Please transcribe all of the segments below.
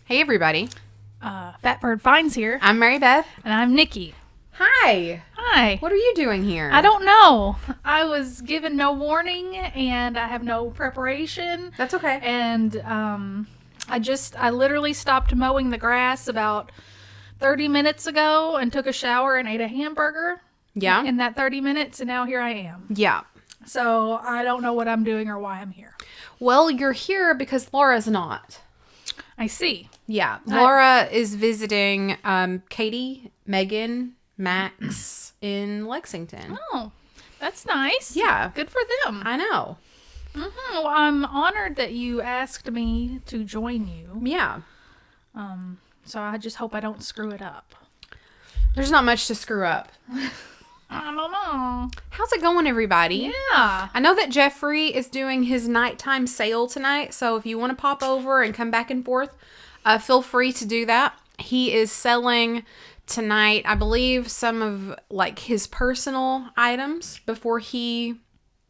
Hey, everybody. Fatbirdfinds here. I'm Mary Beth. And I'm Nikki. Hi. Hi. What are you doing here? I don't know. I was given no warning and I have no preparation. That's okay. And I literally stopped mowing the grass about 30 minutes ago and took a shower and ate a hamburger. Yeah. In that 30 minutes, and now here I am. Yeah. So I don't know what I'm doing or why I'm here. Well, you're here because Laura's not. I see. Yeah. Laura is visiting Katie, Megan, Max in Lexington. Oh, that's nice. Yeah. Good for them. I know. Mm-hmm. Well, I'm honored that you asked me to join you. Yeah. So I just hope I don't screw it up. There's not much to screw up. I don't know. How's it going, everybody? Yeah. I know that Jeffrey is doing his nighttime sale tonight, so if you want to pop over and come back and forth, feel free to do that. He is selling tonight, I believe, some of like his personal items before he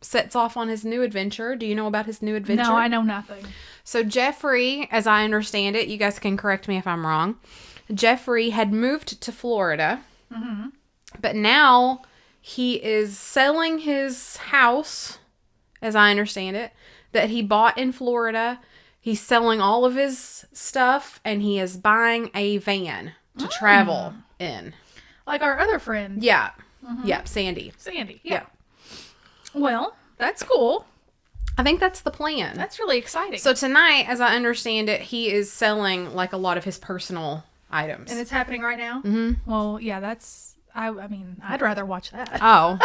sets off on his new adventure. Do you know about his new adventure? No, I know nothing. So Jeffrey, as I understand it, you guys can correct me if I'm wrong, Jeffrey had moved to Florida, but now he is selling his house, as I understand it, that he bought in Florida. He's selling all of his stuff, and he is buying a van to travel in. Like our other friend. Yeah. Yeah, Sandy. Sandy. Yeah. Well, that's cool. I think that's the plan. That's really exciting. So tonight, as I understand it, he is selling like a lot of his personal items. And it's happening right now? Mm-hmm. Well, yeah, that's... I mean, I'd rather watch that. Oh.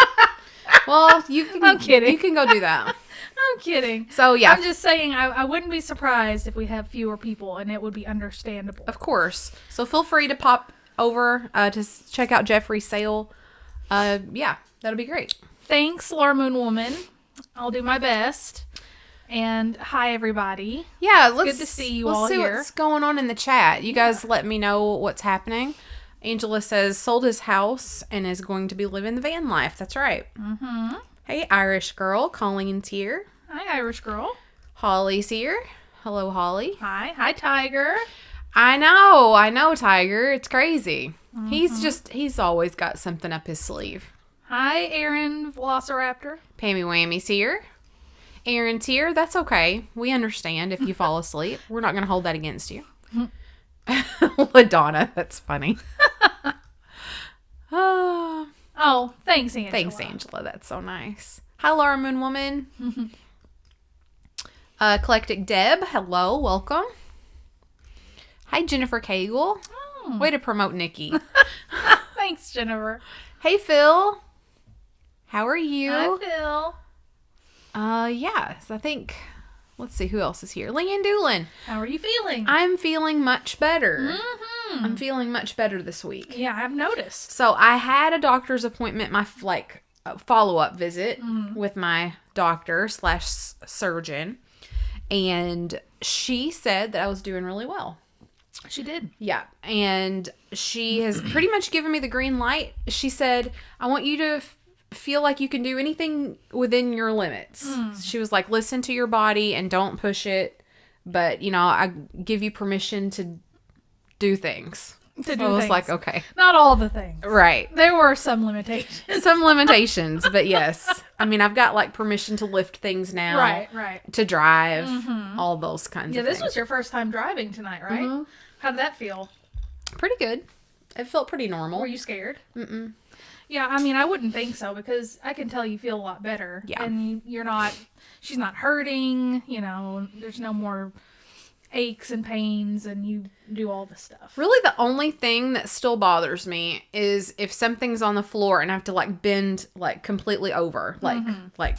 Well, you can... I'm kidding. You can go do that. I'm kidding. So, yeah. I'm just saying I wouldn't be surprised if we have fewer people, and it would be understandable. Of course. So feel free to pop over to check out Jeffrey's sale. Yeah, that'll be great. Thanks, Laura Moon Woman. I'll do my best. And hi, everybody. Yeah, good to see you all see here. What's going on in the chat. You guys let me know what's happening. Angela says sold his house and is going to be living the van life. That's right. Mm-hmm. Hey, Irish girl. Colleen's here. Hi, Irish girl. Holly's here. Hello, Holly. Hi. Hi, Tiger. I know, Tiger. It's crazy. He's always got something up his sleeve. Hi, Aaron Velociraptor. Pammy Whammy's here. Aaron's here. That's okay. We understand if you fall asleep. We're not going to hold that against you. LaDonna. That's funny. Oh, thanks, Angela. Thanks, Angela. That's so nice. Hi, Laura Moon Woman. Eclectic Deb. Hello. Welcome. Hi, Jennifer Cagle. Oh. Way to promote Nikki. Thanks, Jennifer. Hey, Phil. How are you? Hi, Phil. Yes, I think... Let's see who else is here. Leanne Doolin. How are you feeling? I'm feeling much better. Mm-hmm. I'm feeling much better this week. Yeah, I've noticed. So I had a doctor's appointment, my follow-up visit with my doctor / surgeon, and she said that I was doing really well. She did. Yeah, and she has pretty much given me the green light. She said, I want you to feel like you can do anything within your limits. She was like, listen to your body and don't push it, but I give you permission to do things. I was like, okay. Not all the things. Right. There were some limitations. Some limitations, but yes. I mean, I've got like permission to lift things now. Right. To drive, all those kinds of things. Yeah, this was your first time driving tonight, right? Mm-hmm. How did that feel? Pretty good. It felt pretty normal. Were you scared? Mm-mm. Yeah, I mean, I wouldn't think so because I can tell you feel a lot better. Yeah. And she's not hurting, there's no more aches and pains and you do all the stuff. Really, the only thing that still bothers me is if something's on the floor and I have to like bend like completely over, like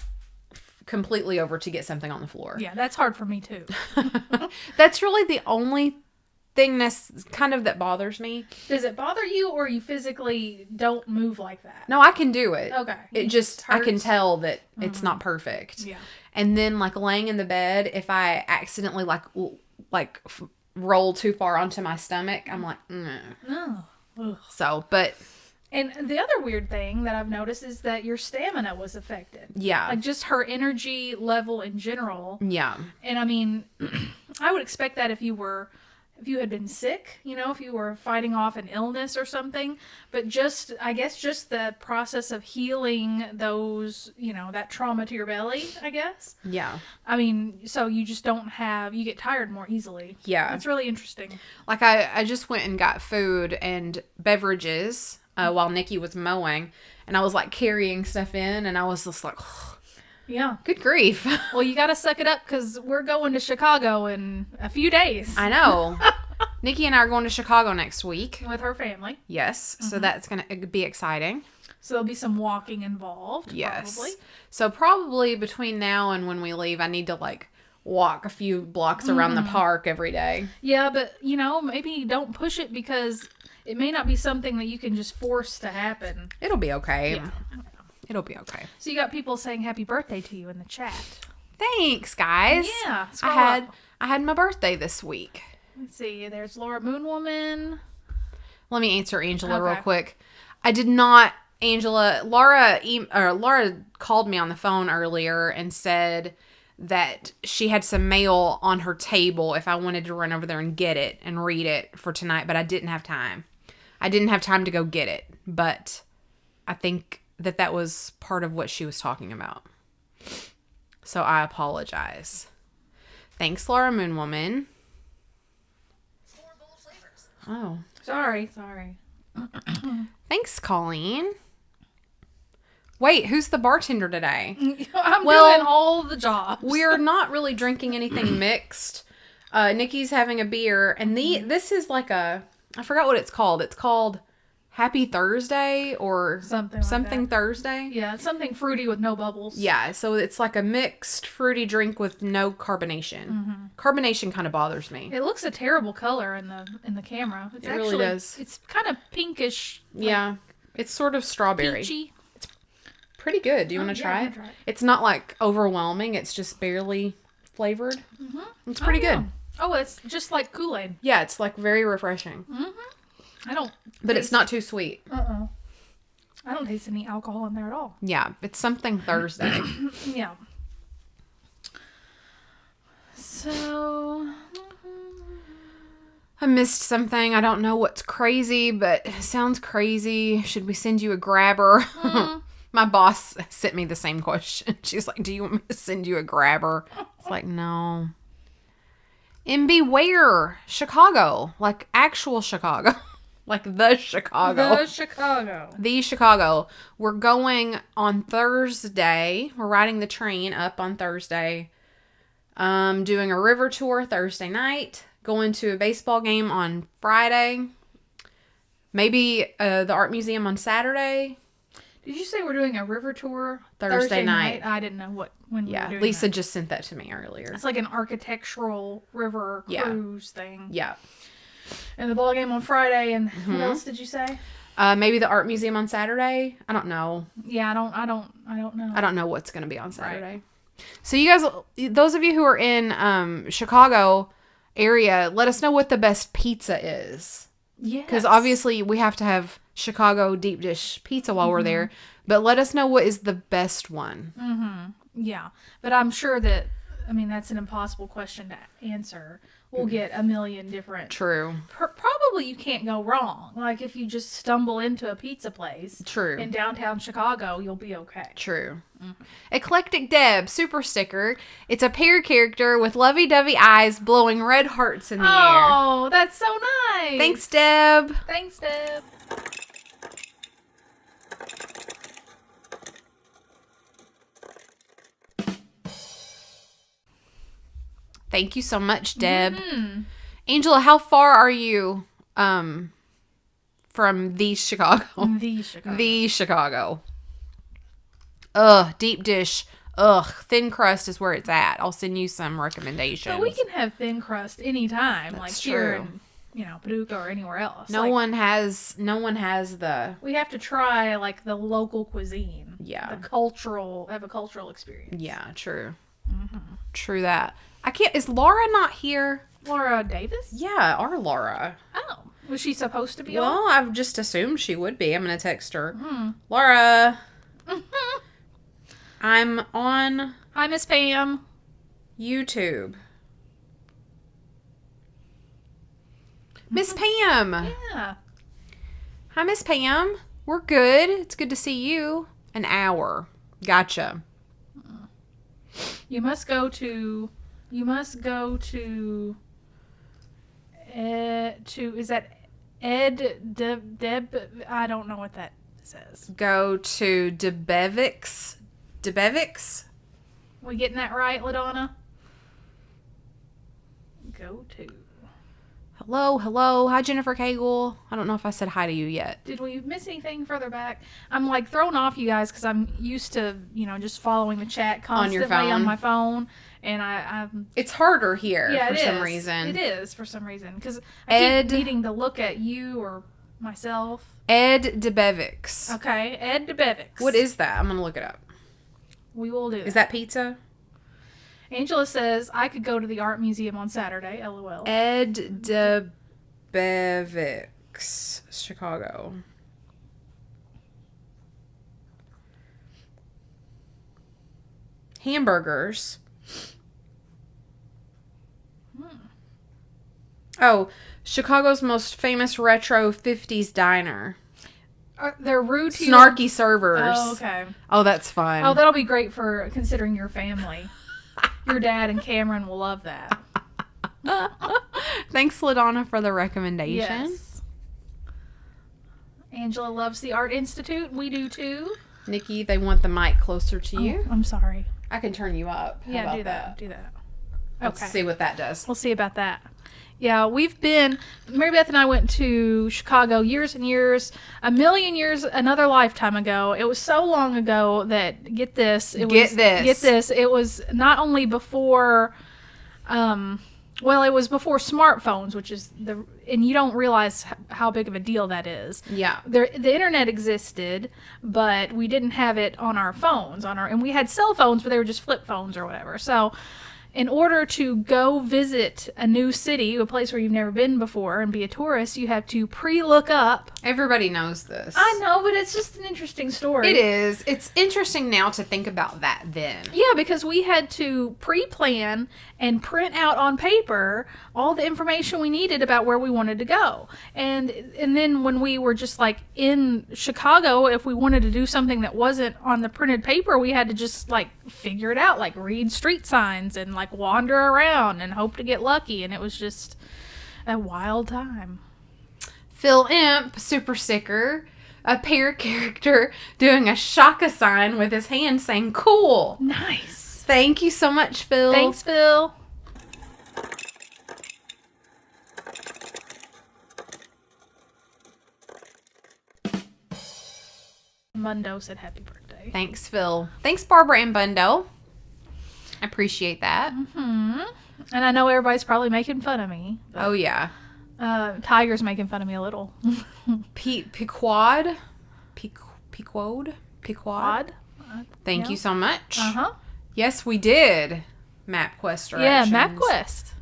completely over to get something on the floor. Yeah, that's hard for me too. That's really the only thing that's kind of that bothers me. Does it bother you or you physically don't move like that? No, I can do it. Okay. It just, I can tell that it's not perfect. Yeah. And then like laying in the bed, if I accidentally roll too far onto my stomach, I'm like, Oh. Ugh. So, but. And the other weird thing that I've noticed is that your stamina was affected. Yeah. Like just her energy level in general. Yeah. And I mean, I would expect that if you were if you had been sick, if you were fighting off an illness or something, but I guess just the process of healing those, that trauma to your belly, I guess. Yeah. I mean, so you just you get tired more easily. Yeah. That's really interesting. Like I just went and got food and beverages while Nikki was mowing, and I was like carrying stuff in, and I was just like, yeah. Good grief. Well, you got to suck it up because we're going to Chicago in a few days. I know. Nikki and I are going to Chicago next week. With her family. Yes. So that's going to be exciting. So there'll be some walking involved. Yes. Probably. So probably between now and when we leave, I need to like walk a few blocks around the park every day. Yeah, but maybe don't push it because it may not be something that you can just force to happen. It'll be okay. Yeah. It'll be okay. So you got people saying happy birthday to you in the chat. Thanks, guys. Yeah. I had my birthday this week. Let's see. There's Laura Moonwoman. Let me answer Angela real Okay. quick. I did not. Laura called me on the phone earlier and said that she had some mail on her table if I wanted to run over there and get it and read it for tonight, but I didn't have time. I didn't have time to go get it, but I think that was part of what she was talking about. So I apologize. Thanks, Laura Moonwoman. 4 bold flavors. Oh. Sorry. Thanks, Colleen. Wait, who's the bartender today? I'm doing all the jobs. We're not really drinking anything mixed. Nikki's having a beer, and this is like I forgot what it's called. It's called Happy Thursday or Something like that. Thursday. Yeah, it's something fruity with no bubbles. Yeah, so it's like a mixed fruity drink with no carbonation. Carbonation kind of bothers me. It looks a terrible color in the camera. It's really does. It's kind of pinkish. Yeah, it's sort of strawberry. Peachy. Pretty good. Do you want to try it? Try it? It's not like overwhelming. It's just barely flavored. It's pretty good. Oh, it's just like Kool-Aid. Yeah, it's like very refreshing. I don't. But it's not too sweet. I don't taste any alcohol in there at all. Yeah, it's something Thursday. Yeah. So. I missed something. I don't know what's crazy, but it sounds crazy. Should we send you a grabber? My boss sent me the same question. She's like, do you want me to send you a grabber? It's like, no. And beware, Chicago. Like actual Chicago. Like the Chicago. The Chicago. We're going on Thursday. We're riding the train up on Thursday. Doing a river tour Thursday night. Going to a baseball game on Friday. Maybe the art museum on Saturday. Did you say we're doing a river tour Thursday night? I didn't know when we were doing Lisa that. just sent that to me earlier. It's like an architectural river cruise thing. Yeah. And the ball game on Friday, and what else did you say? Maybe the art museum on Saturday. I don't know. Yeah, I don't know. I don't know what's going to be on Saturday. Right. So you guys, those of you who are in Chicago area, let us know what the best pizza is. Yeah. Because obviously we have to have Chicago deep dish pizza while we're there. But let us know what is the best one. Yeah. But I'm sure that, that's an impossible question to answer. We'll get a million different. True. Probably you can't go wrong. Like if you just stumble into a pizza place. True. In downtown Chicago, you'll be okay. True. Eclectic Deb, super sticker. It's a pear character with lovey-dovey eyes blowing red hearts in the air. Oh, that's so nice. Thanks, Deb. Thanks, Deb. Thank you so much, Deb. Angela, how far are you from the Chicago? The Chicago. Ugh, deep dish. Ugh, thin crust is where it's at. I'll send you some recommendations. So we can have thin crust anytime, That's like true. here in, Paducah or anywhere else. No one has the. We have to try like the local cuisine. Yeah. Have a cultural experience. Yeah, true. True that. I can't. Is Laura not here? Laura Davis? Yeah, our Laura. Oh. Was she supposed to be on? Well, I've just assumed she would be. I'm going to text her. Laura. I'm on Hi, Miss Pam. YouTube. Miss Pam. Yeah. Hi, Miss Pam. We're good. It's good to see you. An hour. Gotcha. You must go to is that Deb? I don't know what that says. Go to Debevix. Debevix? We getting that right, LaDonna? Go to. Hello. Hi, Jennifer Cagle. I don't know if I said hi to you yet. Did we miss anything further back? I'm like thrown off, you guys, because I'm used to just following the chat constantly on my phone, and I'm. It's harder here for some is. reason. It is for some reason because I keep needing to look at you or myself. Ed Debevix. Okay, Ed Debevix. What is that? I'm gonna look it up. We will do. Is that pizza? Angela says I could go to the art museum on Saturday. LOL. Ed Debevix, Chicago. Hamburgers. Oh, Chicago's most famous retro 50s diner. They're rude to Snarky servers. Oh, okay. Oh, that's fun. Oh, that'll be great for considering your family. Your dad and Cameron will love that. Thanks, LaDonna, for the recommendation. Yes. Angela loves the Art Institute. We do too. Nikki, they want the mic closer to you. I'm sorry. I can turn you up. How Yeah, about do that. Do that. Let's Okay. see what that does. We'll see about that. Yeah, Mary Beth and I went to Chicago years and years, a million years, another lifetime ago. It was so long ago that, get this. It was not only before, it was before smartphones, which is and you don't realize how big of a deal that is. Yeah. The internet existed, but we didn't have it on our phones, and we had cell phones, but they were just flip phones or whatever. So, in order to go visit a new city, a place where you've never been before, and be a tourist, you have to pre-look up. Everybody knows this. I know, but it's just an interesting story. It is. It's interesting now to think about that then. Yeah, because we had to pre-plan and print out on paper all the information we needed about where we wanted to go. And then when we were just like in Chicago, if we wanted to do something that wasn't on the printed paper, we had to just like figure it out, like read street signs and like wander around and hope to get lucky. And it was just a wild time. Phil Imp, super sticker, a pair character doing a shaka sign with his hand saying cool. Nice. Thank you so much, Phil. Thanks, Phil. Mundo said happy birthday. Thanks, Phil. Thanks, Barbara and Bundo. I appreciate that. Mm-hmm. And I know everybody's probably making fun of me. Oh, yeah. Tiger's making fun of me a little. Pequod? Odd? Thank you so much. Uh-huh. Yes, we did. MapQuest directions. Yeah, MapQuest.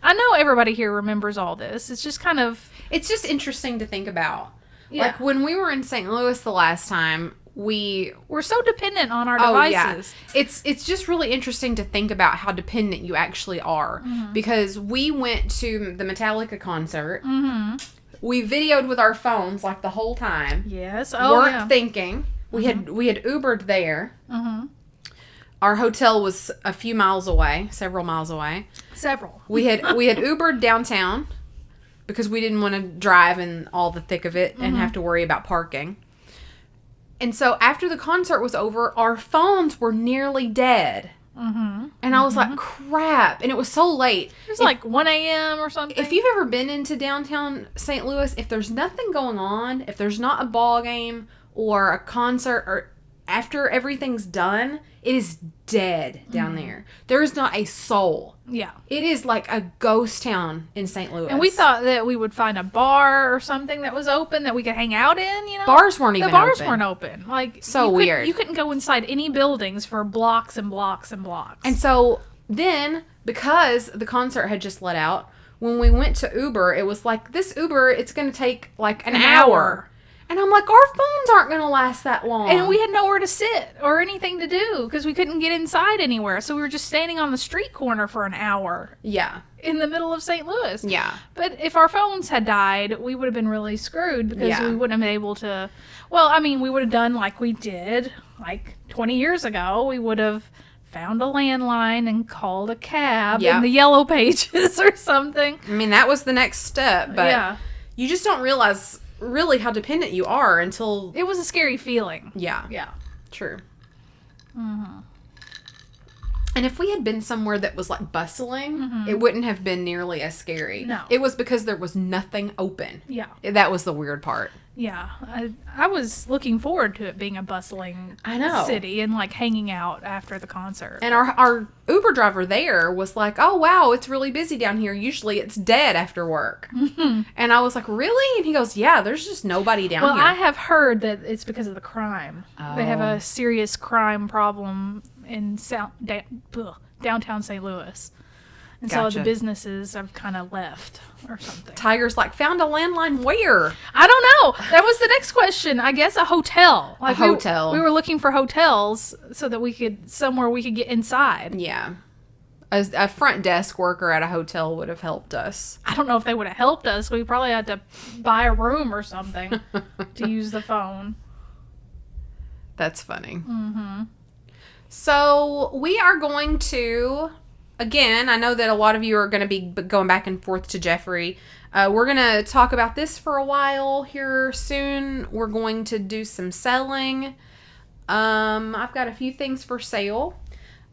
I know everybody here remembers all this. It's just kind of... It's just interesting to think about. Yeah. Like, when we were in St. Louis the last time, we're so dependent on our devices. Yeah. It's just really interesting to think about how dependent you actually are. Mm-hmm. Because we went to the Metallica concert. Mm-hmm. We videoed with our phones like the whole time. Yes. Weren't thinking. We had Ubered there. Mm-hmm. Our hotel was a few miles away, several miles away. We had Ubered downtown because we didn't want to drive in all the thick of it and have to worry about parking. And so after the concert was over, our phones were nearly dead. Mm-hmm. And I was like, crap. And it was so late. It was like 1 a.m. or something. If you've ever been into downtown St. Louis, if there's nothing going on, if there's not a ball game or a concert, or after everything's done, it is dead down there. There is not a soul. Yeah. It is like a ghost town in St. Louis. And we thought that we would find a bar or something that was open that we could hang out in, you know? Bars weren't even open. The bars weren't open. Like, weird. You couldn't go inside any buildings for blocks and blocks and blocks. And so then, because the concert had just let out, when we went to Uber, it was like, this Uber, it's going to take like an hour. And I'm like, our phones aren't going to last that long. And we had nowhere to sit or anything to do because we couldn't get inside anywhere. So we were just standing on the street corner for an hour Yeah. in the middle of St. Louis. Yeah. But if our phones had died, we would have been really screwed because Yeah. we wouldn't have been able to. Well, I mean, we would have done like we did like 20 years ago. We would have found a landline and called a cab Yeah. in the yellow pages or something. I mean, that was the next step. But Yeah. you just don't realize really how dependent you are until... It was a scary feeling. Yeah. Yeah. True. And if we had been somewhere that was like bustling, it wouldn't have been nearly as scary. No. It was because there was nothing open. Yeah. That was the weird part. Yeah. I was looking forward to it being a bustling I know. city and like hanging out after the concert. And our Uber driver there was like, oh, wow, it's really busy down here. Usually it's dead after work. And I was like, really? And he goes, yeah, there's just nobody down Well, here. I have heard that it's because of the crime. They have Oh. a serious crime problem in downtown St. Louis. And so Gotcha. the businesses have kind of left or something. Tiger's like, found a landline where? I don't know. That was the next question. I guess a hotel. Like hotel. We were looking for hotels so that we could get inside. Yeah. A front desk worker at a hotel would have helped us. I don't know if they would have helped us. We probably had to buy a room or something to use the phone. That's funny. So we are going to, again, I know that a lot of you are going to be going back and forth to Jeffrey. We're going to talk about this for a while here soon. We're going to do some selling. I've got a few things for sale.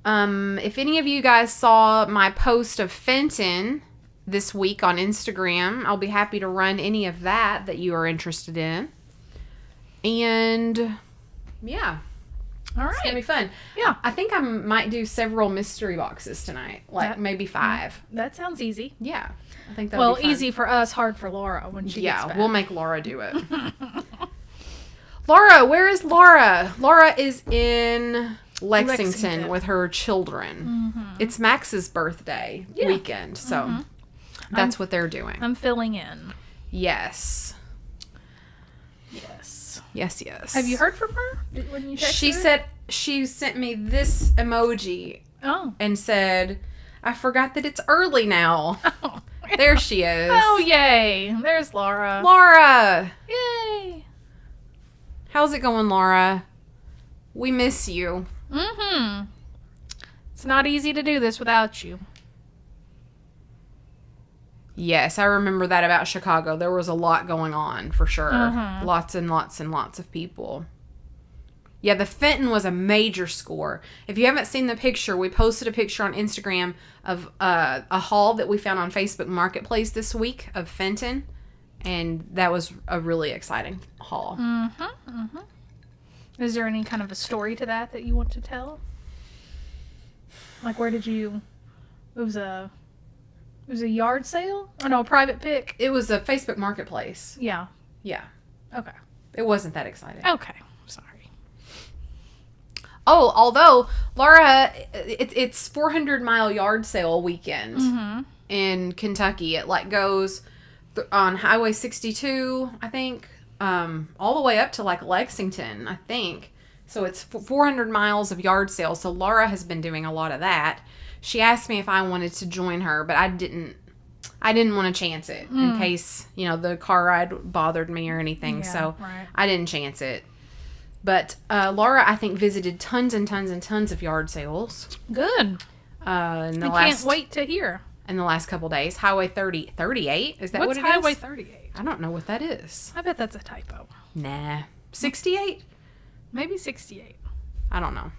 If any of you guys saw my post of Fenton this week on Instagram, I'll be happy to run any of that you are interested in. And yeah. All It's gonna be right. fun. Yeah. I think I might do several mystery boxes tonight, like maybe 5. That sounds easy. Yeah, I think that'll be fun. Easy for us, hard for Laura when she gets back. We'll make Laura do it. Laura, where is Laura? Laura is in Lexington with her children. It's Max's birthday weekend, so that's what they're doing. I'm filling in. Yes. Yes. Yes, yes. Have you heard from her when you texted She her? said she sent me this emoji Oh. and said, I forgot that it's early now. There she is. Oh, yay. There's Laura. Laura! Yay. How's it going, Laura? We miss you. Mm-hmm. It's not easy to do this without you. Yes, I remember that about Chicago. There was a lot going on, for sure. Lots and lots and lots of people. Yeah, the Fenton was a major score. If you haven't seen the picture, we posted a picture on Instagram of a haul that we found on Facebook Marketplace this week of Fenton. And that was a really exciting haul. Is there any kind of a story to that you want to tell? Like, where did you... It was a yard sale? Or no, a private pick? It was a Facebook Marketplace. Yeah. Yeah. Okay. It wasn't that exciting. Okay. Sorry. Oh, although, Laura, it's 400-mile yard sale weekend in Kentucky. It, like, goes on Highway 62, I think, all the way up to, like, Lexington, I think. So it's 400 miles of yard sale. So Laura has been doing a lot of that. She asked me if I wanted to join her, but I didn't want to chance it in case, the car ride bothered me or anything. Yeah, so right. I didn't chance it. But Laura, I think, visited tons and tons and tons of yard sales. Good. I Can't wait to hear. In the last couple days. Highway 38? Is that What's what it is? Highway 38? I don't know what that is. I bet that's a typo. Nah. 68? Maybe 68. I don't know.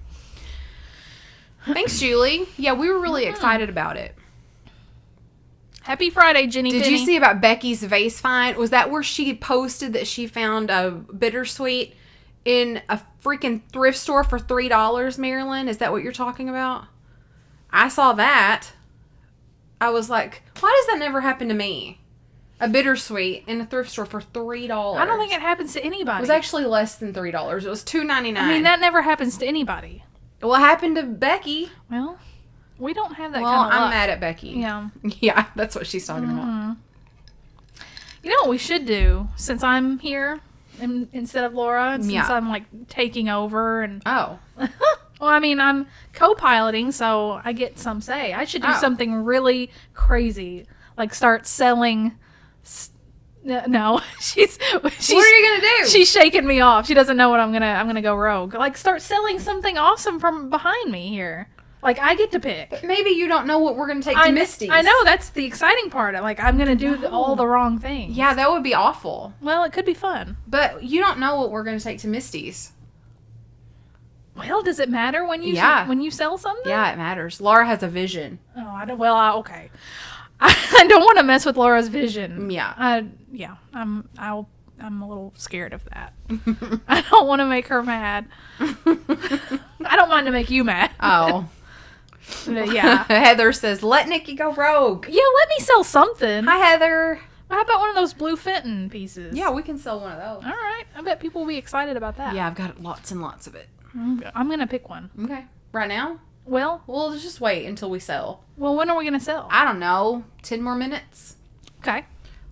Thanks, Julie. Yeah, we were really excited about it. Happy Friday, Jenny. Did you see about Becky's vase find? Was that where she posted that she found a bittersweet in a freaking thrift store for $3, Marilyn? Is that what you're talking about? I saw that. I was like, why does that never happen to me? A bittersweet in a thrift store for $3. I don't think it happens to anybody. It was actually less than $3. It was $2.99. I mean, that never happens to anybody. What happened to Becky? Well, we don't have that Well, kind of luck. I'm mad at Becky. Yeah. Yeah, that's what she's talking about. You know what we should do, since I'm here? instead of Laura, since Yeah. I'm like taking over and. Oh. Well, I mean, I'm co-piloting, so I get some say. I should do Oh. something really crazy, like start selling. No, she's. What are you gonna do? She's shaking me off. She doesn't know what I'm gonna go rogue. Like start selling something awesome from behind me here. Like I get to pick. Maybe you don't know what we're gonna take to Misty's. I know that's the exciting part. Like I'm gonna do all the wrong things. Yeah, that would be awful. Well, it could be fun. But you don't know what we're gonna take to Misty's. Well, does it matter when you Yeah. when you sell something? Yeah, it matters. Laura has a vision. Oh, I don't. Well, okay. I don't want to mess with Laura's vision. Yeah. I'm a little scared of that. I don't want to make her mad. I don't mind to make you mad. Oh. But yeah. Heather says, let Nikki go rogue. Yeah, let me sell something. Hi, Heather. How about one of those blue Fenton pieces? Yeah, we can sell one of those. All right. I bet people will be excited about that. Yeah, I've got lots and lots of it. I'm going to pick one. Okay. Right now? Well, We'll just wait until we sell. when are we going to sell? I don't know. 10 more minutes. Okay.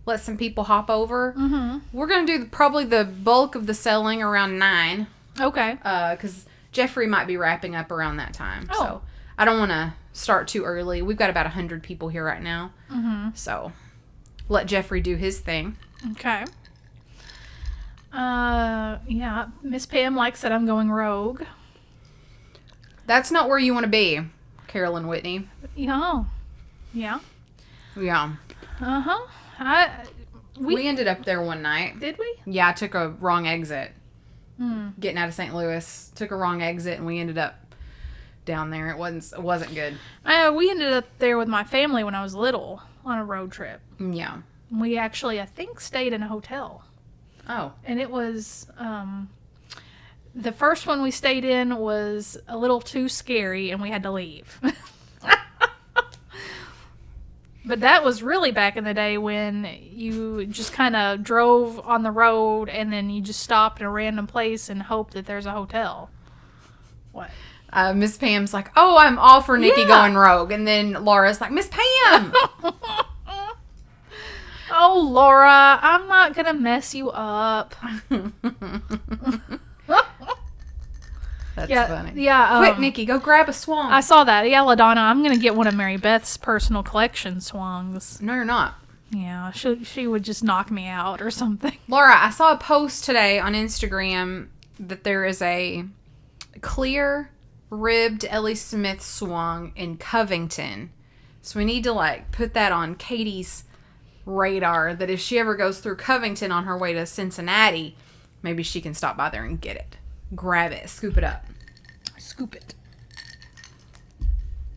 Let some people hop over. Mm-hmm. We're going to do probably the bulk of the selling around 9. Okay. Because Jeffrey might be wrapping up around that time. Oh. So I don't want to start too early. We've got about 100 people here right now. Mm-hmm. So let Jeffrey do his thing. Okay. Yeah. Miss Pam likes that I'm going rogue. That's not where you want to be, Carolyn Whitney. Yeah. Yeah. Yeah. Uh-huh. We ended up there one night. Did we? Yeah, I took a wrong exit. Hmm. Getting out of St. Louis. Took a wrong exit and we ended up down there. It wasn't good. We ended up there with my family when I was little on a road trip. Yeah. We actually, I think, stayed in a hotel. Oh. And it was, the first one we stayed in was a little too scary and we had to leave. But that was really back in the day when you just kind of drove on the road and then you just stopped in a random place and hope that there's a hotel. What? Miss Pam's like, oh, I'm all for Nikki Yeah. going rogue. And then Laura's like, Miss Pam! Oh, Laura, I'm not going to mess you up. That's Yeah, funny. yeah. Quick, Nikki, go grab a swung. I saw that. Yeah, LaDonna, I'm going to get one of Mary Beth's personal collection swungs. No, you're not. Yeah, she would just knock me out or something. Laura, I saw a post today on Instagram that there is a clear ribbed Ellie Smith swung in Covington. So we need to put that on Katie's radar that if she ever goes through Covington on her way to Cincinnati, maybe she can stop by there and get it. Grab it. Scoop it up. Scoop it.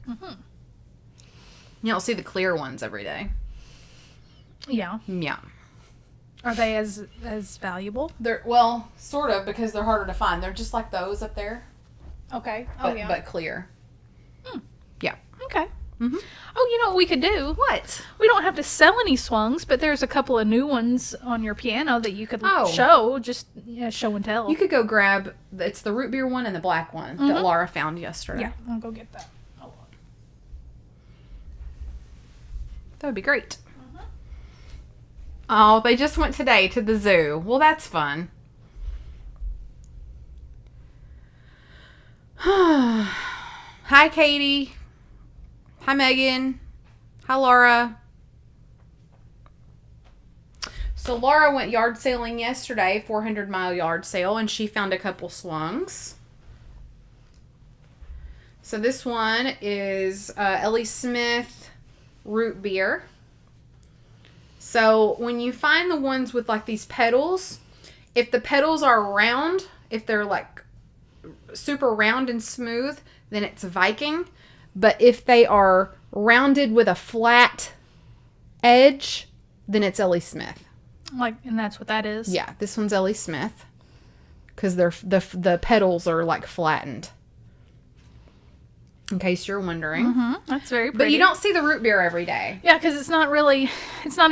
You don't see the clear ones every day. Yeah. Yeah. Are they as valuable? They're, well, sort of, because they're harder to find. They're just like those up there, Okay. but clear. Yeah. Okay. Mhm. Oh, you know what we could do? What? We don't have to sell any swungs, but there's a couple of new ones on your piano that you could Oh. show. Just show and tell. You could go grab, it's the root beer one and the black one that Laura found yesterday. Yeah, I'll go get that. Hold on. That would be great. Oh, they just went today to the zoo. Well, that's fun. Hi, Katie. Hi, Megan. Hi, Laura. So Laura went yard sailing yesterday, 400-mile yard sale, and she found a couple swungs. So this one is Ellie Smith root beer. So when you find the ones with these petals, if the petals are round, if they're super round and smooth, then it's Viking. But if they are rounded with a flat edge, then it's Ellie Smith. And that's what that is? Yeah, this one's Ellie Smith because the petals are flattened. In case you're wondering. Mm-hmm. That's very pretty. But you don't see the root beer every day. Yeah, because it's not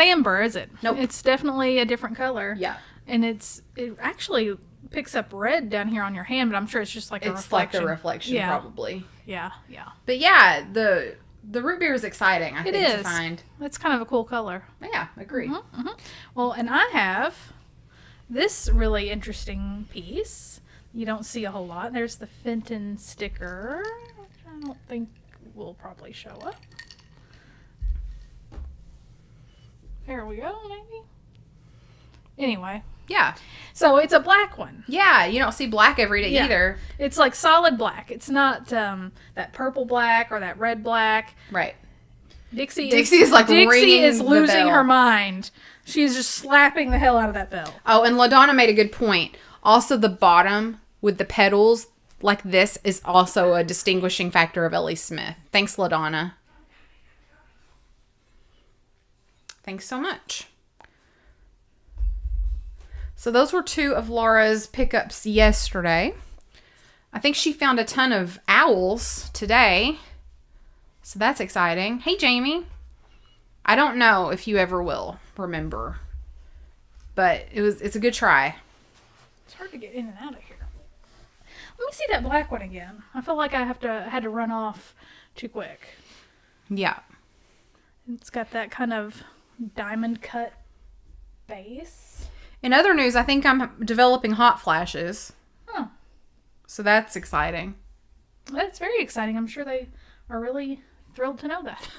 amber, is it? Nope. It's definitely a different color. Yeah. And it actually picks up red down here on your hand, but I'm sure it's just a reflection. It's like the reflection, Yeah. probably. Yeah, yeah. But yeah, the root beer is exciting, I think, is. to find. It's kind of a cool color. Yeah, agree. Well, and I have this really interesting piece. You don't see a whole lot. There's the Fenton sticker, which I don't think will probably show up. There we go, maybe. Anyway, Yeah. so it's a black one. Yeah, you don't see black every day Yeah. either. It's like solid black. It's not that purple black or that red black. Right. Dixie is like Dixie ringing is the losing bell. her mind. She's just slapping the hell out of that bell. Oh, and LaDonna made a good point. Also, the bottom with the petals like this is also a distinguishing factor of Ellie Smith. Thanks, LaDonna. Thanks so much. So those were 2 of Laura's pickups yesterday. I think she found a ton of owls today. So that's exciting. Hey, Jamie. I don't know if you ever will remember. But it's a good try. It's hard to get in and out of here. Let me see that black one again. I feel like I had to run off too quick. Yeah. It's got that kind of diamond cut base. In other news, I think I'm developing hot flashes. Huh. So that's exciting. That's very exciting. I'm sure they are really thrilled to know that.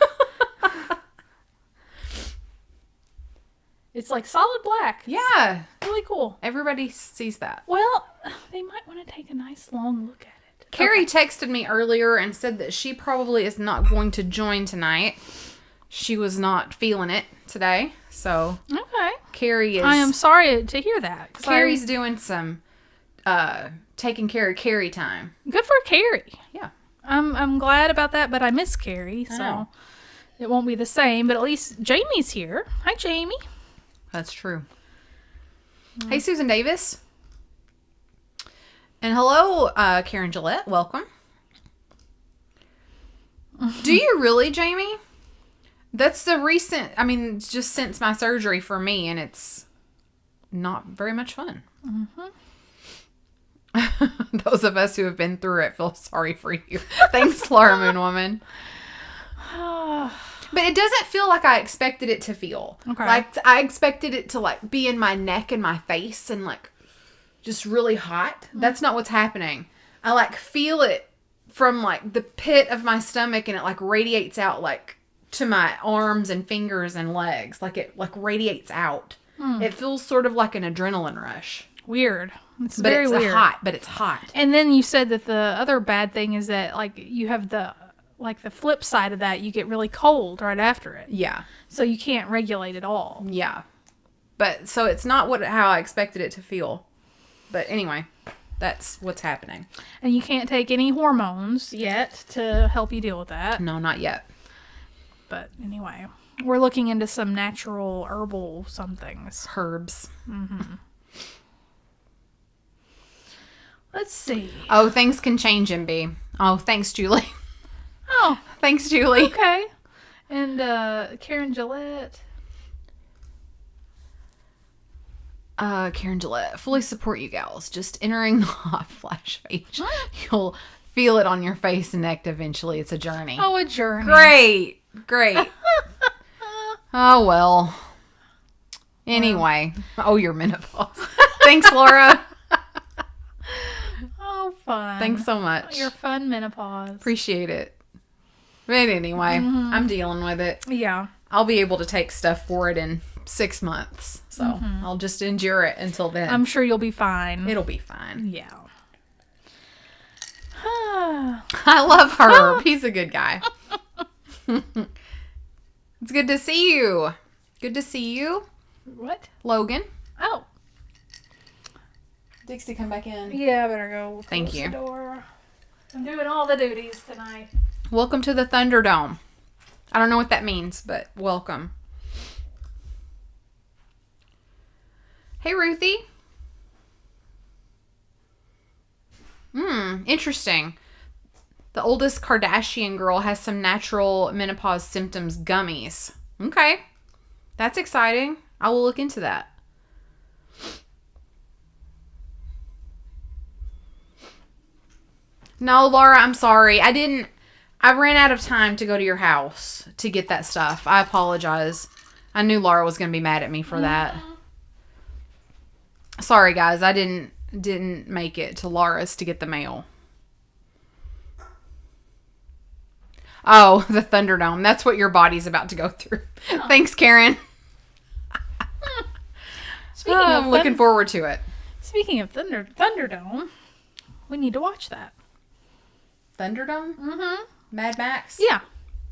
It's like solid black. Yeah. Really cool. Everybody sees that. Well, they might want to take a nice long look at it. Carrie texted me earlier and said that she probably is not going to join tonight. She was not feeling it today. So Okay. Carrie is... I am sorry to hear that. 'Cause Carrie's doing some taking care of Carrie time. good for Carrie. Yeah. I'm glad about that, but I miss Carrie, I so know. it won't be the same. But at least Jamie's here. Hi, Jamie. That's true. Hey, Susan Davis. And hello, Karen Gillette. Welcome. Do you really, Jamie? That's the recent, just since my surgery for me, and it's not very much fun. Those of us who have been through it feel sorry for you. Thanks, Laura Moon Woman. But it doesn't feel like I expected it to feel. Okay. Like, I expected it to, like, be in my neck and my face and, like, just really hot. That's not what's happening. I, like, feel it from, like, the pit of my stomach, and it, like, radiates out, like, to my arms and fingers and legs. Like, it, like, radiates out. It feels sort of like an adrenaline rush. Weird. It's But very it's weird. But it's hot. And then you said that the other bad thing is that, like, you have the flip side of that, you get really cold right after it. Yeah. So you can't regulate at all. Yeah. But, so it's not how I expected it to feel. But anyway, that's what's happening. And you can't take any hormones yet to help you deal with that. No, not yet. But anyway, we're looking into some natural herbal somethings. Herbs. Let's see. Oh, things can change, MB. Oh, thanks, Julie. Oh, Thanks, Julie. okay. And Karen Gillette. Karen Gillette, fully support you gals. Just entering the hot flash page. You'll feel it on your face and neck eventually. It's a journey. Oh, a journey. Great. Oh, well. Anyway. Oh, your menopause. Thanks, Laura. Oh, fun. Thanks so much. Your fun menopause. Appreciate it. But anyway, I'm dealing with it. Yeah. I'll be able to take stuff for it in 6 months. So I'll just endure it until then. I'm sure you'll be fine. It'll be fine. Yeah. I love Herb. He's a good guy. It's good to see you. Good to see you, What? Logan. Oh. Dixie, come back in. Yeah, I better go. Thank close you. The door. I'm doing all the duties tonight. Welcome to the Thunderdome. I don't know what that means, but welcome. Hey, Ruthie. Interesting. The oldest Kardashian girl has some natural menopause symptoms gummies. Okay. That's exciting. I will look into that. No, Laura, I'm sorry. I ran out of time to go to your house to get that stuff. I apologize. I knew Laura was going to be mad at me for that. Sorry, guys. I didn't make it to Laura's to get the mail. Oh, the Thunderdome. That's what your body's about to go through. Oh. Thanks, Karen. I'm looking forward to it. Speaking of Thunderdome, we need to watch that. Thunderdome? Mm-hmm. Mad Max? Yeah.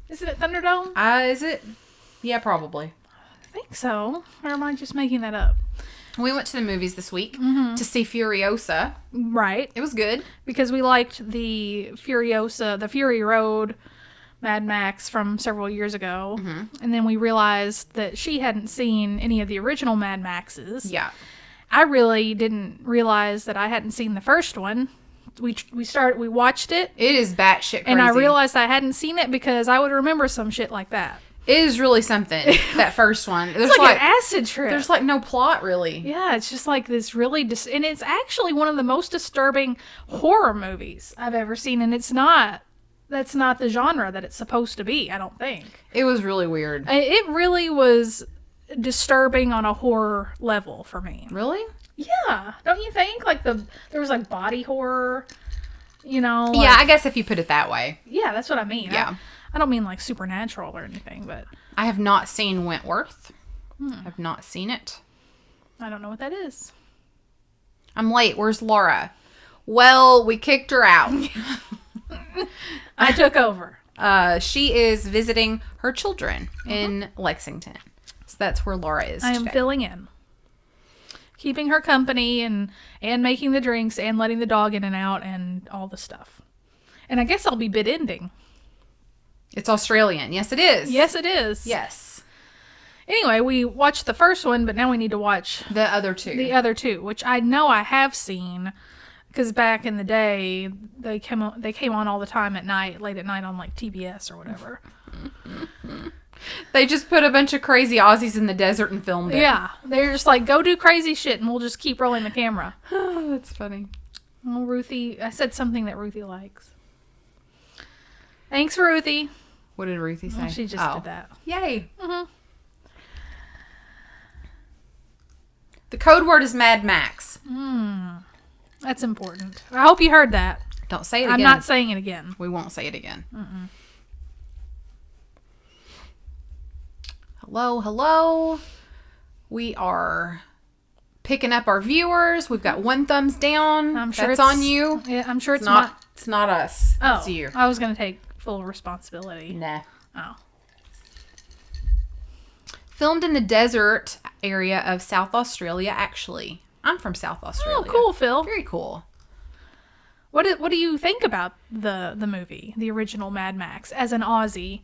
Isn't it Thunderdome? Is it? Yeah, probably. I think so. Or am I just making that up? We went to the movies this week to see Furiosa. Right. It was good. Because we liked the Furiosa, the Fury Road Mad Max from several years ago. Mm-hmm. And then we realized that she hadn't seen any of the original Mad Maxes. Yeah. I really didn't realize that I hadn't seen the first one. We watched it. It is batshit crazy. And I realized I hadn't seen it because I would remember some shit like that. It is really something, that first one. It's like an acid trip. There's like no plot, really. Yeah, it's just like this really... and it's actually one of the most disturbing horror movies I've ever seen. And it's not... That's not the genre that it's supposed to be, I don't think. It was really weird. It really was disturbing on a horror level for me. Really? Yeah. Don't you think? Like there was like body horror, you know? Like, yeah, I guess if you put it that way. Yeah, that's what I mean. Yeah. I don't mean like supernatural or anything, but... I have not seen Wentworth. I've not seen it. I don't know what that is. I'm late. Where's Laura? Well, we kicked her out. I took over. She is visiting her children in Lexington. So that's where Laura is I am filling in. Keeping her company and making the drinks and letting the dog in and out and all the stuff. And I guess I'll be bid ending. It's Australian. Yes, it is. Yes, it is. Yes. Anyway, we watched the first one, but now we need to watch the other two. The other two, which I know I have seen, because back in the day they came on all the time at night, late at night on like TBS or whatever. They just put a bunch of crazy Aussies in the desert and filmed it. Yeah, they're just like, go do crazy shit, and we'll just keep rolling the camera. Oh, that's funny. Oh, Ruthie, I said something that Ruthie likes. Thanks, Ruthie. What did Ruthie say? Oh, she just did that. Yay. Mm-hmm. The code word is Mad Max. That's important. I hope you heard that. Don't say it again. I'm not saying it again. We won't say it again. Mm-mm. Hello. We are picking up our viewers. We've got one thumbs down. I'm sure that's on you. Yeah, I'm sure it's not. It's not us. Oh, it's you. I was going to take full responsibility. Nah. Oh. Filmed in the desert area of South Australia, actually. I'm from South Australia. Oh, cool, Phil. Very cool. What do you think about the movie, the original Mad Max, as an Aussie?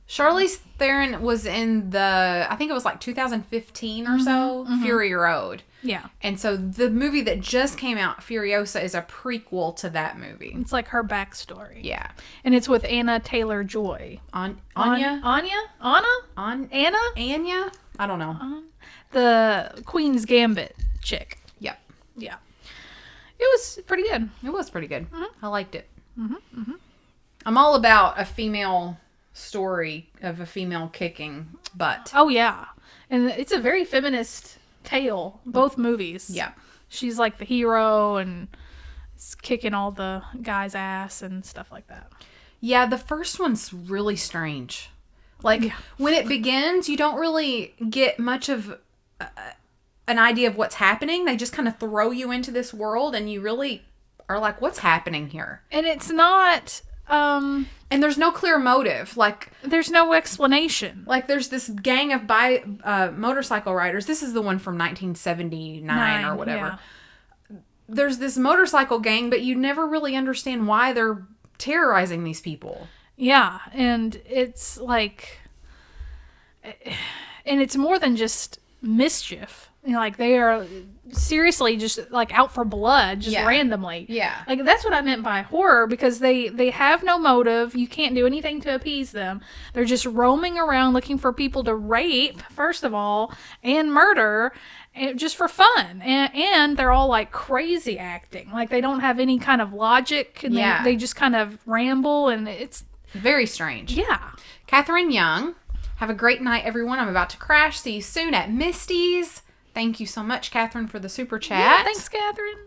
Charlize Theron was in I think it was like 2015 or so, Fury Road. Yeah. And so the movie that just came out, Furiosa, is a prequel to that movie. It's like her backstory. Yeah. And it's with Anna Taylor-Joy. Anya? Anna? Anya? I don't know. The Queen's Gambit chick. Yep. Yeah. It was pretty good. It was pretty good. Mm-hmm. I liked it. I'm all about a female story of a female kicking butt. Oh, yeah. And it's a very feminist tale, both movies. Yeah. She's like the hero and is kicking all the guys' ass and stuff like that. Yeah, the first one's really strange. Like, when it begins, you don't really get much of an idea of what's happening. They just kind of throw you into this world, and you really are like, what's happening here? And it's not... and there's no clear motive. Like, there's no explanation. Like, there's this gang of motorcycle riders. This is the one from 1979 or whatever. Yeah. There's this motorcycle gang, but you never really understand why they're terrorizing these people. Yeah, and it's like... And it's more than just mischief. You know, like, they are seriously just, like, out for blood, just randomly. Yeah. Like, that's what I meant by horror, because they have no motive. You can't do anything to appease them. They're just roaming around looking for people to rape, first of all, and murder, just for fun. And they're all, like, crazy acting. Like, they don't have any kind of logic, and they just kind of ramble, and it's... Very strange. Yeah. Catherine Young. Have a great night, everyone. I'm about to crash. See you soon at Misty's. Thank you so much, Catherine, for the super chat. Yeah, thanks, Catherine.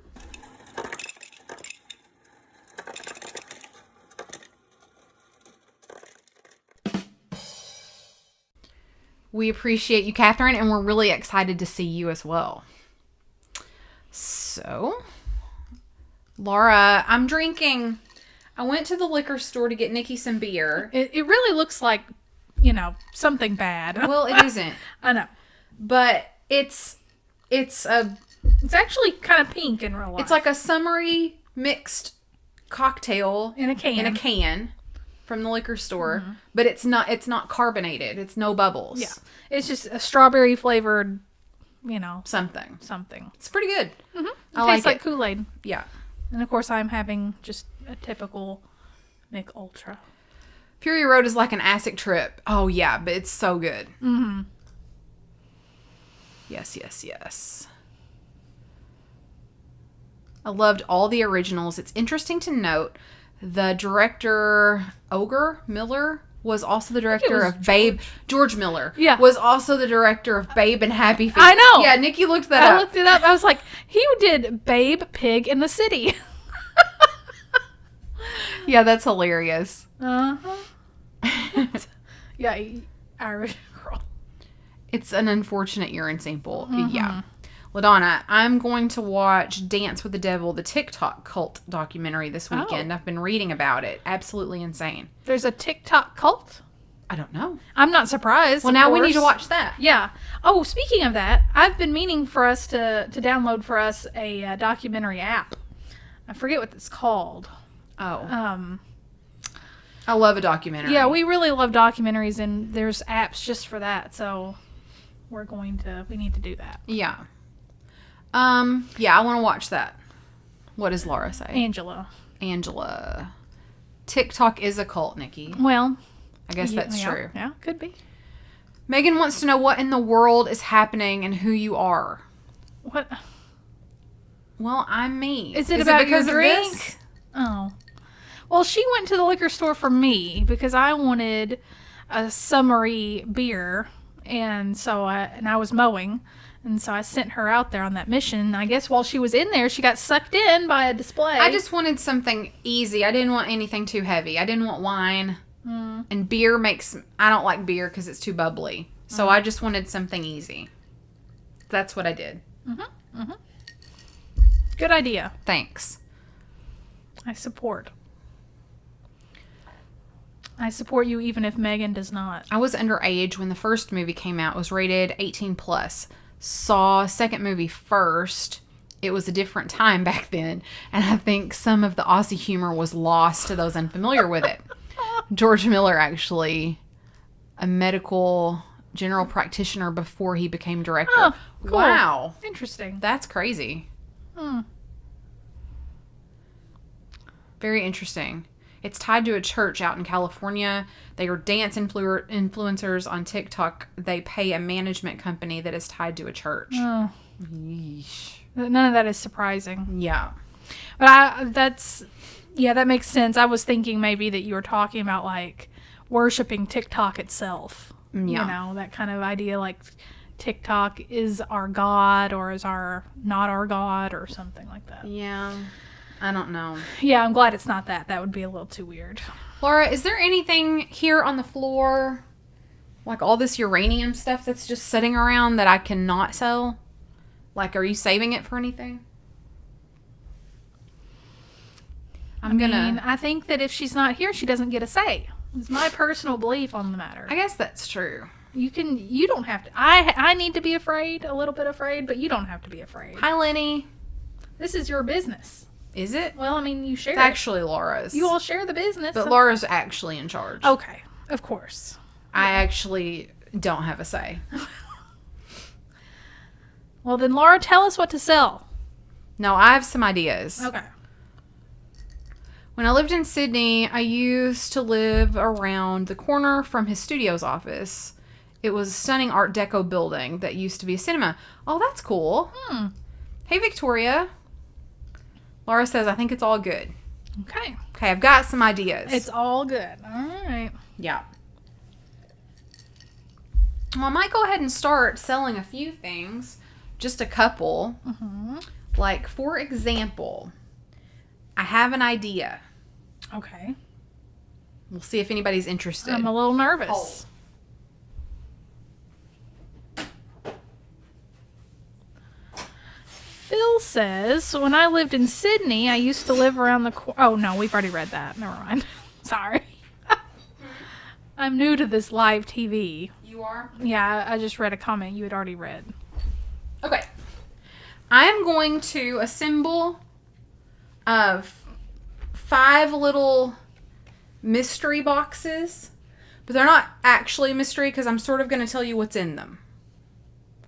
We appreciate you, Catherine, and we're really excited to see you as well. So, Laura, I'm drinking. I went to the liquor store to get Nikki some beer. It really looks like, something bad. Well, it isn't. I know. But it's actually kind of pink in real life. It's like a summery mixed cocktail in a can. From the liquor store, but it's not carbonated. It's no bubbles. Yeah. It's just a strawberry flavored, something. Something. It's pretty good. Mm-hmm. I Tastes like like Kool-Aid. Yeah. And of course I'm having just a typical Mick Ultra. Fury Road is like an acid trip. Oh yeah, but it's so good. Mm-hmm. Yes. I loved all the originals. It's interesting to note the director, Miller, was also the director of Babe. George Miller. Yeah. Was also the director of Babe and Happy Feet. I know. Yeah, Nikki looked that up. I looked it up. I was like, he did Babe, Pig in the City. Yeah, that's hilarious. Uh-huh. Yeah, Irish girl. It's an unfortunate urine sample. Yeah. LaDonna, I'm going to watch Dance with the Devil, the TikTok cult documentary this weekend. I've been reading about it. Absolutely insane. There's a TikTok cult? I don't know. I'm not surprised. Well, now we need to watch that. Yeah. Oh, speaking of that, I've been meaning for us to download for us a documentary app. I forget what it's called. Oh. I love a documentary. Yeah, we really love documentaries, and there's apps just for that. So we need to do that. Yeah. Yeah, I want to watch that. What does Laura say? Angela. TikTok is a cult, Nikki. Well, I guess that's true. Yeah, could be. Megan wants to know what in the world is happening and who you are. What? Well, I'm me. Is it about because your of drink? this? Oh. Well, she went to the liquor store for me because I wanted a summery beer, and so I was mowing. And so I sent her out there on that mission. I guess while she was in there, she got sucked in by a display. I just wanted something easy. I didn't want anything too heavy. I didn't want wine. And beer I don't like beer because it's too bubbly. So I just wanted something easy. That's what I did. Good idea. Thanks. I support you even if Megan does not. I was underage when the first movie came out. It was rated 18 plus. Saw second movie first. It was a different time back then, and I think some of the Aussie humor was lost to those unfamiliar with it. George Miller, actually, a medical general practitioner before he became director. Oh, cool. Wow. Interesting. That's crazy. Very interesting. It's tied to a church out in California. They are dance influencers on TikTok. They pay a management company that is tied to a church. Oh. Yeesh. None of that is surprising. Yeah. But that makes sense. I was thinking maybe that you were talking about like worshiping TikTok itself. Yeah. That kind of idea, like TikTok is our God or is not our God or something like that. Yeah. I don't know. Yeah, I'm glad it's not that. That would be a little too weird. Laura, is there anything here on the floor, like all this uranium stuff that's just sitting around that I cannot sell? Like, are you saving it for anything? I think that if she's not here, she doesn't get a say. It's my personal belief on the matter. I guess that's true. You don't have to. I need to be afraid, a little bit afraid, but you don't have to be afraid. Hi, Lenny. This is your business. Is it? Well, you share It's actually Laura's. You all share the business. But Laura's actually in charge. Okay, of course. I actually don't have a say. Well, then, Laura, tell us what to sell. No, I have some ideas. Okay. When I lived in Sydney, I used to live around the corner from his studio's office. It was a stunning Art Deco building that used to be a cinema. Oh, that's cool. Hey, Victoria. Laura says, I think it's all good. Okay. Okay, I've got some ideas. It's all good. All right. Yeah. Well, I might go ahead and start selling a few things just a couple. Like, for example, I have an idea. Okay. We'll see if anybody's interested. I'm a little nervous. Phil says, when I lived in Sydney, I used to live around the oh, no, we've already read that. Never mind. Sorry. I'm new to this live TV. You are? Yeah, I just read a comment you had already read. Okay. I am going to assemble 5 little mystery boxes, but they're not actually mystery because I'm sort of going to tell you what's in them.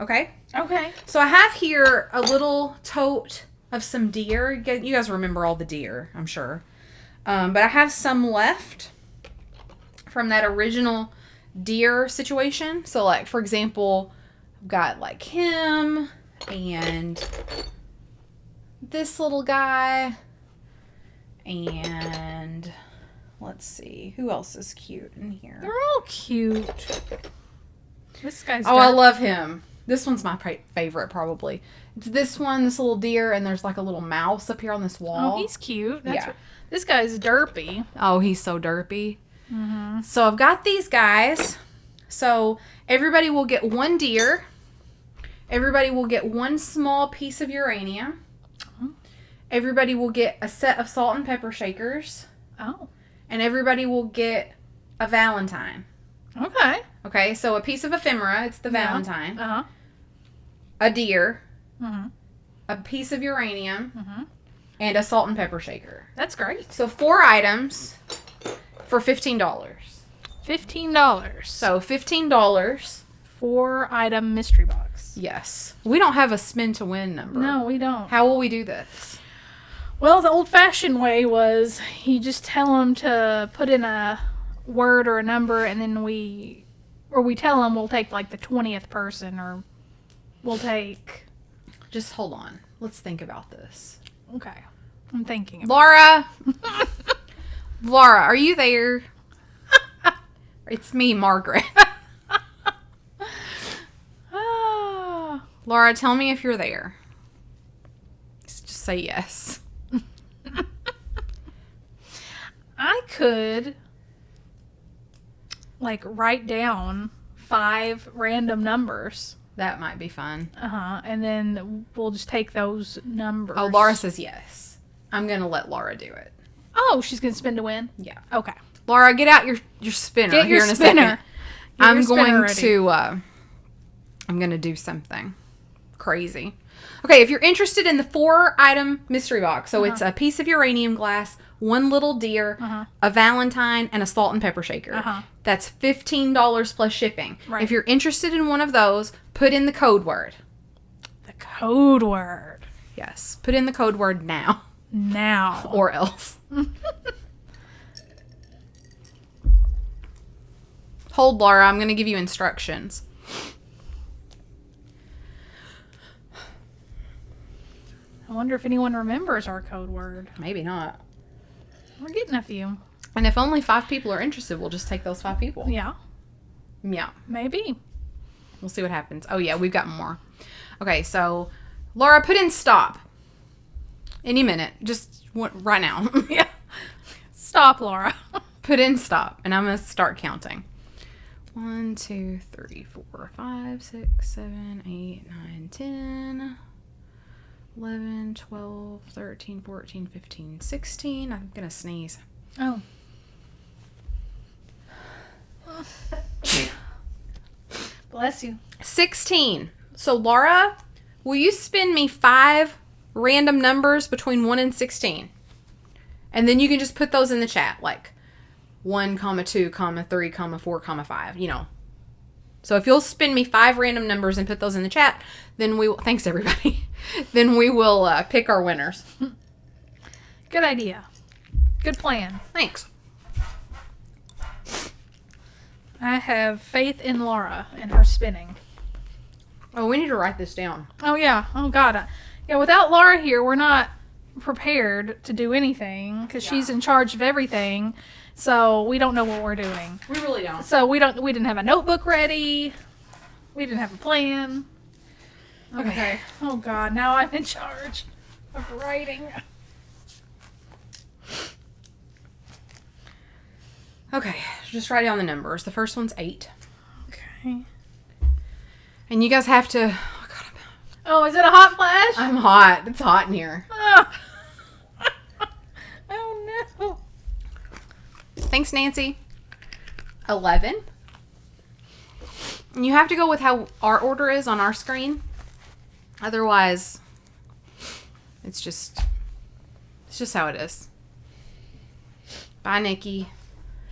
Okay? Okay. So I have here a little tote of some deer. You guys remember all the deer, I'm sure. But I have some left from that original deer situation. So, like, for example, I've got, like, him and this little guy. And let's see. Who else is cute in here? They're all cute. This guy's I love him. This one's my favorite, probably. It's this one, this little deer, and there's like a little mouse up here on this wall. Oh, he's cute. Yeah. This guy's derpy. Oh, he's so derpy. So I've got these guys. So everybody will get 1 deer. Everybody will get 1 small piece of uranium. Everybody will get a set of salt and pepper shakers. Oh. And everybody will get a Valentine. Okay. Okay, so a piece of ephemera, it's the Valentine. Uh-huh. A deer. Mm-hmm. A piece of uranium. And a salt and pepper shaker. That's great. So 4 items for $15. $15. So $15. 4-item mystery box. Yes. We don't have a spin to win number. No, we don't. How will we do this? Well, the old-fashioned way was you just tell them to put in a word or a number, and then we tell them we'll take like the 20th person, or we'll take. Just hold on. Let's think about this. Okay, I'm thinking. Laura! Laura, are you there? It's me, Margaret. Laura, tell me if you're there. Just say yes. I could like write down 5 random numbers. That might be fun. And then we'll just take those numbers. Oh, Laura says yes. I'm going to let Laura do it. Oh, she's going to spin to win? Yeah. Okay. Laura, get out your spinner Get your here in a spinner. second. Get I'm your spinner going ready. to I'm going to do something crazy. Okay, if you're interested in the 4-item mystery box, so it's a piece of uranium glass, 1 little deer, a Valentine, and a salt and pepper shaker. That's $15 plus shipping. Right. If you're interested in one of those, put in the code word. The code word. Yes, put in the code word now. Now. Or else. Hold, Laura. I'm going to give you instructions. I wonder if anyone remembers our code word. Maybe not. We're getting a few. And if only 5 people are interested, we'll just take those 5 people. Yeah. Yeah. Maybe. We'll see what happens. Oh, yeah, we've got more. Okay, so Laura, put in stop. Any minute. Just right now. Yeah. Stop, Laura. Put in stop. And I'm going to start counting. 1, 2, 3, 4, 5, 6, 7, 8, 9, 10, 11, 12, 13, 14, 15, 16. I'm going to sneeze. Oh. Bless you. 16. So, Laura, will you spin me 5 random numbers between 1 and 16? And then you can just put those in the chat, like 1, 2, 3, 4, 5, you know. So if you'll spin me 5 random numbers and put those in the chat, then we will, thanks everybody, then we will pick our winners. Good idea. Good plan. Thanks. I have faith in Laura and her spinning. Oh, we need to write this down. Oh, yeah. Oh, God. Yeah, without Laura here, we're not prepared to do anything because she's in charge of everything. So we don't know what we're doing. We really don't. So we didn't have a notebook ready. We didn't have a plan. Okay. Oh God, now I'm in charge of writing. Okay, just write down the numbers. The first one's 8. Okay. And you guys have to... Oh, God, Oh, is it a hot flash? I'm hot. It's hot in here. Oh no. Thanks, Nancy. 11. And you have to go with how our order is on our screen. Otherwise, it's just how it is. Bye, Nikki.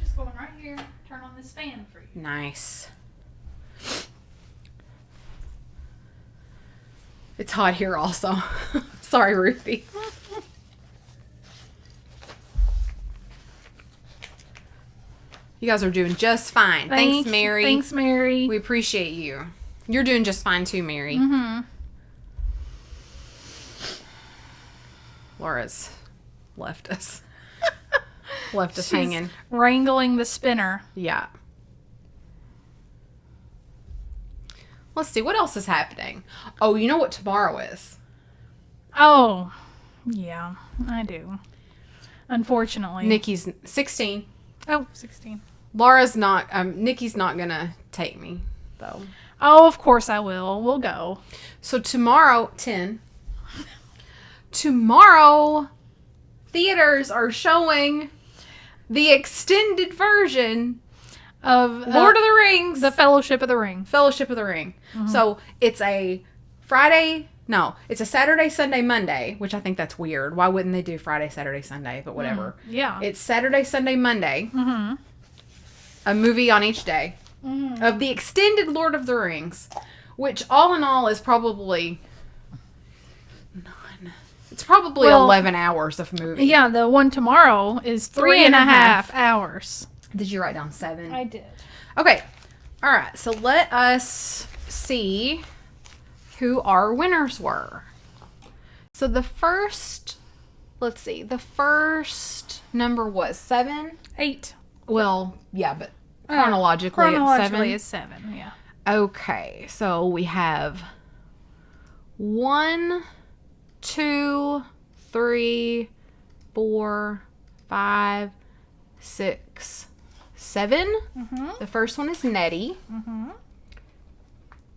Just going right here. Turn on this fan for you. Nice. It's hot here also. Sorry, Ruthie. You guys are doing just fine. Thanks, Mary. Thanks, Mary. We appreciate you. You're doing just fine too, Mary. Mm-hmm. Laura's left us. Left us She's hanging. wrangling the spinner. Yeah. Let's see. What else is happening? Oh, you know what tomorrow is? Oh, yeah, I do. Unfortunately. Nikki's 16. Oh, 16. Laura's not, Nikki's not going to take me, though. Oh, of course I will. We'll go. So tomorrow, 10. Tomorrow, theaters are showing the extended version Of Lord of the Rings, the Fellowship of the Ring. Fellowship of the Ring. So it's a it's a Saturday, Sunday, Monday, which I think that's weird. Why wouldn't they do Friday, Saturday, Sunday? But whatever. Yeah. It's Saturday, Sunday, Monday. Mm-hmm. A movie on each day of the extended Lord of the Rings, which all in all is probably it's probably 11 hours of movie. Yeah, the one tomorrow is 3.5 hours. Did you write down 7? I did. Okay. All right. So let us see who our winners were. So the first number was 7. 8. Well, yeah, but chronologically Chronologically it's 7. is 7, yeah. Okay. So we have 1, 2, 3, 4, 5, 6, 7. The first one is Nettie.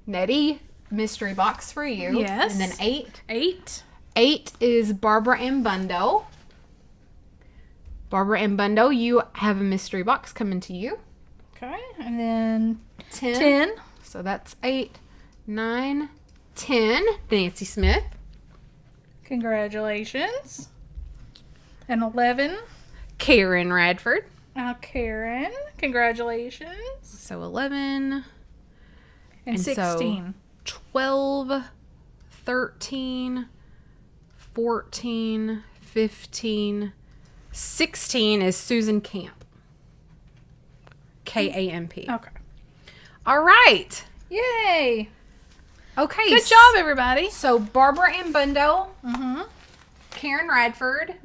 Nettie, mystery box for you. Yes. And then 8. 8. 8 is Barbara and Bundo. Barbara and Bundo, you have a mystery box coming to you. Okay. And then 10. 10. So that's 8, 9, 10. Nancy Smith. Congratulations. And 11. Karen Radford. Karen. Congratulations. So 11. And so 16. 12, 13, 14, 15, 16 is Susan Camp. Kamp. Okay. All right. Yay. Okay. Good job, everybody. So Barbara and Bundo, Mm-hmm. Karen Radford,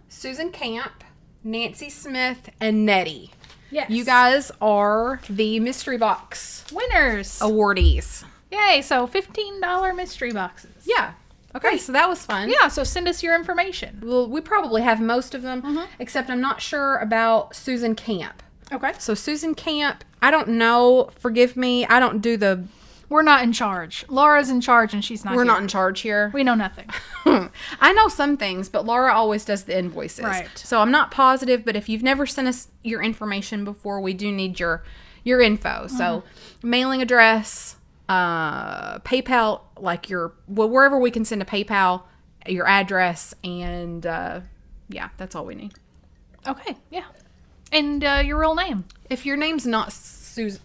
Susan Camp, Nancy Smith, and Nettie. Yes. You guys are the mystery box Winners. awardees. Yay. So $15 mystery boxes. Yeah. Okay, so that was fun. Yeah. So send us your information. Well, we probably have most of them, except I'm not sure about Susan Camp. Okay. So Susan Camp, I don't know. Forgive me. I don't do the... We're not in charge. Laura's in charge and she's not We're here. not in charge here. We know nothing. I know some things, but Laura always does the invoices. Right. So I'm not positive, but if you've never sent us your information before, we do need your info. So mailing address, PayPal, like wherever we can send a PayPal, your address, and yeah, that's all we need. Okay. Yeah. And your real name. If your name's not Susan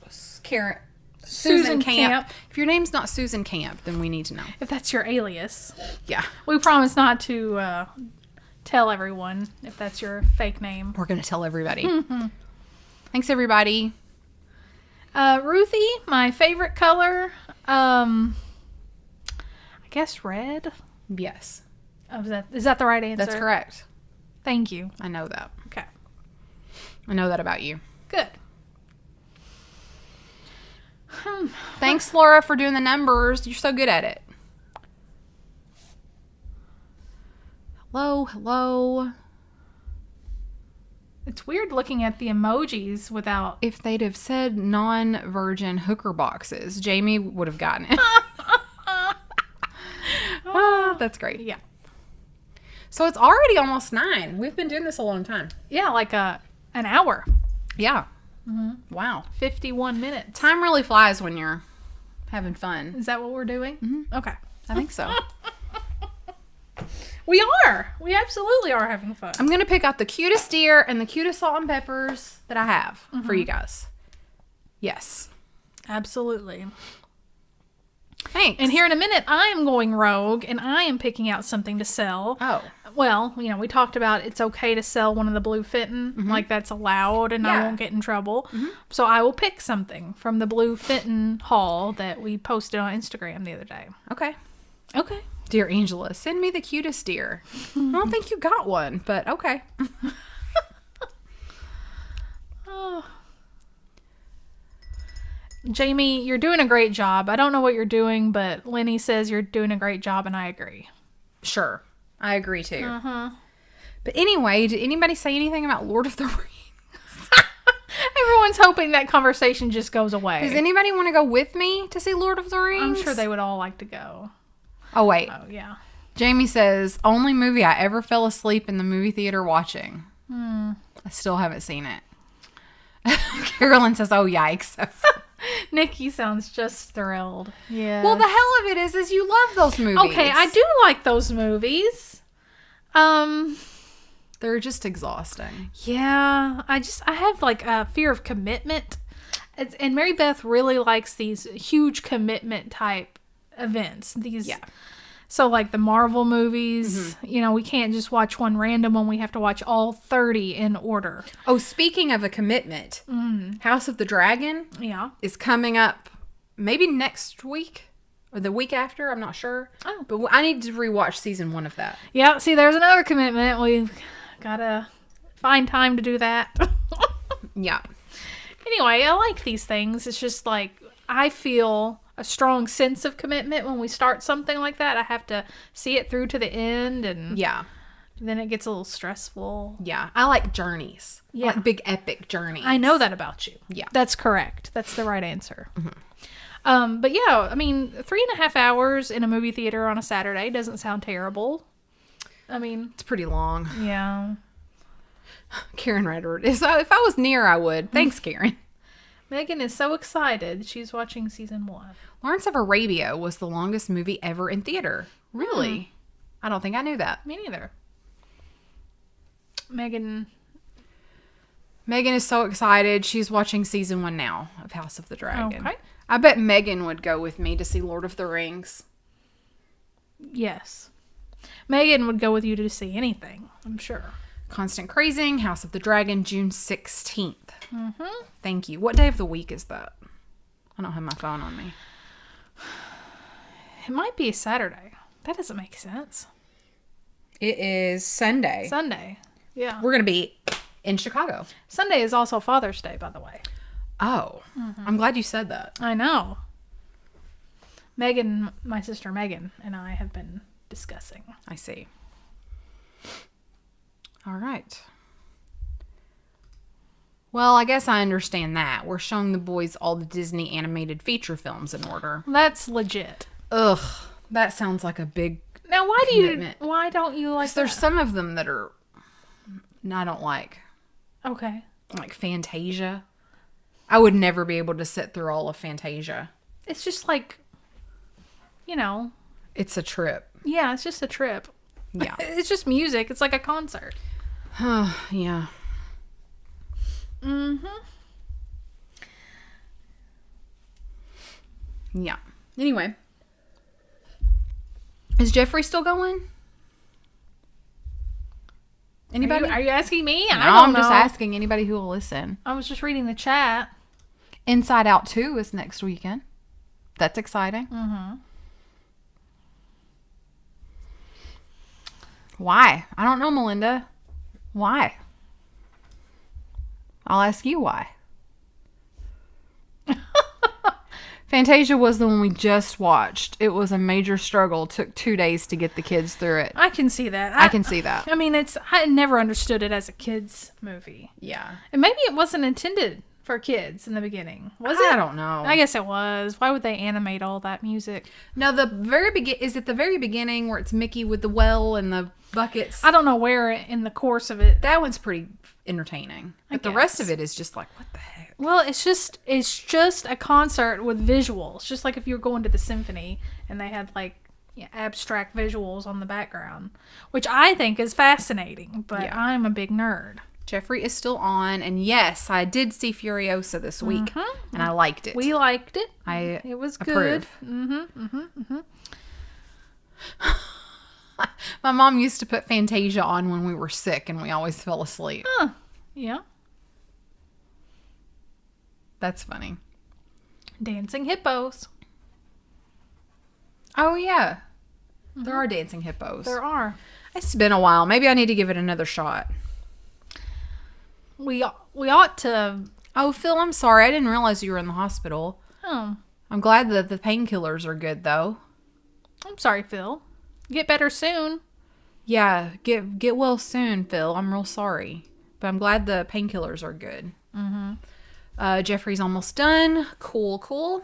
Susan Camp, Camp. if your name's not Susan Camp, then we need to know. If that's your alias. Yeah. We promise not to tell everyone if that's your fake name. We're going to tell everybody. Thanks, everybody. Ruthie, my favorite color, I guess red. Yes. Oh, is that the right answer? That's correct. Thank you. I know that. Okay. I know that about you. Good. Thanks, Laura, for doing the numbers. You're so good at it. Hello. It's weird looking at the emojis without. If they'd have said non-virgin hooker boxes, Jamie would have gotten it. That's great. Yeah. So it's already almost 9. We've been doing this a long time. Yeah, like an hour. Yeah. Mm-hmm. Wow. 51 minutes. Time really flies when you're having fun. Is that what we're doing? Mm-hmm. Okay. I think so. We are. We absolutely are having fun. I'm going to pick out the cutest deer and the cutest salt and peppers that I have for you guys. Yes. Absolutely. Thanks. And here in a minute, I am going rogue and I am picking out something to sell. Oh. Well, we talked about it's okay to sell one of the blue Fenton. Like that's allowed and I won't get in trouble. So I will pick something from the blue Fenton haul that we posted on Instagram the other day. Okay. Okay. Dear Angela, send me the cutest deer. I don't think you got one, but okay. Oh. Jamie, you're doing a great job. I don't know what you're doing, but Lenny says you're doing a great job, and I agree. Sure. I agree too. But anyway, did anybody say anything about Lord of the Rings? Everyone's hoping that conversation just goes away. Does anybody want to go with me to see Lord of the Rings? I'm sure they would all like to go. Oh, wait. Oh, yeah. Jamie says, only movie I ever fell asleep in the movie theater watching. I still haven't seen it. Carolyn says, oh, yikes. Nikki sounds just thrilled. Yeah. Well, the hell of it is you love those movies. Okay, I do like those movies. They're just exhausting. Yeah, I have like a fear of commitment. And Mary Beth really likes these huge commitment type events. So like the Marvel movies, we can't just watch one random one. We have to watch all 30 in order. Oh, speaking of a commitment, House of the Dragon is coming up maybe next week or the week after. I'm not sure. Oh. But I need to rewatch season 1 of that. Yeah, see, there's another commitment. We've got to find time to do that. Yeah. Anyway, I like these things. It's just like I feel a strong sense of commitment when we start something like that. I have to see it through to the end, and then it gets a little stressful. Yeah. I like journeys. Yeah. I like big epic journeys. I know that about you. Yeah. That's correct. That's the right answer. But yeah, I mean, 3.5 hours in a movie theater on a Saturday doesn't sound terrible. I mean, It's pretty long. yeah. Karen Redford. If I was near, I would. Thanks, Karen. Megan is so excited. She's watching season 1. Lawrence of Arabia was the longest movie ever in theater. Really? I don't think I knew that. Me neither. Megan Megan is so excited. She's watching season 1 now of House of the Dragon. Okay. I bet Megan would go with me to see Lord of the Rings. Yes. Megan would go with you to see anything, I'm sure. Constant Crazing, House of the Dragon, June 16th. Thank you. What day of the week is that? I don't have my phone on me. It might be a Saturday. That doesn't make sense. It is Sunday. Sunday. Yeah. We're going to be in Chicago. Sunday is also Father's Day, by the way. Oh. I'm glad you said that. I know. Megan, my sister Megan, and I have been discussing. I see. All right. Well, I guess I understand that. We're showing the boys all the Disney animated feature films in order. That's legit. Ugh. That sounds like a big Now, commitment. why don't you like There's that? some of them that are I don't like. Okay. Like Fantasia. I would never be able to sit through all of Fantasia. It's just like, It's a trip. yeah, it's just a trip. Yeah. It's just music. It's like a concert. Yeah. Yeah. Anyway. Is Jeffrey still going? Anybody? Are you asking me? No, I don't I'm just know. asking anybody who will listen. I was just reading the chat. Inside Out 2 is next weekend. That's exciting. Why? I don't know, Melinda. Why? I'll ask you why. Fantasia was the one we just watched. It was a major struggle. Took 2 days to get the kids through it. I can see that. I can see that. I mean, I never understood it as a kids movie. Yeah. And maybe it wasn't intended for kids in the beginning. Was it? I don't know. I guess it was. Why would they animate all that music? Now, is it the very beginning where it's Mickey with the well and the buckets? I don't know where in the course of it. That one's pretty entertaining. But the rest of it is just like, what the heck? Well, it's just a concert with visuals. Just like if you were going to the symphony and they had like abstract visuals on the background, which I think is fascinating, but I'm a big nerd. Jeffrey is still on, and yes, I did see Furiosa this week, and I liked it. We liked it. It was approve. good. My mom used to put Fantasia on when we were sick, and we always fell asleep. Yeah. That's funny. Dancing hippos. Oh, yeah. There are dancing hippos. There are. It's been a while. Maybe I need to give it another shot. We ought to. Oh, Phil, I'm sorry. I didn't realize you were in the hospital. Oh, I'm glad that the painkillers are good, though. I'm sorry, Phil. Get better soon. Yeah, get well soon, Phil. I'm real sorry. But I'm glad the painkillers are good. Jeffrey's almost done. Cool.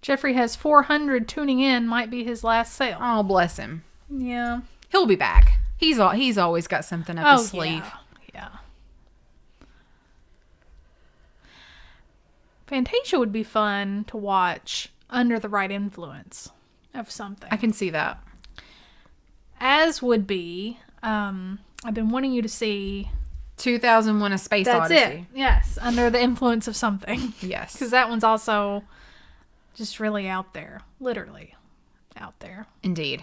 Jeffrey has 400 tuning in. Might be his last sale. Oh, bless him. Yeah. He'll be back. He's always got something up his sleeve. Yeah. Fantasia would be fun to watch under the right influence of something. I can see that. As would be, I've been wanting you to see 2001: A Space Odyssey. That's it. Yes, under the influence of something. Yes. Because that one's also just really out there. Literally out there. Indeed.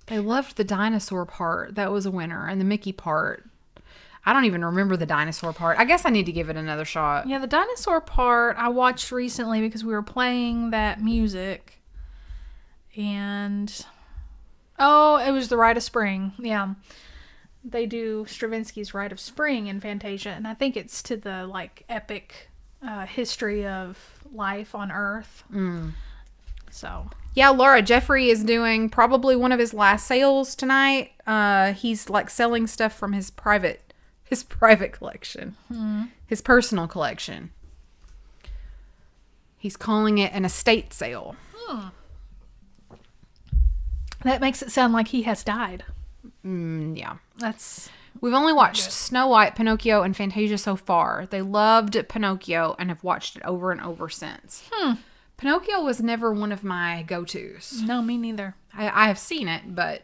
They loved the dinosaur part. That was a winner. And the Mickey part. I don't even remember the dinosaur part. I guess I need to give it another shot. Yeah, the dinosaur part I watched recently because we were playing that music. And... oh, it was the Rite of Spring. Yeah. They do Stravinsky's Rite of Spring in Fantasia. And I think it's to the, like, epic history of life on Earth. So... yeah, Laura, Jeffrey is doing probably one of his last sales tonight. He's like selling stuff from his private collection, his personal collection. He's calling it an estate sale. That makes it sound like he has died. Yeah. We've only watched Snow White, Pinocchio, and Fantasia so far. They loved Pinocchio and have watched it over and over since. Pinocchio was never one of my go-tos. No, me neither. I have seen it, but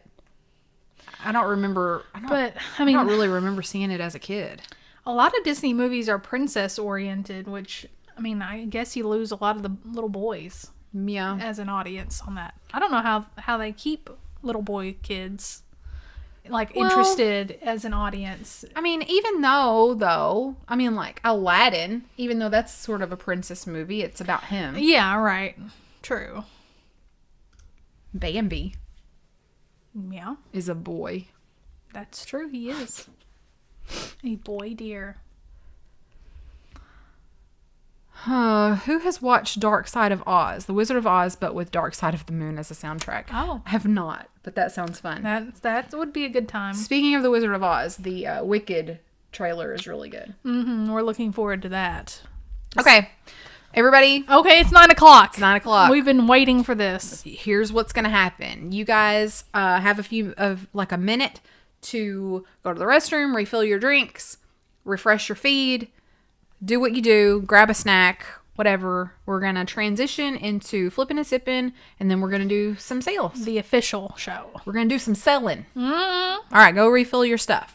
I don't remember. I don't really remember seeing it as a kid. A lot of Disney movies are princess-oriented, which, I mean, I guess you lose a lot of the little boys as an audience on that. I don't know how they keep little boy kids interested as an audience. I mean, even though, I mean, like Aladdin, even though that's sort of a princess movie, it's about him. Yeah, right. True. Bambi. Yeah. Is a boy. That's true, he is. A boy deer. Who has watched Dark Side of Oz? The Wizard of Oz, but with Dark Side of the Moon as a soundtrack. Oh. I have not, but that sounds fun. That would be a good time. Speaking of the Wizard of Oz, the Wicked trailer is really good. We're looking forward to that. Okay. Everybody. Okay, it's 9 o'clock. It's 9 o'clock. We've been waiting for this. Here's what's going to happen. You guys have a minute to go to the restroom, refill your drinks, refresh your feed, do what you do, grab a snack, whatever. We're going to transition into Flippin and Sippin, and then we're going to do some sales. The official show. We're going to do some selling. All right, go refill your stuff.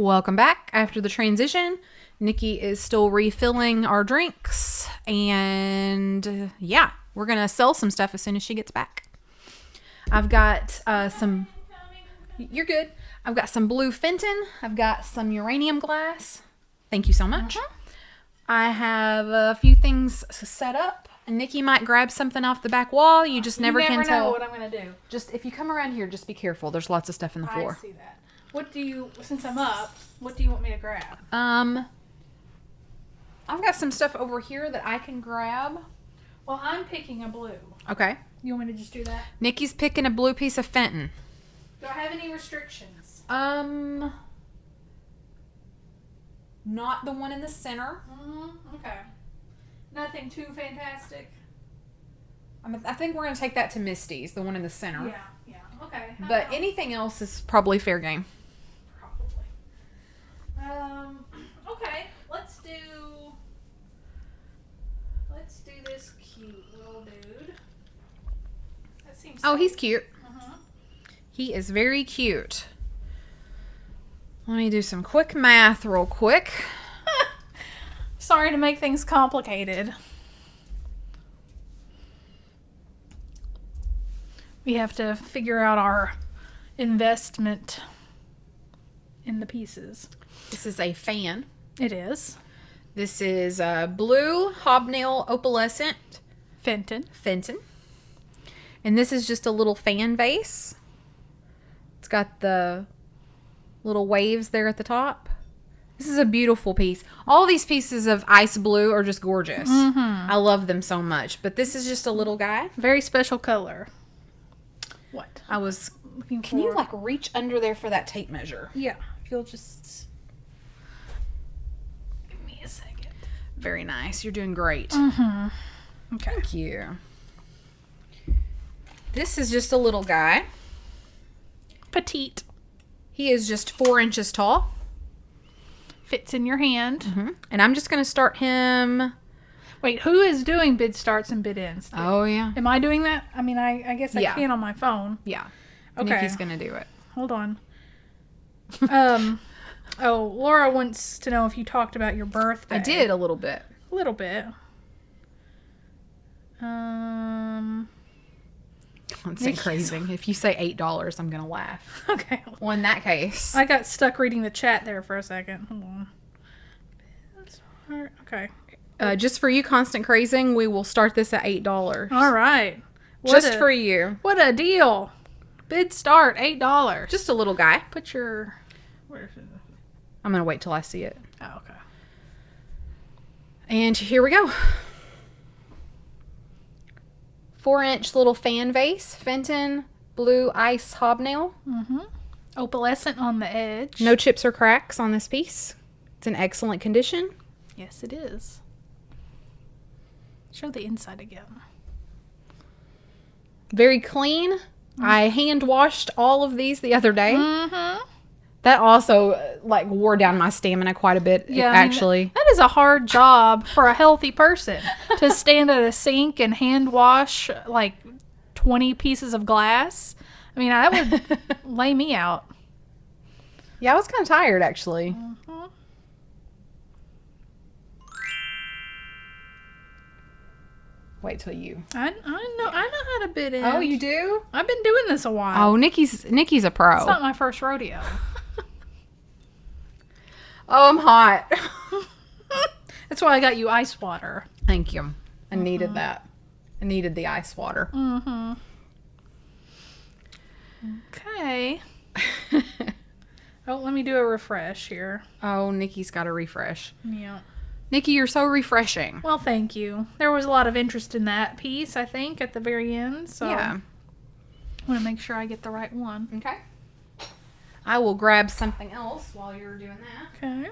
Welcome back after the transition. Nikki is still refilling our drinks, and yeah, we're gonna sell some stuff as soon as she gets back. I've got some. You're good. I've got some blue Fenton. I've got some uranium glass. Thank you so much. I have a few things set up. Nikki might grab something off the back wall. You just never can tell. know what I'm gonna do. Just if you come around here, just be careful. There's lots of stuff in the floor. I see that. What do you? Since I'm up, what do you want me to grab? I've got some stuff over here that I can grab. Well, I'm picking a blue. Okay. You want me to just do that? Nikki's picking a blue piece of Fenton. Do I have any restrictions? Not the one in the center. Okay. Nothing too fantastic. I think we're gonna take that to Misty's, the one in the center. Yeah. Okay. But anything else is probably fair game. Probably. Okay. Let's do this cute little dude. That seems. Oh, he's cute. Uh-huh. He is very cute. Let me do some quick math real quick. Sorry to make things complicated. We have to figure out our investment in the pieces. This is a fan. It is. This is blue hobnail opalescent Fenton. Fenton. And this is just a little fan vase. It's got the little waves there at the top. This is a beautiful piece. All these pieces of ice blue are just gorgeous. I love them so much. But this is just a little guy. Very special color. What? I was... Looking Can you for- like reach under there for that tape measure? Yeah. If you'll just... Give me a second. Very nice. You're doing great. Okay. Thank you. This is just a little guy. Petite. He is just 4 inches tall. Fits in your hand. And I'm just going to start him... Wait, who is doing bid starts and bid ends? Oh, yeah. Am I doing that? I mean, I guess I Yeah. can on my phone. Yeah. Okay. Nikki's going to do it. Hold on. Oh, Laura wants to know if you talked about your birthday. I did a little bit. A little bit. Constant crazing. If you say $8, I'm going to laugh. Okay. Well, in that case... I got stuck reading the chat there for a second. Hold on. Okay. just for you, Constant Crazing, we will start this at $8. All right. Just for you. What a deal. Bid start, $8. Just a little guy. Put your... Where is it? I'm going to wait till I see it. Oh, okay. And here we go. 4-inch little fan vase. Fenton blue ice hobnail. Opalescent on the edge. No chips or cracks on this piece. It's in excellent condition. Yes, it is. Show the inside again. Very clean. I hand washed all of these the other day. Mm-hmm. That also like wore down my stamina quite a bit, Yeah, actually. I mean, that is a hard job for a healthy person to stand at a sink and hand wash like 20 pieces of glass. I mean, that would lay me out. Yeah, I was kind of tired, actually. Wait till you. I know how to bid in. Oh, you do? I've been doing this a while. Oh, Nikki's a pro. It's not my first rodeo. Oh, I'm hot. That's why I got you ice water. Thank you. I needed that. I needed the ice water. Okay. Oh, let me do a refresh here. Oh, Nikki's got to refresh. Yeah. Nikki, you're so refreshing. Well, thank you. There was a lot of interest in that piece, I think, at the very end. So Yeah. I want to make sure I get the right one. Okay. I will grab something else while you're doing that. Okay.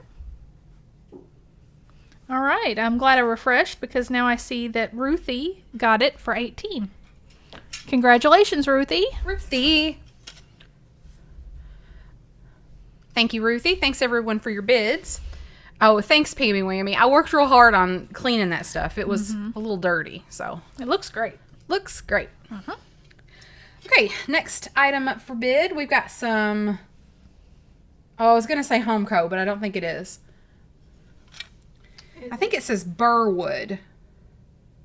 All right. I'm glad I refreshed because now I see that Ruthie got it for 18. Congratulations, Ruthie. Ruthie. Thank you, Ruthie. Thanks, everyone, for your bids. Oh, thanks, Pammy Whammy. I worked real hard on cleaning that stuff. It was a little dirty, so. It looks great. Looks great. Okay, next item up for bid. We've got some Oh, I was going to say Homeco, but I don't think it is. I think it says Burwood.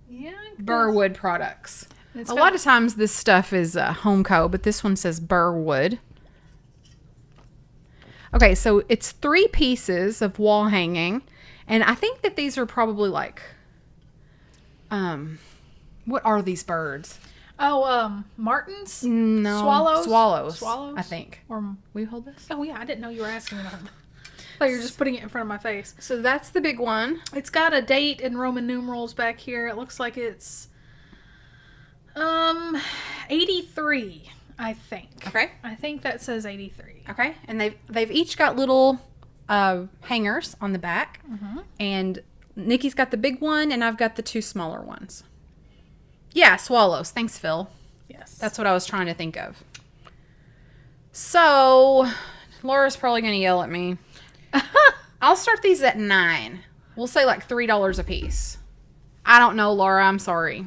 Yeah. Burwood products. It's A got- lot of times this stuff is Homeco, but this one says Burwood. Okay, so it's 3 pieces of wall hanging, and I think that these are probably like, what are these birds? Oh, martins? No, Swallows? I think. Or, Will you hold this? oh yeah, I didn't know you were asking about them. I thought you were just putting it in front of my face. So that's the big one. It's got a date and Roman numerals back here. It looks like it's 83, I think. Okay. I think that says 83. Okay, and they've each got little hangers on the back, and Nikki's got the big one, and I've got the 2 smaller ones. Yeah, swallows. Thanks, Phil. Yes. That's what I was trying to think of. So, Laura's probably going to yell at me. I'll start these at 9. We'll say like $3 a piece. I don't know, Laura. I'm sorry.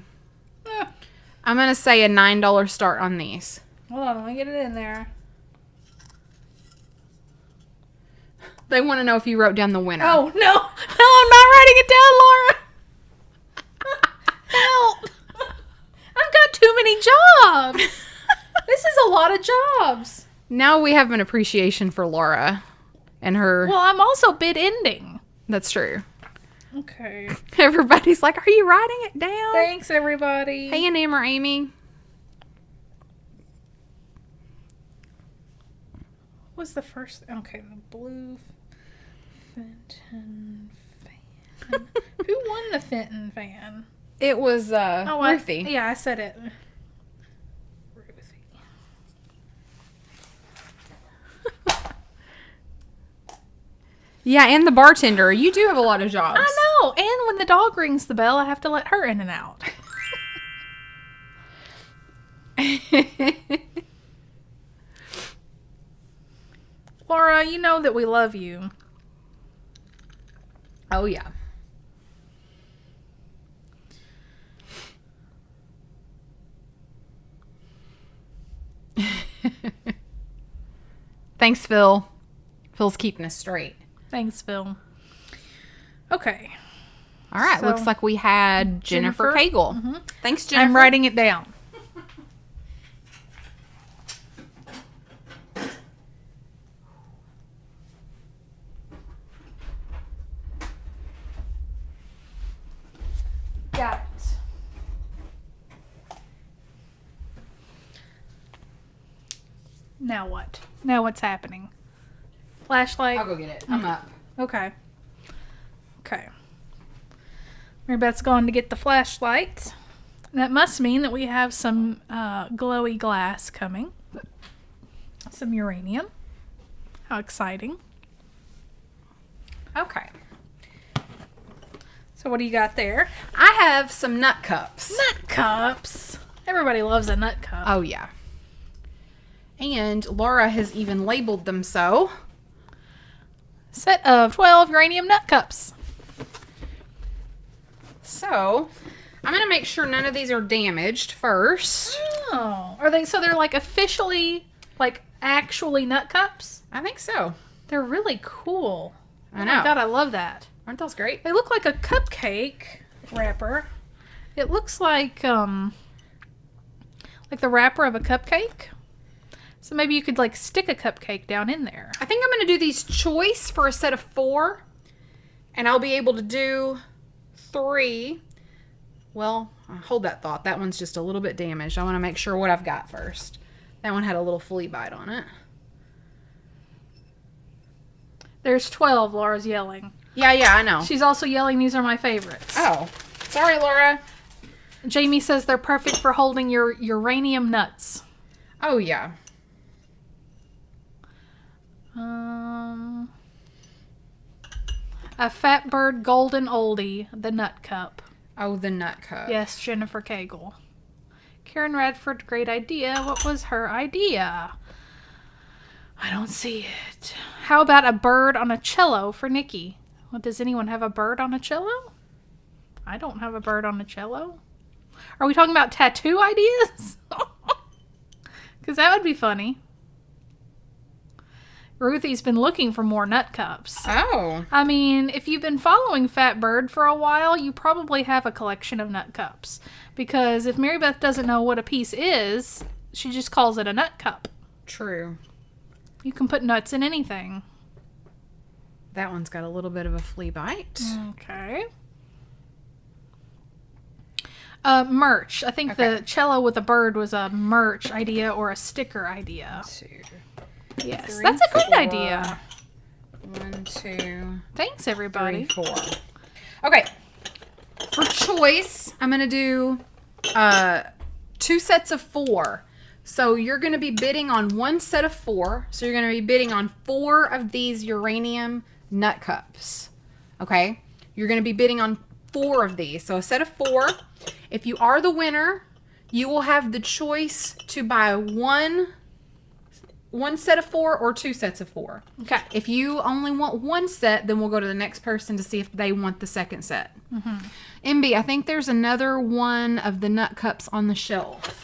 I'm going to say a $9 start on these. Hold on, let me get it in there. They want to know if you wrote down the winner. Oh, no. No, I'm not writing it down, Laura. Help. I've got too many jobs. This is a lot of jobs. Now we have an appreciation for Laura and her. Well, I'm also bid ending. That's true. Okay. Everybody's like, are you writing it down? Thanks, everybody. Hey, Anam or Amy. What's the first? Okay, the blue Fenton fan. Who won the Fenton fan? It was Ruthie. Yeah, I said it. Ruthie. Yeah, and the bartender. You do have a lot of jobs. I know. And when the dog rings the bell, I have to let her in and out. Laura, you know that we love you. Oh, yeah. Thanks, Phil. Phil's keeping us straight. Thanks, Phil. Okay. All right. So, looks like we had Jennifer Cagle. Thanks, Jennifer. I'm writing it down. Got it. Now what? Now what's happening? Flashlight? I'll go get it. I'm up. Okay. Okay. Mary Beth's gone to get the flashlight. That must mean that we have some glowy glass coming. Some uranium. How exciting. Okay. So what do you got there? I have some nut cups. Nut cups. Everybody loves a nut cup. Oh, yeah. And Laura has even labeled them so. Set of 12 uranium nut cups. So, I'm going to make sure none of these are damaged first. Oh. Are they, so they're like officially, like actually nut cups? I think so. They're really cool. I Oh know. my god, I love that. Aren't those great? They look like a cupcake wrapper. It looks like the wrapper of a cupcake. So maybe you could like stick a cupcake down in there. I think I'm going to do these choice for a set of 4. And I'll be able to do 3. Well, hold that thought. That one's just a little bit damaged. I want to make sure what I've got first. That one had a little flea bite on it. There's 12, Laura's yelling. Yeah, I know. She's also yelling, these are my favorites. Oh, sorry, Laura. Jamie says they're perfect for holding your uranium nuts. Oh, yeah. A Fatbird Golden Oldie, the nut cup. Oh, the nut cup. Yes, Jennifer Cagle. Karen Radford, great idea. What was her idea? I don't see it. How about a bird on a cello for Nikki? Well, does anyone have a bird on a cello? I don't have a bird on a cello. Are we talking about tattoo ideas? Because that would be funny. Ruthie's been looking for more nut cups. Oh. I mean, if you've been following Fat Bird for a while, you probably have a collection of nut cups. Because if Mary Beth doesn't know what a piece is, she just calls it a nut cup. True. You can put nuts in anything. That one's got a little bit of a flea bite. Okay. Merch. I think Okay. the cello with a bird was a merch idea or a sticker idea. 2, Yes, 3, that's a good 4. idea. 1, 2, Thanks, 3, everybody. 4. Okay. For choice, I'm going to do 2 sets of 4. So you're going to be bidding on 1 set of 4. So you're going to be bidding on 4 of these uranium nut cups. Okay? You're going to be bidding on 4 of these. So a set of 4. If you are the winner, you will have the choice to buy one set of 4 or 2 sets of 4. Okay. If you only want 1 set, then we'll go to the next person to see if they want the second set. MB, I think there's another one of the nut cups on the shelf.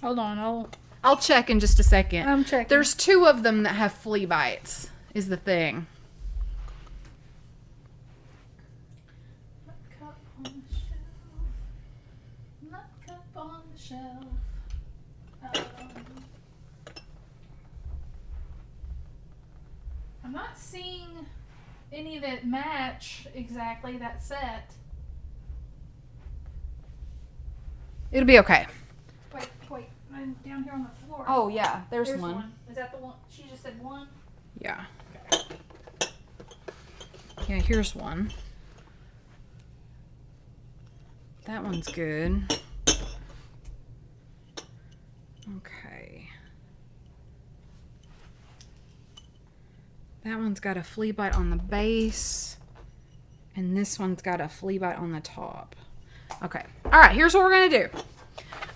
Hold on. I'll check in just a second. I'm checking. There's 2 of them that have flea bites, is the thing. Nut cup on the shelf. Nut cup on the shelf. I'm not seeing any that match exactly that set. It'll be okay. Wait. I'm down here on the floor. Oh, yeah. There's There's one. one. Is that the one? She just said one? Yeah. Yeah, here's one. That one's good. Okay. That one's got a flea bite on the base. And this one's got a flea bite on the top. Okay. All right, here's what we're going to do.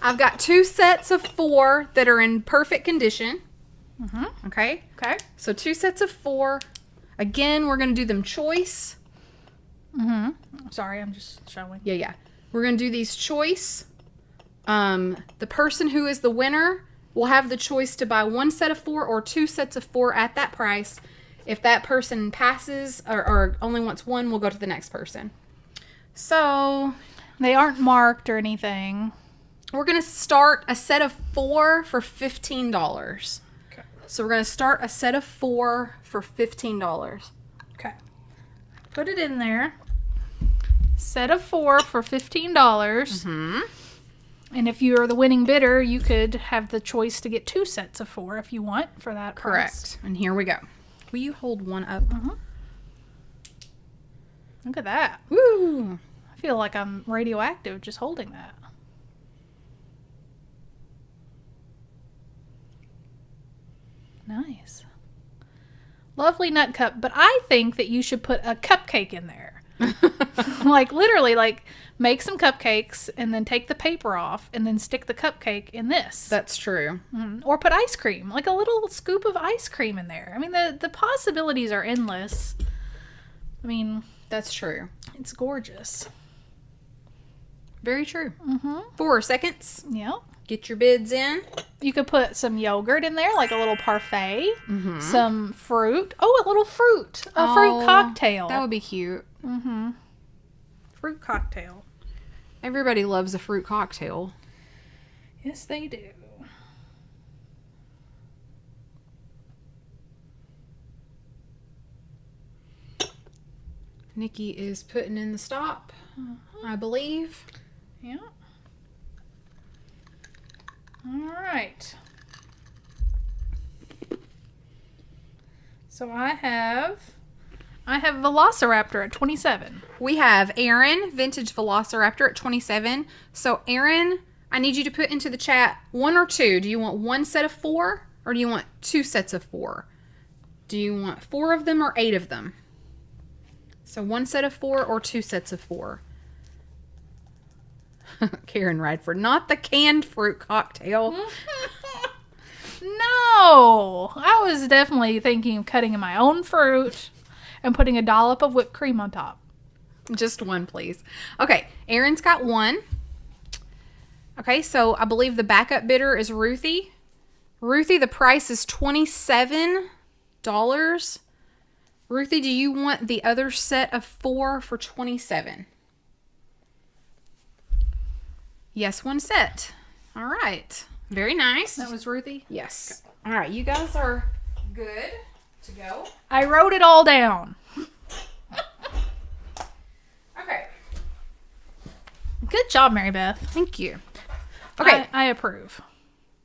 I've got 2 sets of 4 that are in perfect condition. Okay. Okay. So 2 sets of 4. Again, we're going to do them choice. Sorry, I'm just showing. Yeah. We're going to do these choice. The person who is the winner will have the choice to buy 1 set of 4 or 2 sets of 4 at that price. If that person passes or only wants 1, we'll go to the next person. So They aren't marked or anything. we're going to start a set of 4 for $15. Okay. So we're going to start a set of 4 for $15. Okay. Put it in there. Set of 4 for $15. And if you're the winning bidder, you could have the choice to get 2 sets of 4 if you want for that price. Correct. And here we go. Will you hold one up? Look at that. Woo! I feel like I'm radioactive just holding that. Nice. Lovely nut cup, but I think that you should put a cupcake in there. Like literally, like make some cupcakes and then take the paper off and then stick the cupcake in this. That's true. Or put ice cream, like a little scoop of ice cream in there. I mean, the possibilities are endless. I mean, That's true. it's gorgeous. Very true. 4 seconds. Yeah. Get your bids in. You could put some yogurt in there, like a little parfait. Some fruit. Oh, a little fruit. A fruit cocktail. That would be cute. Fruit cocktail. Everybody loves a fruit cocktail. Yes, they do. Nikki is putting in the stop, I believe. Yeah. All right. So I have Velociraptor at 27. We have Aaron, Vintage Velociraptor at 27. So Aaron, I need you to put into the chat 1 or 2. Do you want 1 set of 4 or do you want 2 sets of 4? Do you want 4 of them or 8 of them? So 1 set of 4 or 2 sets of 4. Karen Radford, not the canned fruit cocktail. No, I was definitely thinking of cutting my own fruit and putting a dollop of whipped cream on top. Just 1, please. Okay, Aaron's got 1. Okay, so I believe the backup bidder is Ruthie. Ruthie, the price is $27. Ruthie, do you want the other set of 4 for $27? Yes, one set. All right. Very nice. That was Ruthie? Yes. All right, you guys are good to go. I wrote it all down. Okay. Good job, Mary Beth. Thank you. Okay. I approve.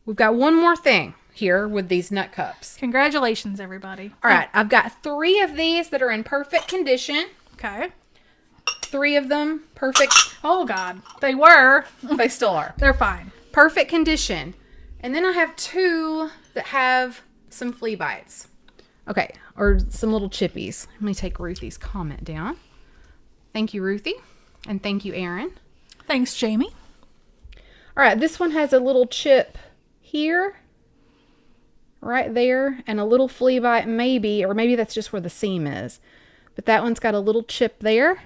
We've got one more thing here with these nut cups. Congratulations, everybody. All right. I've got 3 of these that are in perfect condition. Okay. 3 of them perfect. Oh, God. They were. They still are. They're fine. Perfect condition. And then I have 2 that have some flea bites. Okay. Or some little chippies. Let me take Ruthie's comment down. Thank you, Ruthie. And thank you, Aaron. Thanks, Jamie. All right. This one has a little chip here. Right there. And a little flea bite maybe. Or maybe that's just where the seam is. But that one's got a little chip there.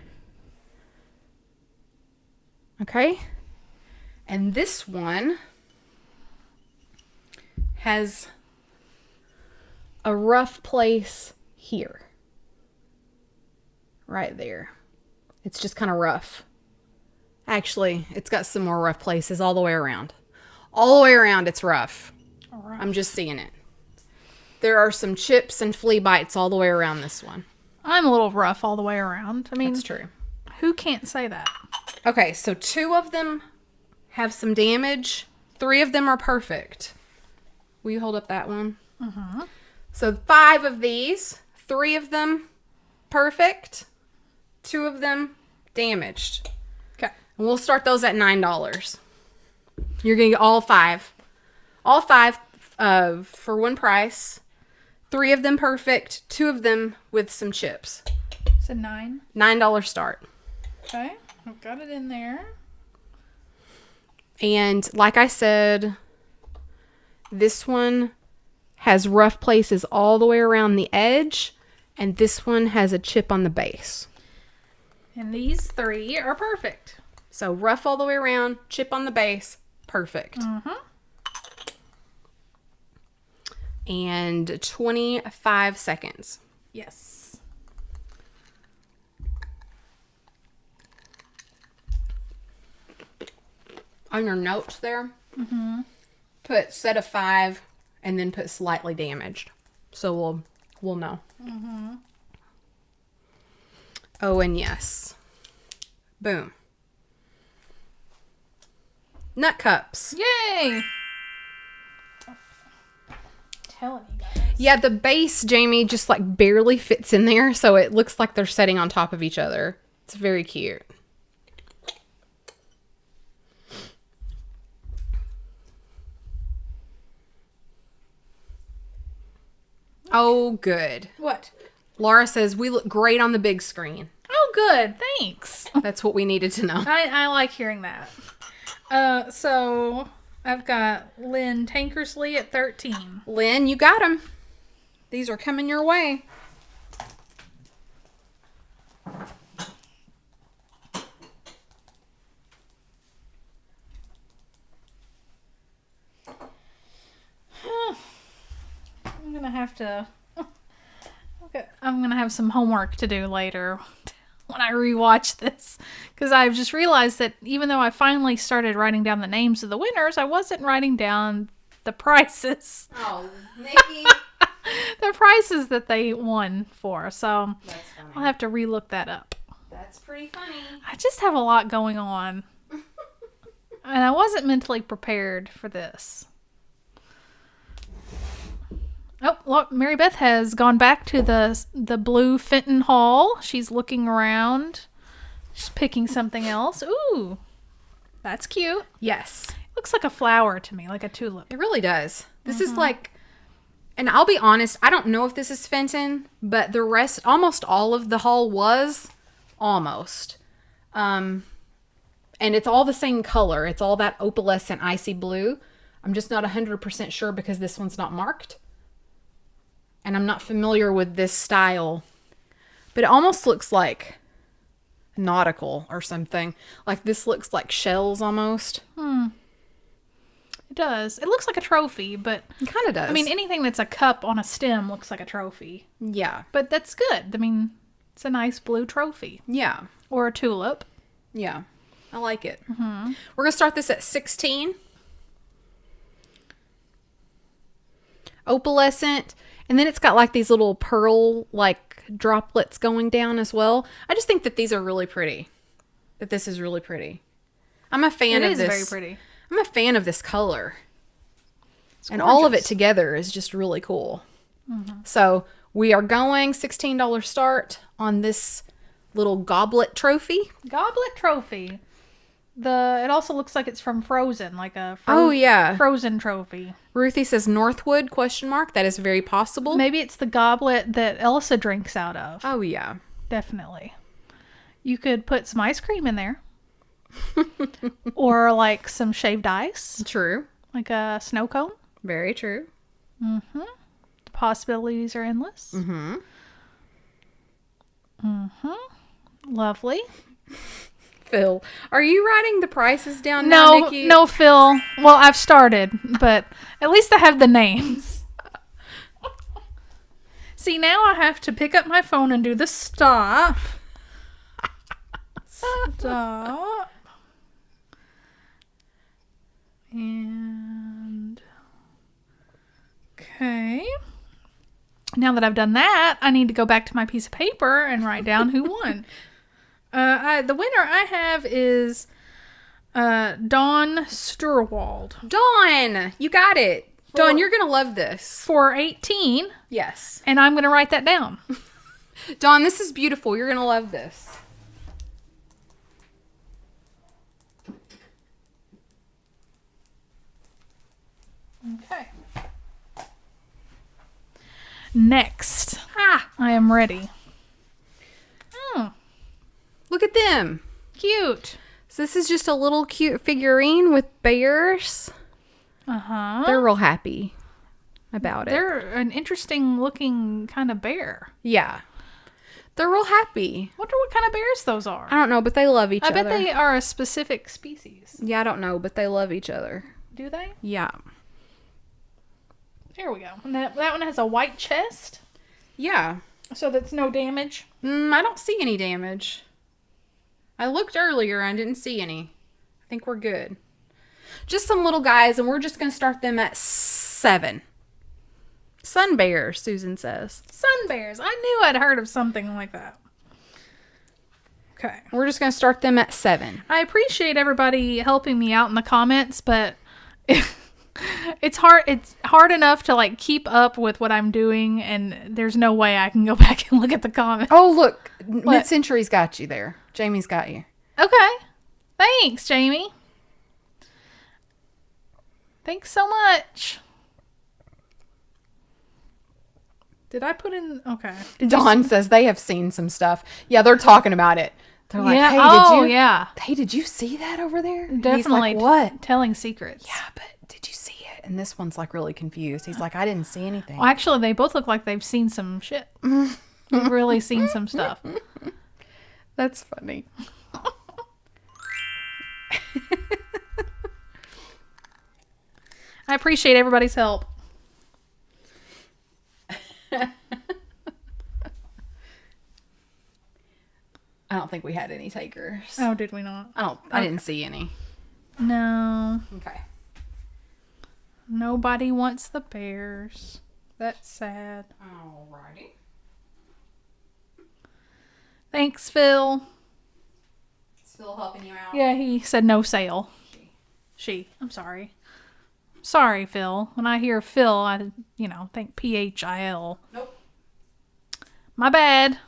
Okay. And this one has a rough place here. Right there. It's just kind of rough. Actually, it's got some more rough places all the way around. All the way around it's rough. Rough. I'm just seeing it. There are some chips and flea bites all the way around this one. I'm a little rough all the way around. I mean, That's true. who can't say that? Okay, so 2 of them have some damage. 3 of them are perfect. Will you hold up that one? Mm-hmm. So 5 of these, 3 of them perfect, 2 of them damaged. Okay. And we'll start those at $9. You're going to get all 5. All 5 for one price. 3 of them perfect, 2 of them with some chips. So 9. $9 start. Okay. I've got it in there. And like I said, this one has rough places all the way around the edge, and this one has a chip on the base. And these 3 are perfect. So rough all the way around, chip on the base, perfect. Mm-hmm. And 25 seconds. Yes. On your notes there, put set of 5 and then put slightly damaged. So we'll know. Oh, and yes. Boom. Nut cups. Yay! Telling you guys. Yeah, the base, Jamie, just like barely fits in there, so it looks like they're sitting on top of each other. It's very cute. Oh, good. What? Laura says we look great on the big screen. Oh, good. Thanks. That's what we needed to know. I like hearing that. So I've got Lynn Tankersley at 13. Lynn, you got them. These are coming your way. I'm gonna have some homework to do later when I rewatch this, because I've just realized that even though I finally started writing down the names of the winners, I wasn't writing down the prices. Oh, Nikki. The prices that they won for. So That's funny. I'll have to relook that up. That's pretty funny. I just have a lot going on. And I wasn't mentally prepared for this. Oh, look, Mary Beth has gone back to the blue Fenton haul. She's looking around. She's picking something else. Ooh, that's cute. Yes, Looks like a flower to me, like a tulip. it really does. This is like, and I'll be honest, I don't know if this is Fenton, but the rest, almost all of the haul was almost. And it's all the same color. It's all that opalescent icy blue. I'm just not 100% sure because this one's not marked. And I'm not familiar with this style. But it almost looks like nautical or something. Like this looks like shells almost. It does. It looks like a trophy, but It kind of does. I mean, anything that's a cup on a stem looks like a trophy. yeah. But that's good. I mean, it's a nice blue trophy. Yeah. Or a tulip. Yeah. I like it. Mm-hmm. We're going to start this at 16. Opalescent. And then it's got like these little pearl like droplets going down as well. I just think that these are really pretty. That this is really pretty. I'm a fan of It is this. very pretty. I'm a fan of this color. It's And all of it gorgeous. together is just really cool. So we are going $16 start on this little goblet trophy. Goblet trophy. It also looks like it's from Frozen, like a Oh, yeah. Frozen trophy. Ruthie says Northwood, ? That is very possible. Maybe it's the goblet that Elsa drinks out of. Oh, yeah. Definitely. You could put some ice cream in there. Or like some shaved ice, True. like a snow cone. Very true. The possibilities are endless. Lovely. Phil, are you writing the prices down now, No, Nikki? no, Phil. Well, I've started, but at least I have the names. See, now I have to pick up my phone and do the stop. Stop. And okay. Now that I've done that, I need to go back to my piece of paper and write down who won. The winner I have is Dawn Sturwald Dawn, you got it. Dawn, you're going to love this. for 18, Yes. and I'm going to write that down. Dawn, this is beautiful. You're going to love this. Okay. Next. I am ready. Oh, Look at them. cute. So this is just a little cute figurine with bears. Uh-huh. They're real happy about it. They're an interesting looking kind of bear. Yeah. They're real happy. Wonder what kind of bears those are. I don't know, but they love each I other. bet they are a specific species. Yeah, I don't know, but they love each other. Do they? Yeah. There we go. And that one has a white chest, Yeah. so that's no damage. I don't see any damage. I looked earlier and didn't see any. I think we're good. Just some little guys, and we're just going to start them at 7. Sun bears, Susan says. Sun bears. I knew I'd heard of something like that. Okay. We're just going to start them at 7. I appreciate everybody helping me out in the comments, but it's hard enough to like keep up with what I'm doing, and there's no way I can go back and look at the comments. Oh, look. Mid-Century's got you there. Jamie's got you. Okay. Thanks, Jamie. Thanks so much. Did I put in... Okay. Dawn says they have seen some stuff. Yeah, they're talking about it. They're like, Yeah. hey, Oh, did you... yeah. Hey, did you see that over there? And Definitely. He's like, what? Telling secrets. Yeah, but did you see it? And this one's like really confused. He's like, I didn't see anything. Well, actually, they both look like they've seen some shit. They've really seen some stuff. That's funny. I appreciate everybody's help. I don't think we had any takers. Oh, did we not? I didn't see any. No. Okay. Nobody wants the bears. That's sad. Alrighty. Thanks, Phil. Still helping you out? Yeah, he said no sale. She. I'm sorry. Sorry, Phil. When I hear Phil, I, think Phil. Nope. My bad.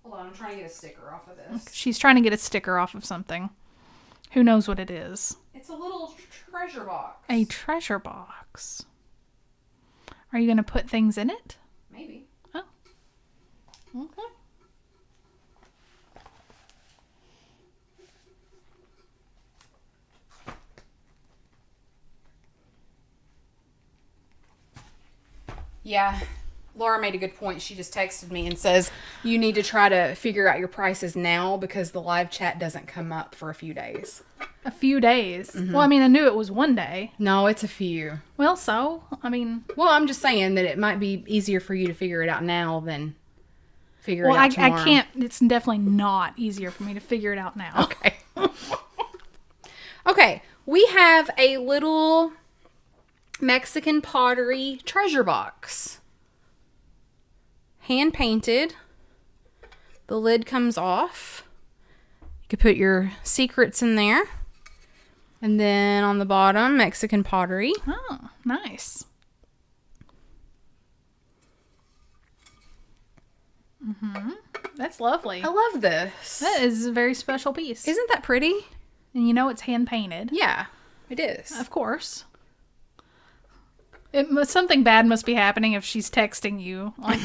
Hold on, I'm trying to get a sticker off of this. She's trying to get a sticker off of something. Who knows what it is? It's a little treasure box. A treasure box. Are you going to put things in it? Maybe. Oh. Okay. Yeah. Laura made a good point. She just texted me and says, you need to try to figure out your prices now because the live chat doesn't come up for a few days. A few days. Well, I mean, I knew it was one day. No, it's a few. Well, so, I mean... Well, I'm just saying that it might be easier for you to figure it out now than figure it out I tomorrow. can't... It's definitely not easier for me to figure it out now. Okay. Okay, we have a little Mexican pottery treasure box. Hand painted. The lid comes off. You could put your secrets in there. And then on the bottom, Mexican pottery. Oh, nice. That's lovely. I love this. That is a very special piece. Isn't that pretty? And you know it's hand painted. Yeah, it is. Of course. Something bad must be happening if she's texting you. Like,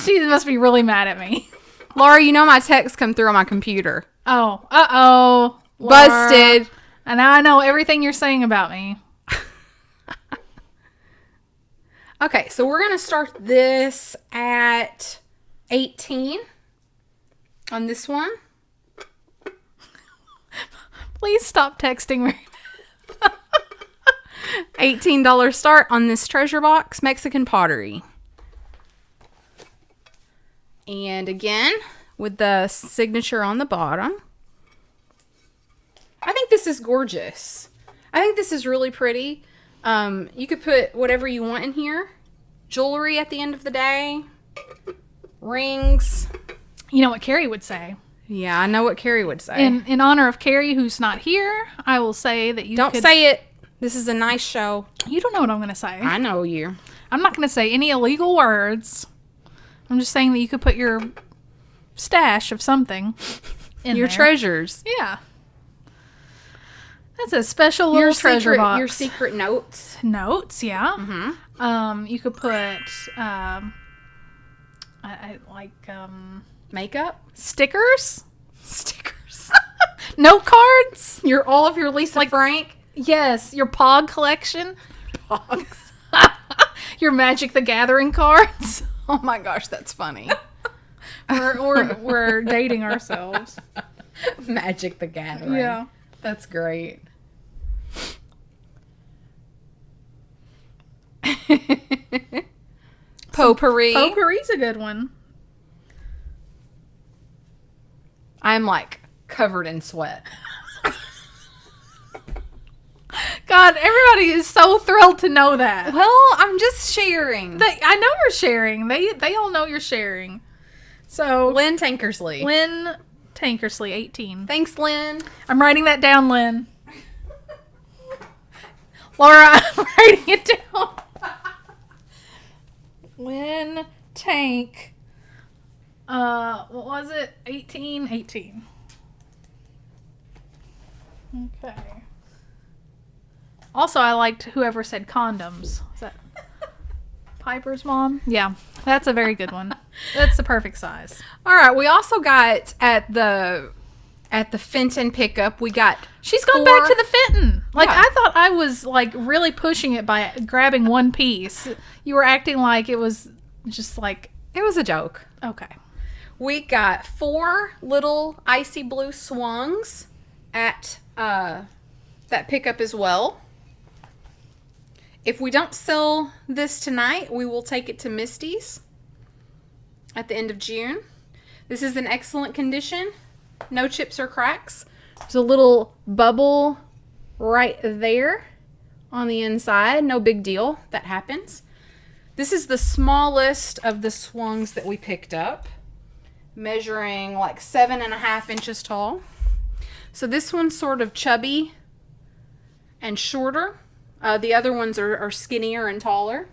she must be really mad at me. Laura, you know my texts come through on my computer. Oh, uh-oh. Busted. And now I know everything you're saying about me. Okay, so we're going to start this at 18 on this one. Please stop texting me. $18 start on this treasure box, Mexican pottery. And again, with the signature on the bottom. I think this is gorgeous. I think this is really pretty. You could put whatever you want in here. Jewelry at the end of the day. Rings. You know what Carrie would say. Yeah, I know what Carrie would say. In honor of Carrie, who's not here, I will say that you Don't say it. This is a nice show. You don't know what I'm going to say. I know you. I'm not going to say any illegal words. I'm just saying that you could put your stash of something in Your there. treasures. Yeah. That's a special little treasure box. Your secret notes. Notes, yeah. Mm-hmm. You could put, Makeup. stickers, Stickers. note cards. All of your Lisa Frank. Yes, your Pog collection, Pogs. your Magic the Gathering cards. Oh my gosh, that's funny. We're dating ourselves. Magic the Gathering. Yeah. That's great. Potpourri. Potpourri's a good one. I'm like covered in sweat. God, everybody is so thrilled to know that. Well, I'm just sharing. I know you're sharing. They all know you're sharing. So Lynn Tankersley. Lynn Tankersley, 18. Thanks, Lynn. I'm writing that down, Lynn. Laura, I'm writing it down. Lynn Tank. What was it? 18? 18. Okay. Also, I liked whoever said condoms. Is that Piper's mom? Yeah, that's a very good one. That's the perfect size. All right, we also got at the Fenton pickup, we got She's gone back to the Fenton. Like, Yeah. I thought I was, like, really pushing it by grabbing one piece. You were acting like it was just like, it was a joke. okay. We got 4 little icy blue swungs at that pickup as well. If we don't sell this tonight, we will take it to Misty's at the end of June. This is in excellent condition. No chips or cracks. There's a little bubble right there on the inside. No big deal. That happens. This is the smallest of the swungs that we picked up, measuring like 7.5 inches tall. So this one's sort of chubby and shorter. The other ones are skinnier and taller.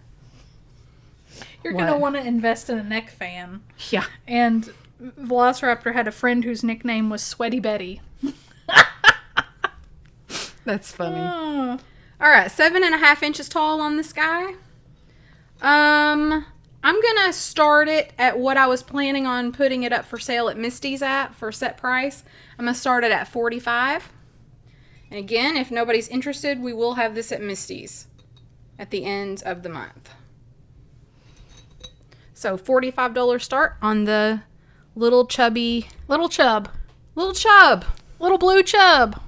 You're going to want to invest in a neck fan. Yeah. And Velociraptor had a friend whose nickname was Sweaty Betty. That's funny. Oh. All right, 7.5 inches tall on this guy. I'm gonna start it at what I was planning on putting it up for sale at Misty's at for set price. I'm gonna start it at $45. And again, if nobody's interested, we will have this at Misty's at the end of the month. So $45 start on the little chubby, Little chub. little chub. Little blue chub.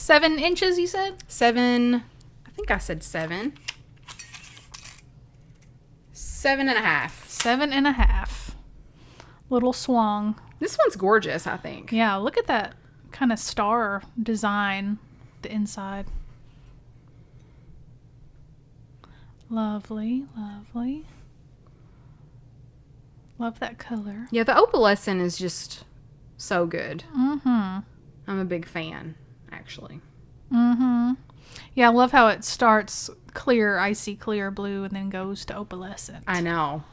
7 inches, you said? 7. I think I said 7. 7.5. 7.5. Little swung. This one's gorgeous, I think. Yeah, look at that kind of star design, the inside. Lovely, lovely. Love that color. Yeah, the opalescent is just so good. Mm-hmm. I'm a big fan, actually. Mm-hmm. Yeah, I love how it starts clear, icy clear blue, and then goes to opalescent. I know.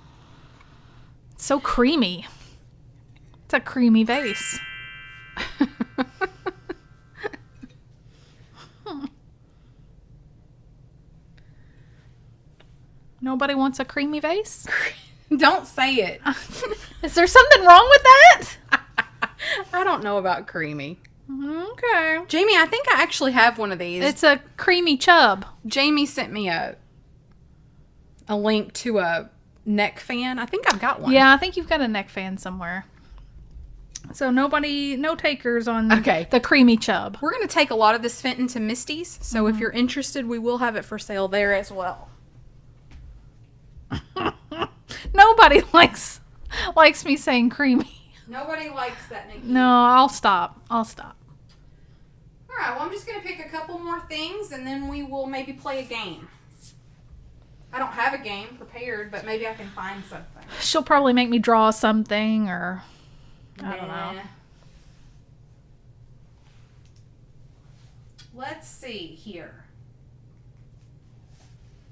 It's so creamy. It's a creamy vase. Nobody wants a creamy vase? Don't say it. Is there something wrong with that? I don't know about creamy. Okay. Jamie, I think I actually have one of these. It's a creamy chub. Jamie sent me a link to a neck fan. I think I've got one. Yeah, I think you've got a neck fan somewhere. So no takers on the creamy chub. We're going to take a lot of this Fenton to Misty's. So if you're interested, we will have it for sale there as well. Nobody likes me saying creamy. Nobody likes that, Nikki. No, I'll stop. All right, well, I'm just going to pick a couple more things, and then we will maybe play a game. I don't have a game prepared, but maybe I can find something. She'll probably make me draw something, or I don't know. Let's see here.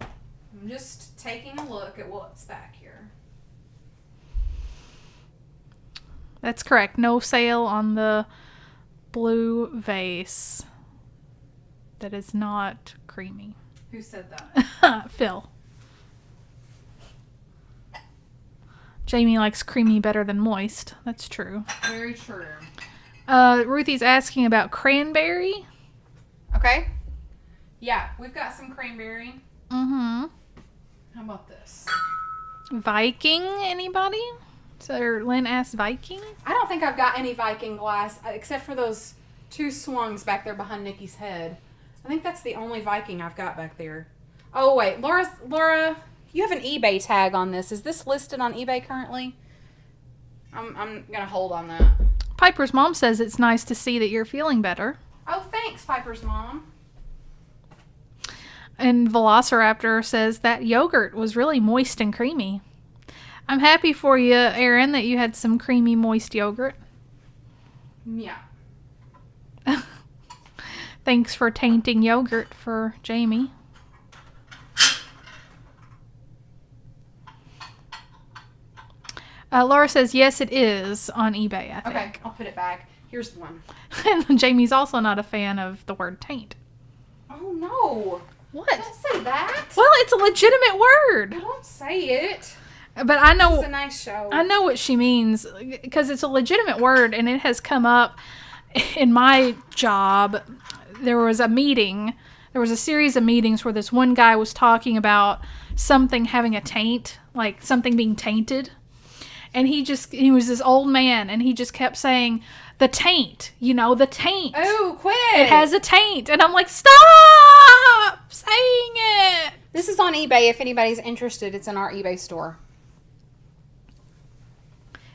I'm just taking a look at what's back here. That's correct. No sale on the blue vase that is not creamy. Who said that? Phil. Jamie likes creamy better than moist. That's true. Very true. Ruthie's asking about cranberry. Okay. Yeah, we've got some cranberry. Mm-hmm. How about this? Viking, anybody? So Lynn asked Viking. I don't think I've got any Viking glass except for those 2 swungs back there behind Nikki's head. I think that's the only Viking I've got back there. Oh, wait. Laura, you have an eBay tag on this. Is this listed on eBay currently? I'm going to hold on that. Piper's mom says it's nice to see that you're feeling better. Oh, thanks, Piper's mom. And Velociraptor says that yogurt was really moist and creamy. I'm happy for you, Erin, that you had some creamy, moist yogurt. Yeah. Thanks for tainting yogurt for Jamie. Laura says, yes, it is on eBay, I think. Okay, I'll put it back. Here's the one. And Jamie's also not a fan of the word taint. Oh, no. What? Don't say that. Well, it's a legitimate word. Don't say it. But I know... It's a nice show. I know what she means, because it's a legitimate word, and it has come up in my job. There was a meeting. There was a series of meetings where this one guy was talking about something having a taint, like something being tainted. And he was this old man, and he just kept saying, the taint, the taint. Oh, quit. It has a taint. And I'm like, stop saying it. This is on eBay if anybody's interested. It's in our eBay store.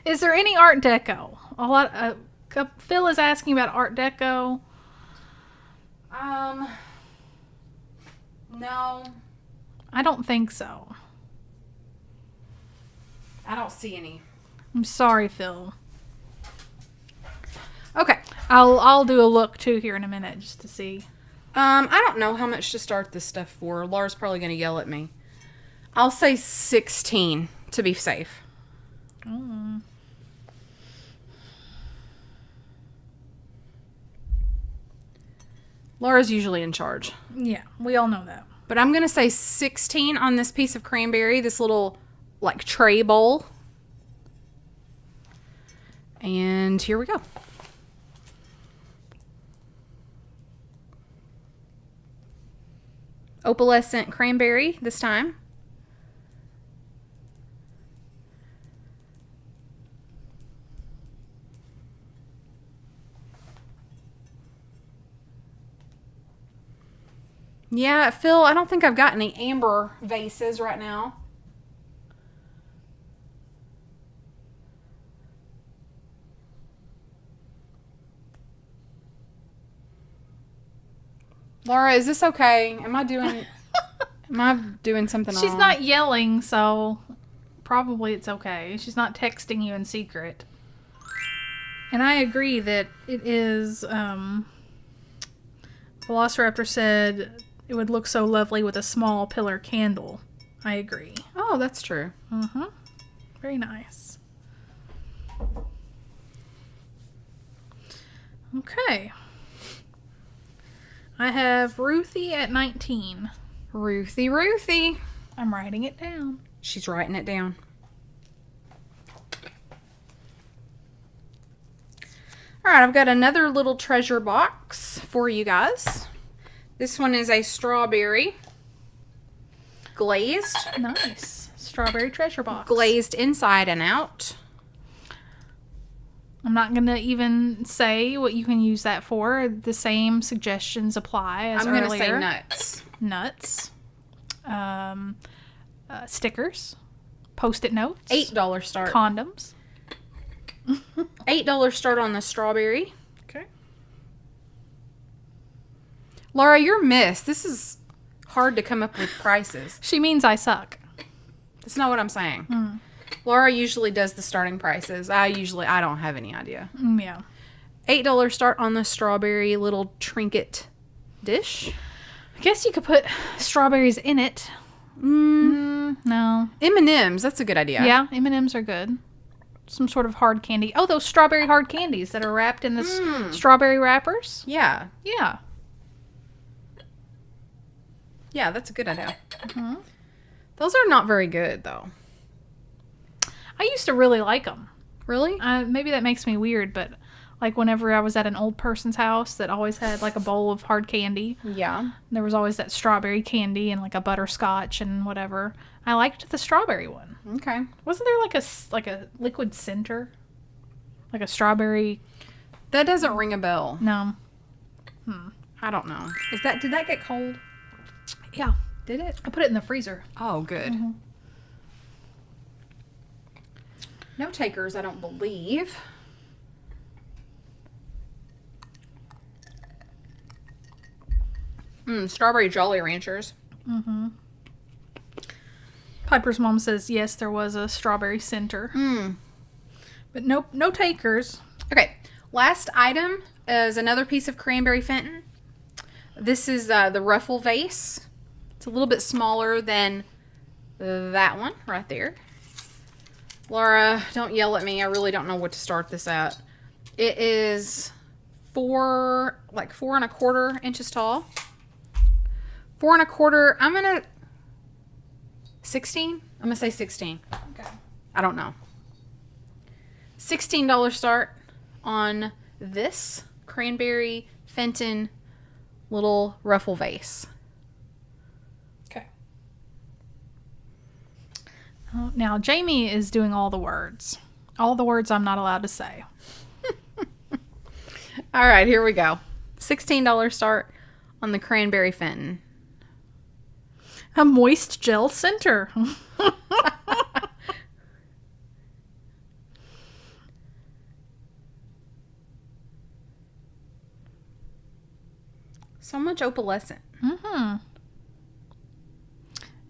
Is there any Art Deco? Phil is asking about Art Deco. No. I don't think so. I don't see any. I'm sorry, Phil. Okay. I'll do a look too here in a minute just to see. I don't know how much to start this stuff for. Laura's probably going to yell at me. I'll say 16 to be safe. Mm. Laura's usually in charge. Yeah, we all know that. But I'm going to say 16 on this piece of cranberry, this little, like, tray bowl. And here we go. Opalescent cranberry this time. Yeah, Phil, I don't think I've got any amber vases right now. Laura, is this okay? Am I doing something wrong? She's not yelling, so probably it's okay. She's not texting you in secret. And I agree that it is, Velociraptor said it would look so lovely with a small pillar candle. I agree. Oh, that's true. Mm-hmm. Very nice. Okay. I have Ruthie at 19. Ruthie. I'm writing it down. She's writing it down. All right, I've got another little treasure box for you guys. This one is a strawberry glazed. Nice. Strawberry treasure box. Glazed inside and out. I'm not going to even say what you can use that for. The same suggestions apply as I'm earlier. going to say nuts. Nuts. Stickers. Post-it notes. $8 start. Condoms. $8 start on the strawberry. Okay. Laura, you're missed. This is hard to come up with prices. She means I suck. That's not what I'm saying. Laura usually does the starting prices. I don't have any idea. Yeah. $8 start on the strawberry little trinket dish. I guess you could put strawberries in it. No. M&M's, that's a good idea. Yeah, M&M's are good. Some sort of hard candy. Oh, those strawberry hard candies that are wrapped in this strawberry wrappers. Yeah. Yeah. Yeah, that's a good idea. Those are not very good, though. I used to really like them. Really? Maybe that makes me weird, but like whenever I was at an old person's house that always had like a bowl of hard candy, Yeah. there was always that strawberry candy and like a butterscotch and whatever. I liked the strawberry one. Okay. Wasn't there like a liquid center? Like a strawberry? That doesn't ring a bell. No. I don't know. Did that get cold? Yeah. Did it? I put it in the freezer. Oh, good. No takers, I don't believe. Strawberry Jolly Ranchers. Piper's mom says yes, there was a strawberry center. But no takers. Okay, last item is another piece of Cranberry Fenton. This is the ruffle vase. It's a little bit smaller than that one right there. Laura, don't yell at me. I really don't know what to start this at. It is 4 1/4 inches tall. 4 1/4. 16? I'm gonna say 16. Okay. I don't know. $16 start on this Cranberry Fenton little ruffle vase. Okay. Now, Jamie is doing all the words. All the words I'm not allowed to say. All right, here we go. $16 start on the Cranberry Fenton. A moist gel center. So much opalescent.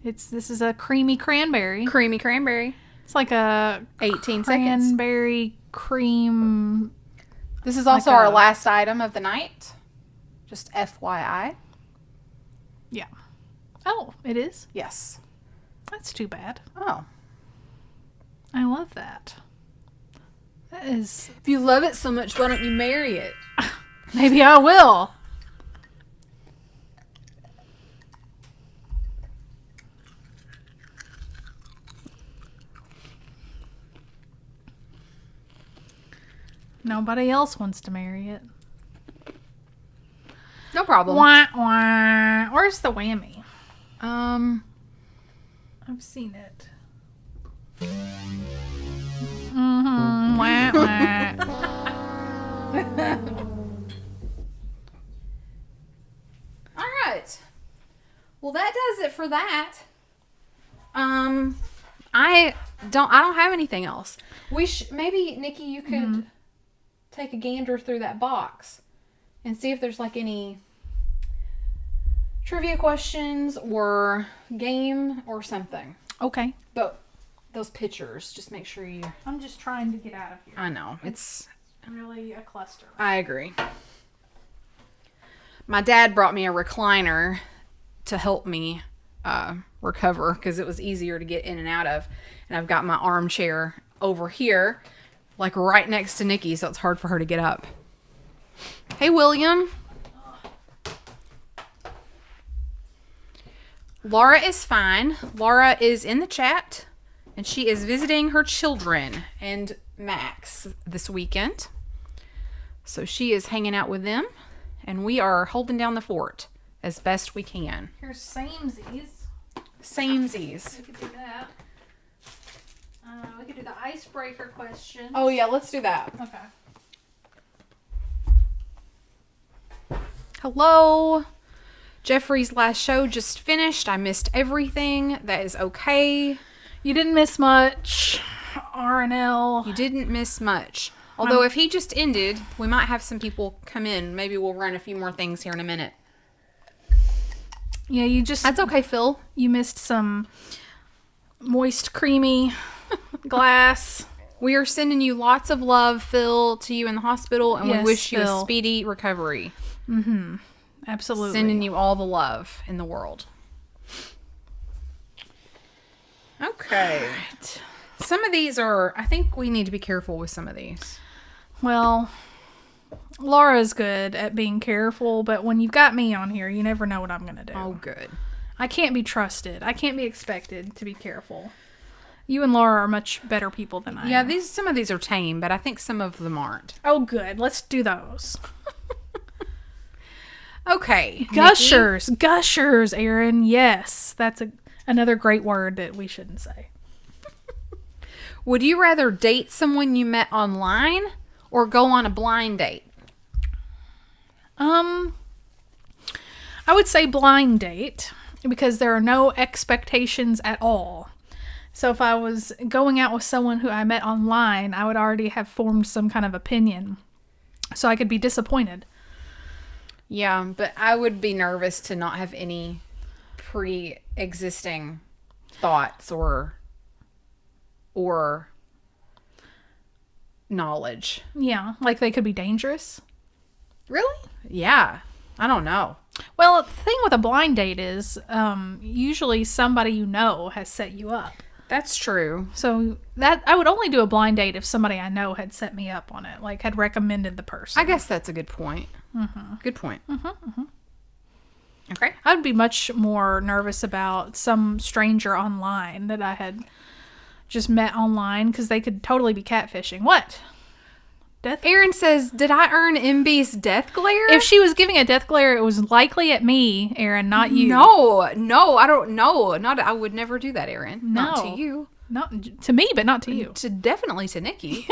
This is a creamy cranberry. Creamy cranberry. It's like a 18 seconds. cranberry cream. This is also Like our a- last item of the night. Just FYI. Yeah. Oh, it is? Yes. That's too bad. Oh. I love that. That is... If you love it so much, why don't you marry it? Maybe I will. Nobody else wants to marry it. No problem. Wah, wah. Where's the whammy? Um, I've seen it. Wah, wah. all right. it for that. I don't have anything else. Maybe Nikki, you could take a gander through that box and see if there's like any trivia questions or game or something. Okay. But those pictures, just make sure you... I'm just trying to get out of here. I know. It's really a cluster. I agree. My dad brought me a recliner to help me recover because it was easier to get in and out of. And I've got my armchair over here, like right next to Nikki, so it's hard for her to get up. Hey, William. Laura is fine. Laura is in the chat, and she is visiting her children and Max this weekend. So she is hanging out with them, and we are holding down the fort as best we can. Here's samesies. Samesies. We could do that. We could do the icebreaker question. Oh, yeah, let's do that. Okay. Hello. Jeffrey's last show just finished. I missed everything. That is okay. You didn't miss much. R&L. You didn't miss much. Although if he just ended, we might have some people come in. Maybe we'll run a few more things here in a minute. Yeah, That's okay, Phil. You missed some moist, creamy glass. We are sending you lots of love, Phil, to you in the hospital, and we Yes, wish you Phil. a speedy recovery. Absolutely. Sending you all the love in the world. Okay. Right. Some of these are, I think we need to be careful with some of these. Well, Laura's good at being careful, but when you've got me on here, you never know what I'm going to do. Oh, good. I can't be trusted. I can't be expected to be careful. You and Laura are much better people than I am. Yeah, some of these are tame, but I think some of them aren't. Oh, good. Let's do those. Okay. Gushers. Nikki? Gushers, Aaron. Yes. That's another great word that we shouldn't say. Would you rather date someone you met online or go on a blind date? I would say blind date because there are no expectations at all. So if I was going out with someone who I met online, I would already have formed some kind of opinion. So I could be disappointed. Yeah, but I would be nervous to not have any pre-existing thoughts or knowledge. Yeah, like they could be dangerous. Really? Yeah. I don't know. Well, the thing with a blind date is usually somebody you know has set you up. That's true. So that I would only do a blind date if somebody I know had set me up on it, like had recommended the person. I guess that's a good point. Good point. Okay. I'd be much more nervous about some stranger online that I had just met online because they could totally be catfishing. What? Death? Aaron says, did I earn MB's death glare? If she was giving a death glare, it was likely at me, Aaron, not you. No, I don't know. I would never do that, Aaron. No. Not to you. Not to me, but not to you. Definitely to Nikki.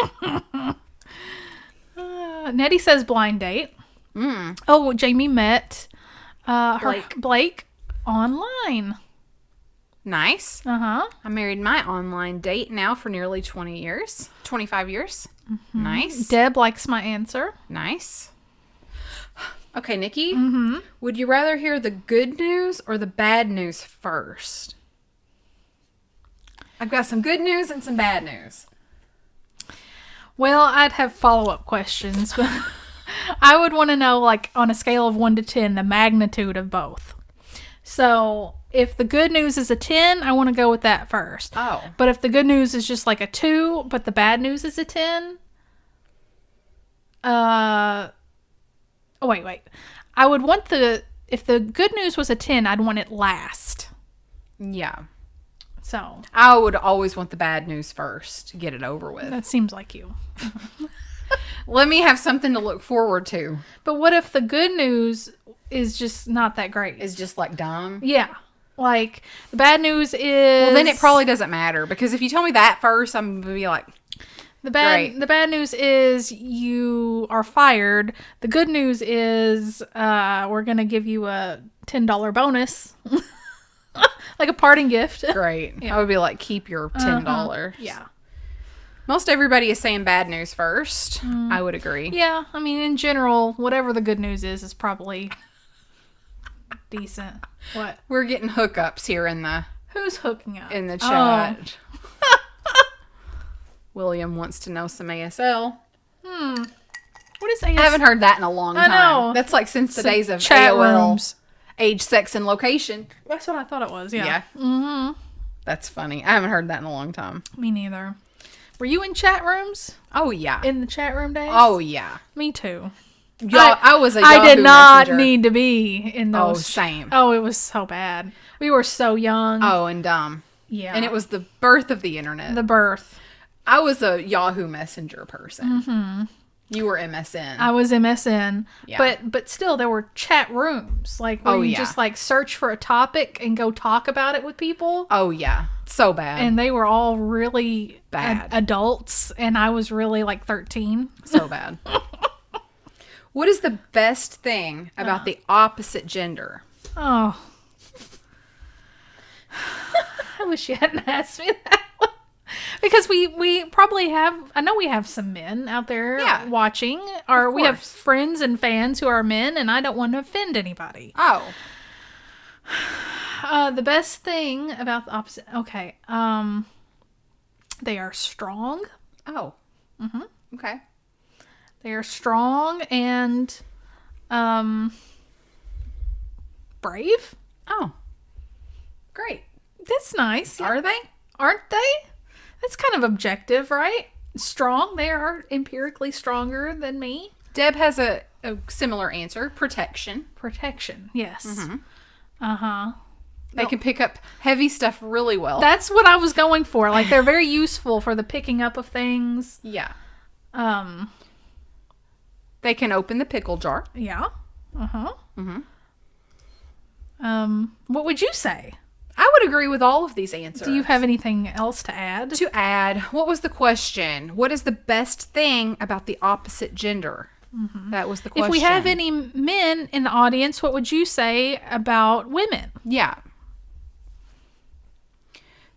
Nettie says blind date. Oh, Jamie met Blake online. Nice. Uh-huh. I married my online date now for nearly 25 years. Nice. Deb likes my answer. Nice. Okay, Nikki. Would you rather hear the good news or the bad news first? I've got some good news and some bad news. Well, I'd have follow-up questions, but I would want to know, like, on a scale of 1 to 10, the magnitude of both. So, if the good news is a 10, I want to go with that first. Oh. But if the good news is just like a 2, but the bad news is a 10, wait. I would want if the good news was a 10, I'd want it last. Yeah. So. I would always want the bad news first to get it over with. That seems like you. Let me have something to look forward to. But what if the good news is just not that great? It's just like dumb. Yeah. Like, the bad news is... Well, then it probably doesn't matter. Because if you tell me that first, I'm going to be like, The bad news is you are fired. The good news is we're going to give you a $10 bonus. Like a parting gift. Great. Yeah. I would be like, keep your $10. Yeah. Most everybody is saying bad news first. I would agree. Yeah, I mean, in general, whatever the good news is probably decent. What? We're getting hookups here in the Who's hooking up? chat. William wants to know some ASL. What is AS? I haven't heard that in a long time. know. That's like since the days of chat AOL, rooms. age, sex, and location. That's what I thought it was, yeah. Yeah. Mm-hmm. That's funny. I haven't heard that in a long time. Me neither. Were you in chat rooms? Oh, yeah. In the chat room days? Oh, yeah. Me too. I was a I Yahoo did not messenger. need to be in those. Oh, same. Oh, it was so bad. We were so young. Oh, and dumb. Yeah. And it was the birth of the internet. the birth. I was a Yahoo Messenger person. Mm-hmm. You were MSN. I was MSN. Yeah. But still, there were chat rooms. Like, where you just, like, search for a topic and go talk about it with people. Oh, yeah. So bad. And they were all really Bad. Adults. And I was really, like, 13. So bad. What is the best thing about the opposite gender? Oh. I wish you hadn't asked me that one. Because we probably have, I know we have some men out there watching, or we have friends and fans who are men, and I don't want to offend anybody. Oh. The best thing about the opposite, okay, they are strong. Oh. Mm-hmm. Okay. They are strong and, brave. Oh. Great. That's nice. Yeah. Are they? Aren't they? That's kind of objective, right? Strong. They are empirically stronger than me. Deb has a similar answer. Protection. Protection. Yes. Mm-hmm. Uh-huh. They can pick up heavy stuff really well. That's what I was going for. Like, they're very useful for the picking up of things. Yeah. They can open the pickle jar. Yeah. Uh-huh. Mm-hmm. What would you say? I would agree with all of these answers. Do you have anything else to add? To add, what was the question? What is the best thing about the opposite gender? Mm-hmm. That was the question. If we have any men in the audience, what would you say about women? Yeah.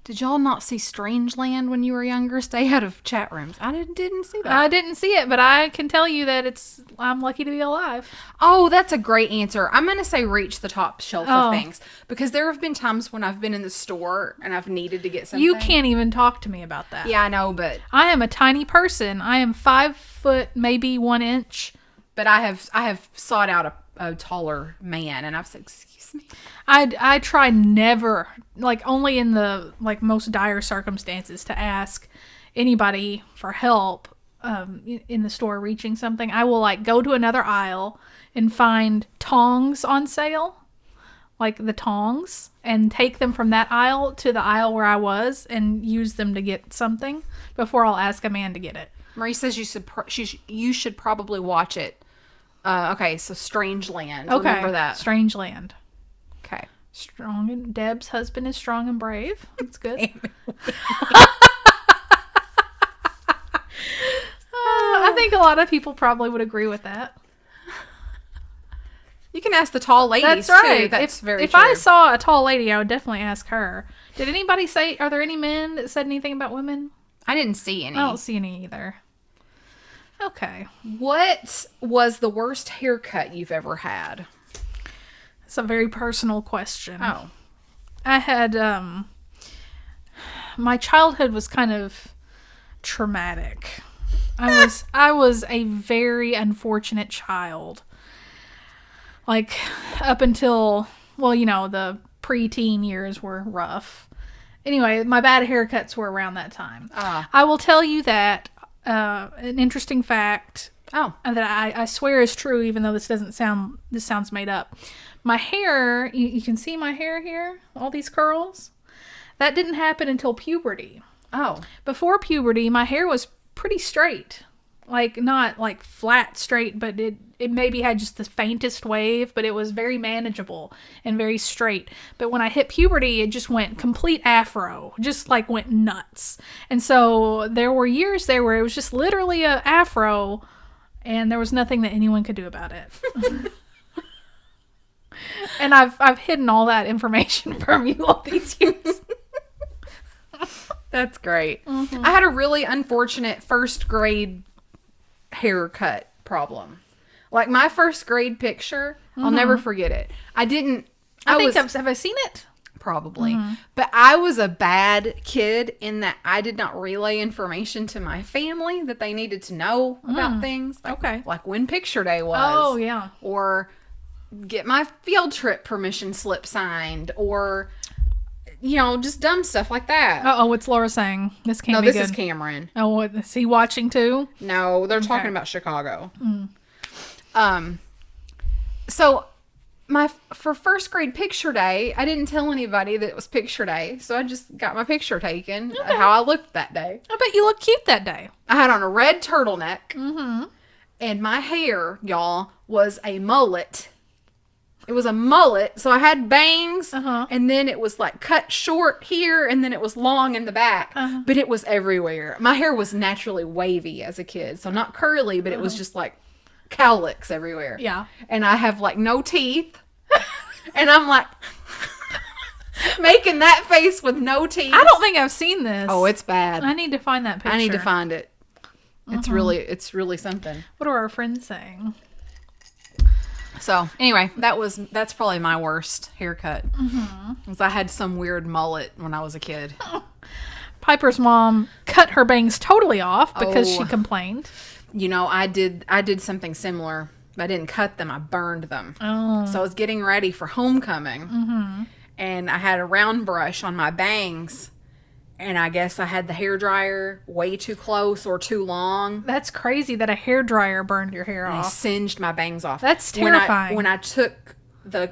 Did y'all not see Strangeland when you were younger? Stay out of chat rooms. I didn't see that. I didn't see it, but I can tell you that I'm lucky to be alive. Oh, that's a great answer. I'm going to say reach the top shelf of things. Because there have been times when I've been in the store and I've needed to get something. You can't even talk to me about that. Yeah, I know, but... I am a tiny person. I am 5 foot, maybe 1 inch. But I have sought out a taller man, and I've said, excuse me? I try never, like, only in the, like, most dire circumstances to ask anybody for help in the store reaching something. I will, like, go to another aisle and find tongs on sale, like the tongs, and take them from that aisle to the aisle where I was and use them to get something before I'll ask a man to get it. Marie says you should probably watch it. Okay, so Strangeland. Okay. Remember that. Strangeland. Okay. Strong and Deb's husband is strong and brave. That's good. I think a lot of people probably would agree with that. You can ask the tall ladies, That's right. too. That's very If true. I saw a tall lady, I would definitely ask her. Did anybody say, are there any men that said anything about women? I didn't see any. I don't see any either. Okay. What was the worst haircut you've ever had? It's a very personal question. Oh. I had, my childhood was kind of traumatic. I was a very unfortunate child. Like, up until, well, you know, the preteen years were rough. Anyway, my bad haircuts were around that time. I will tell you that, an interesting fact that I swear is true, even though this sounds made up. My hair, you can see my hair here, all these curls. That didn't happen until puberty. Oh. Before puberty, my hair was pretty straight. Like, not like flat straight, but it maybe had just the faintest wave, but it was very manageable and very straight. But when I hit puberty, it just went complete afro, just like went nuts. And so there were years there where it was just literally a afro, and there was nothing that anyone could do about it. And I've hidden all that information from you all these years. That's great. I had a really unfortunate first grade haircut problem. Like my first grade picture, I'll never forget it. Have I seen it? Probably. But I was a bad kid in that I did not relay information to my family that they needed to know about things. Okay. Like when picture day was. Oh, yeah. Or get my field trip permission slip signed. Or, just dumb stuff like that. Uh-oh, what's Laura saying? This can't No, be this good. is Cameron. Oh, what, is he watching too? No, they're talking about Chicago. So for first grade picture day, I didn't tell anybody that it was picture day, so I just got my picture taken how I looked that day. I bet you look cute that day. I had on a red turtleneck, and my hair, y'all, was a mullet. It was a mullet, so I had bangs, and then it was like cut short here, and then it was long in the back, but it was everywhere. My hair was naturally wavy as a kid, so not curly, but it was just like cowlicks everywhere. Yeah. And I have like no teeth, and I'm like making that face with no teeth. I don't think I've seen this. Oh, it's bad. I need to find that picture. I need to find it. It's really something. What are our friends saying? So anyway, that's probably my worst haircut. Because I had some weird mullet when I was a kid. Piper's mom cut her bangs totally off because she Oh. complained. I did something similar. I didn't cut them. I burned them. Oh. So I was getting ready for homecoming. And I had a round brush on my bangs. And I guess I had the hairdryer way too close or too long. That's crazy that a hairdryer burned your hair I off. singed my bangs off. That's terrifying. When I took the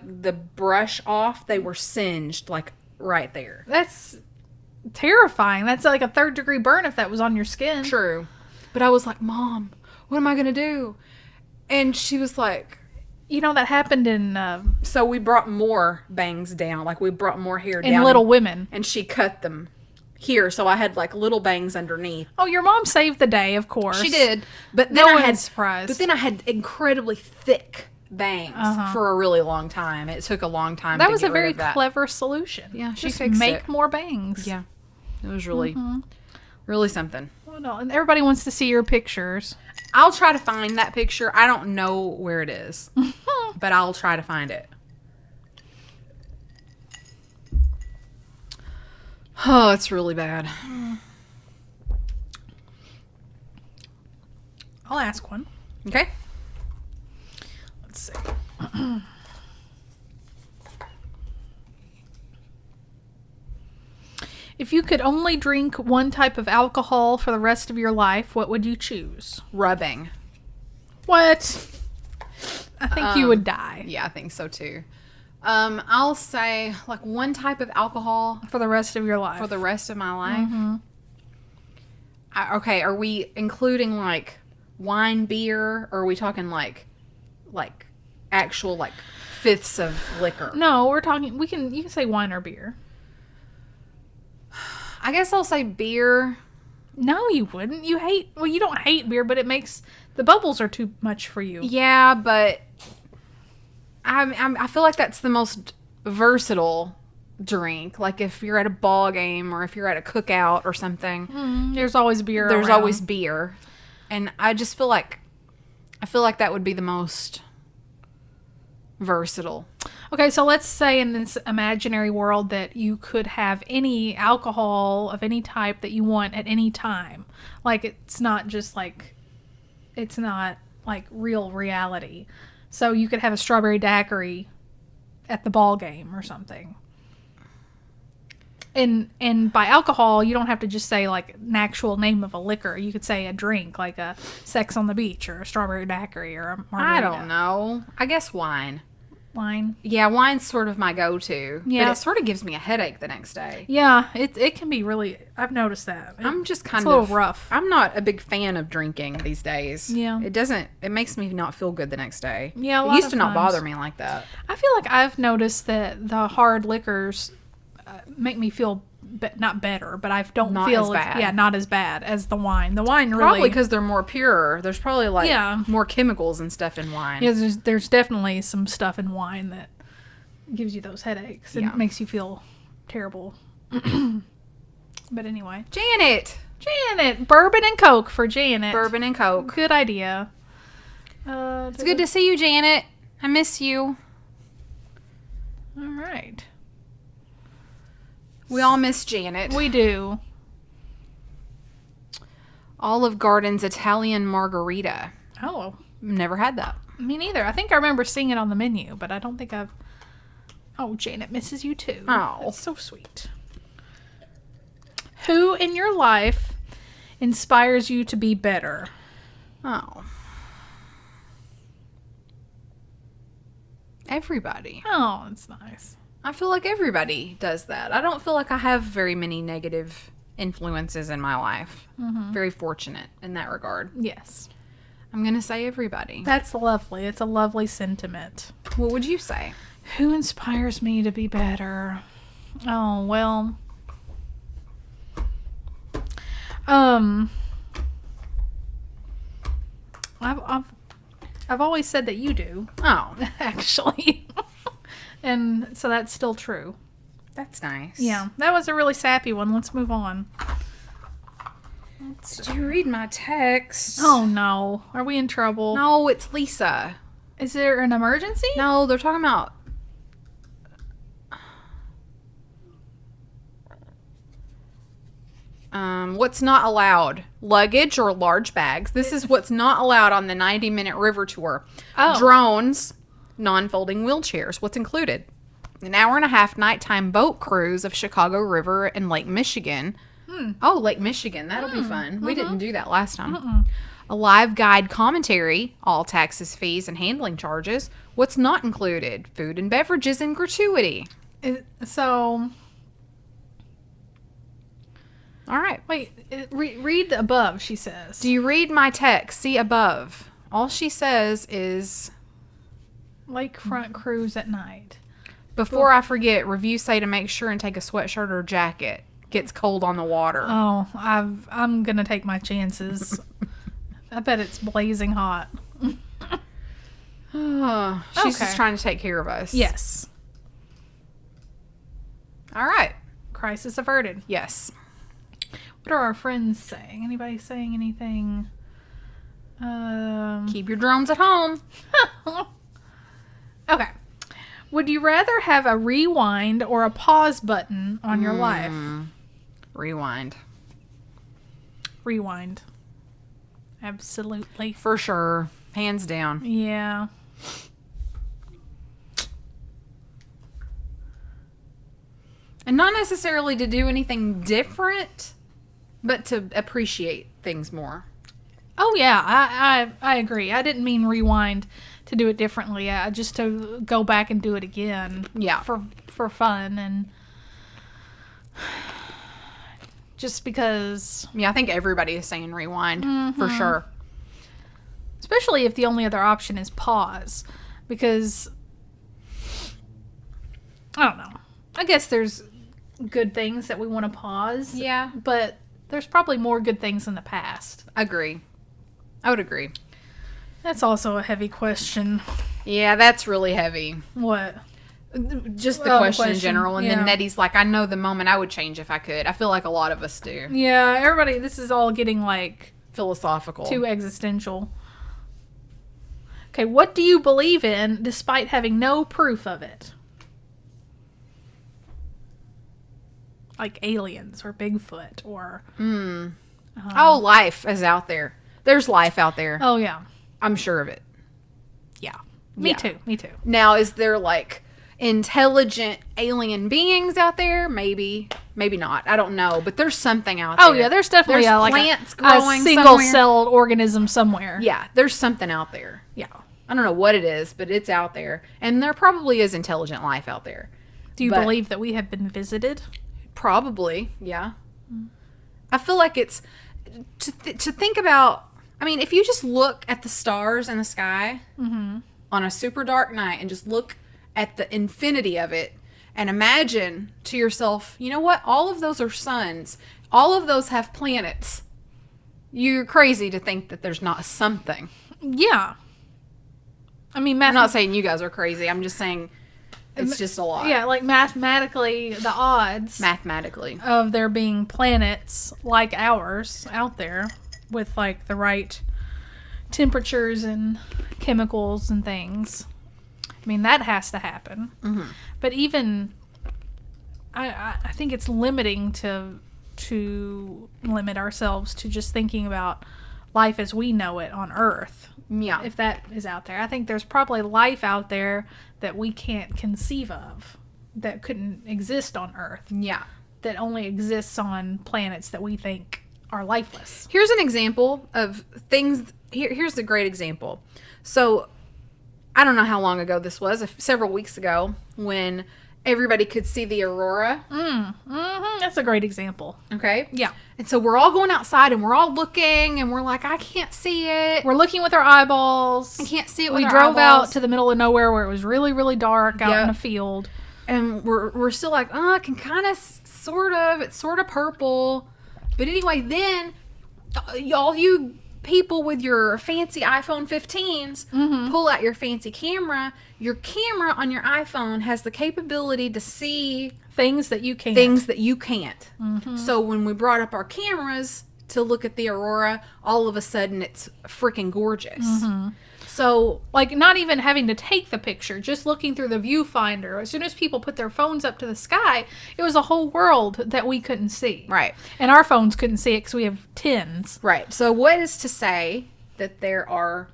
brush off, they were singed like right there. That's terrifying. That's like a 3rd-degree burn if that was on your skin. True. But I was like, Mom, what am I going to do? And she was like... That happened in So we brought more bangs down. Like we brought more hair down. in Little Women. And she cut them here. So I had like little bangs underneath. Oh, your mom saved the day, of course. She did. But then No I one's had surprised. But then I had incredibly thick bangs for a really long time. It took a long time That to was get a rid very of that. clever solution. Yeah, she Just fixed make it. more bangs. Yeah. It was really really something. Well, no, and everybody wants to see your pictures. I'll try to find that picture. I don't know where it is, but I'll try to find it. Oh, it's really bad. I'll ask one. Okay. Let's see. If you could only drink one type of alcohol for the rest of your life, what would you choose? Rubbing. What? I think you would die. Yeah, I think so too. I'll say like one type of alcohol For the rest of your life. for the rest of my life. Okay, are we including like wine, beer, or are we talking like actual like fifths of liquor? No, we're talking, you can say wine or beer. I guess I'll say beer. No, you wouldn't. You don't hate beer, but it makes, the bubbles are too much for you. Yeah, but I feel like that's the most versatile drink. Like if you're at a ball game or if you're at a cookout or something, There's always beer there's around. always beer. And I just feel like that would be the most versatile. Okay, so let's say in this imaginary world that you could have any alcohol of any type that you want at any time. Like it's not like real reality. So you could have a strawberry daiquiri at the ball game or something. And by alcohol, you don't have to just say like an actual name of a liquor. You could say a drink, like a Sex on the Beach or a strawberry daiquiri or a margarita. I don't know. I guess wine. Wine. Yeah, wine's sort of my go-to. Yeah. But it sort of gives me a headache the next day. Yeah, it can be really, I've noticed that. I'm just kind It's a little of rough. I'm not a big fan of drinking these days. Yeah. It makes me not feel good the next day. Yeah, a It lot used of to not times. bother me like that. I feel like I've noticed that the hard liquors make me feel not better, but I don't Not feel as bad. Yeah, not as bad as the wine. The wine really, Probably because they're more pure. There's probably like Yeah. more chemicals and stuff in wine. yeah, there's definitely some stuff in wine that gives you those headaches. Yeah. It makes you feel terrible. But anyway. Janet! Bourbon and Coke for Janet. Bourbon and Coke. Good idea. It's good to see you, Janet. I miss you. All right. We all miss Janet. We do. Olive Garden's Italian margarita. Oh, Never had that. me neither. I think I remember seeing it on the menu, but I don't think I've... Oh, Janet misses you too. Oh. That's so sweet. Who in your life inspires you to be better? Oh. Everybody. Oh, that's nice. I feel like everybody does that. I don't feel like I have very many negative influences in my life. Very fortunate in that regard. Yes. I'm going to say everybody. That's lovely. It's a lovely sentiment. What would you say? Who inspires me to be better? Oh, well. I've always said that you do, Oh, actually. And so that's still true. that's nice. Yeah, that was a really sappy one. Let's move on. Did you read my text? Oh no. Are we in trouble? No, it's Lisa. Is there an emergency? No, they're talking about... what's not allowed? Luggage or large bags. This is what's not allowed on the 90-minute river tour. Oh. Drones, non-folding wheelchairs. What's included? An hour-and-a-half nighttime boat cruise of Chicago River and Lake Michigan. Oh, Lake Michigan. That'll be fun. We didn't do that last time. A live guide commentary, all taxes, fees, and handling charges. What's not included? Food and beverages and gratuity. So, All right. wait, read the above, she says. Do you read my text? See above. All she says is, Lakefront cruise at night. before I forget, reviews say to make sure and take a sweatshirt or jacket. Gets cold on the water. Oh, I'm going to take my chances. I bet it's blazing hot. She's just trying to take care of us. Yes. All right. Crisis averted. Yes. What are our friends saying? Anybody saying anything? Keep your drones at home. Okay. Would you rather have a rewind or a pause button on your life? Rewind. Rewind. Absolutely. For sure. Hands down. Yeah. And not necessarily to do anything different, but to appreciate things more. Oh yeah, I agree. I didn't mean rewind to do it differently. Just to go back and do it again. Yeah. For fun and just because, Yeah, I think everybody is saying rewind. For sure. especially if the only other option is pause, because I don't know. I guess there's good things that we want to pause. Yeah. But there's probably more good things in the past. Agree. I would agree. That's also a heavy question. Yeah, that's really heavy. What? Just the Oh, question in question, general. And yeah. then Nettie's like, I know the moment I would change if I could. I feel like a lot of us do. Yeah, everybody, this is all getting like Philosophical. too existential. Okay, what do you believe in despite having no proof of it? Like aliens or Bigfoot or... Oh, life is out there. There's life out there. Oh, yeah. I'm sure of it. Yeah. Me Yeah. too. Me too. Now, is there like intelligent alien beings out there? Maybe. Maybe not. I don't know. But there's something out there. Oh, yeah, there's definitely There's like plants a growing single-celled organism somewhere. Yeah, there's something out there. Yeah. I don't know what it is, but it's out there. And there probably is intelligent life out there. Do you But- believe that we have been visited? Probably, yeah. I feel like it's to think about. I mean, if you just look at the stars in the sky on a super dark night and just look at the infinity of it and imagine to yourself, you know what? All of those are suns. All of those have planets. You're crazy to think that there's not something. Yeah. I mean, I'm not saying you guys are crazy. I'm just saying It's just a lot. Yeah, like mathematically, the odds Mathematically. of there being planets like ours out there with like the right temperatures and chemicals and things. I mean, that has to happen. Mm-hmm. But even, I think it's limiting to limit ourselves to just thinking about life as we know it on Earth. Yeah. If that is out there. I think there's probably life out there that we can't conceive of that couldn't exist on Earth. Yeah. That only exists on planets that we think are lifeless. Here's an example of things. Here's a great example. So, I don't know how long ago this was, several weeks ago, when everybody could see the aurora. That's a great example. Okay? Yeah. And so we're all going outside and we're all looking and we're like, I can't see it. We're looking with our eyeballs. I can't see it with We our drove eyeballs. out to the middle of nowhere where it was really, really dark out Yep. in a field. And we're still like, oh, I can kind of, it's sort of purple. But anyway, then, all you people with your fancy iPhone 15s pull out your fancy camera. Your camera on your iPhone has the capability to see Things that you can't. things that you can't. So when we brought up our cameras to look at the aurora, all of a sudden it's freaking gorgeous. So Like, not even having to take the picture, just looking through the viewfinder. As soon as people put their phones up to the sky, it was a whole world that we couldn't see. right. And our phones couldn't see it because we have tens. Right. So what is to say that there are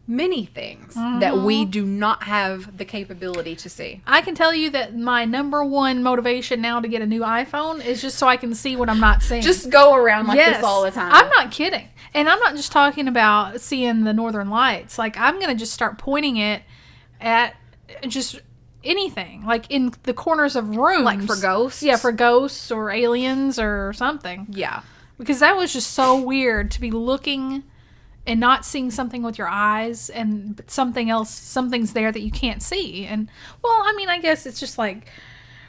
many things that we do not have the capability to see? I can tell you that my number one motivation now to get a new iPhone is just so I can see what I'm not seeing. Just go around like this all the time. I'm not kidding. And I'm not just talking about seeing the Northern Lights. Like, I'm going to just start pointing it at just anything. Like, in the corners of rooms. Like for ghosts? Yeah, for ghosts or aliens or something. Yeah. Because that was just so weird to be looking and not seeing something with your eyes and something else, something's there that you can't see. And, well, I mean, I guess it's just like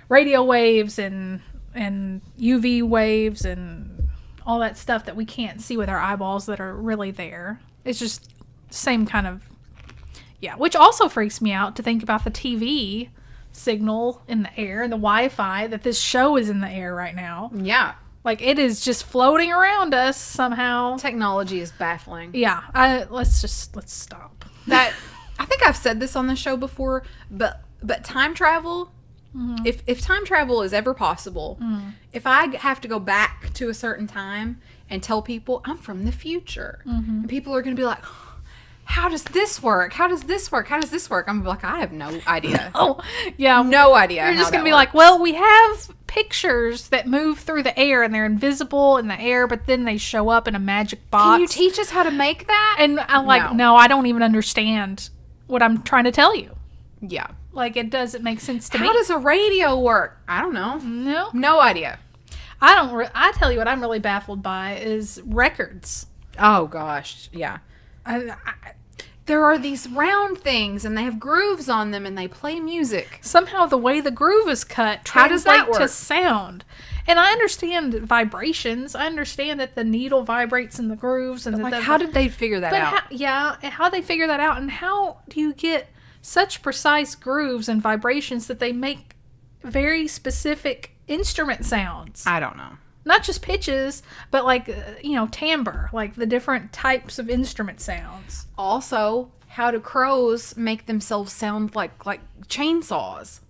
radio waves and UV waves and all that stuff that we can't see with our eyeballs that are really there. It's just same kind of, yeah. Which also freaks me out to think about the TV signal in the air and the Wi-Fi that this show is in the air right now. Yeah. Like, it is just floating around us somehow. Technology is baffling. Yeah, let's stop. That I think I've said this on the show before, but time travel, if time travel is ever possible, if I have to go back to a certain time and tell people I'm from the future, and people are going to be like, how does this work? How does this work? How does this work? I'm gonna be like, I have no idea. Oh, yeah. No idea. You're just how going to that be works. like, well, we have pictures that move through the air and they're invisible in the air, but then they show up in a magic box. Can you teach us how to make that? And I'm like, no, I don't even understand what I'm trying to tell you. Yeah. Like, it doesn't make sense to me. How does a radio work? I don't know. No. No idea. I tell you what I'm really baffled by is records. Oh gosh, yeah. There are these round things, and they have grooves on them, and they play music. Somehow the way the groove is cut How does that translate to work? sound. And I understand vibrations. I understand that the needle vibrates in the grooves. And Like, how did they figure that out? How they figure that out, and how do you get such precise grooves and vibrations that they make very specific instrument sounds? I don't know. Not just pitches, but like, timbre, like the different types of instrument sounds. Also, how do crows make themselves sound like chainsaws?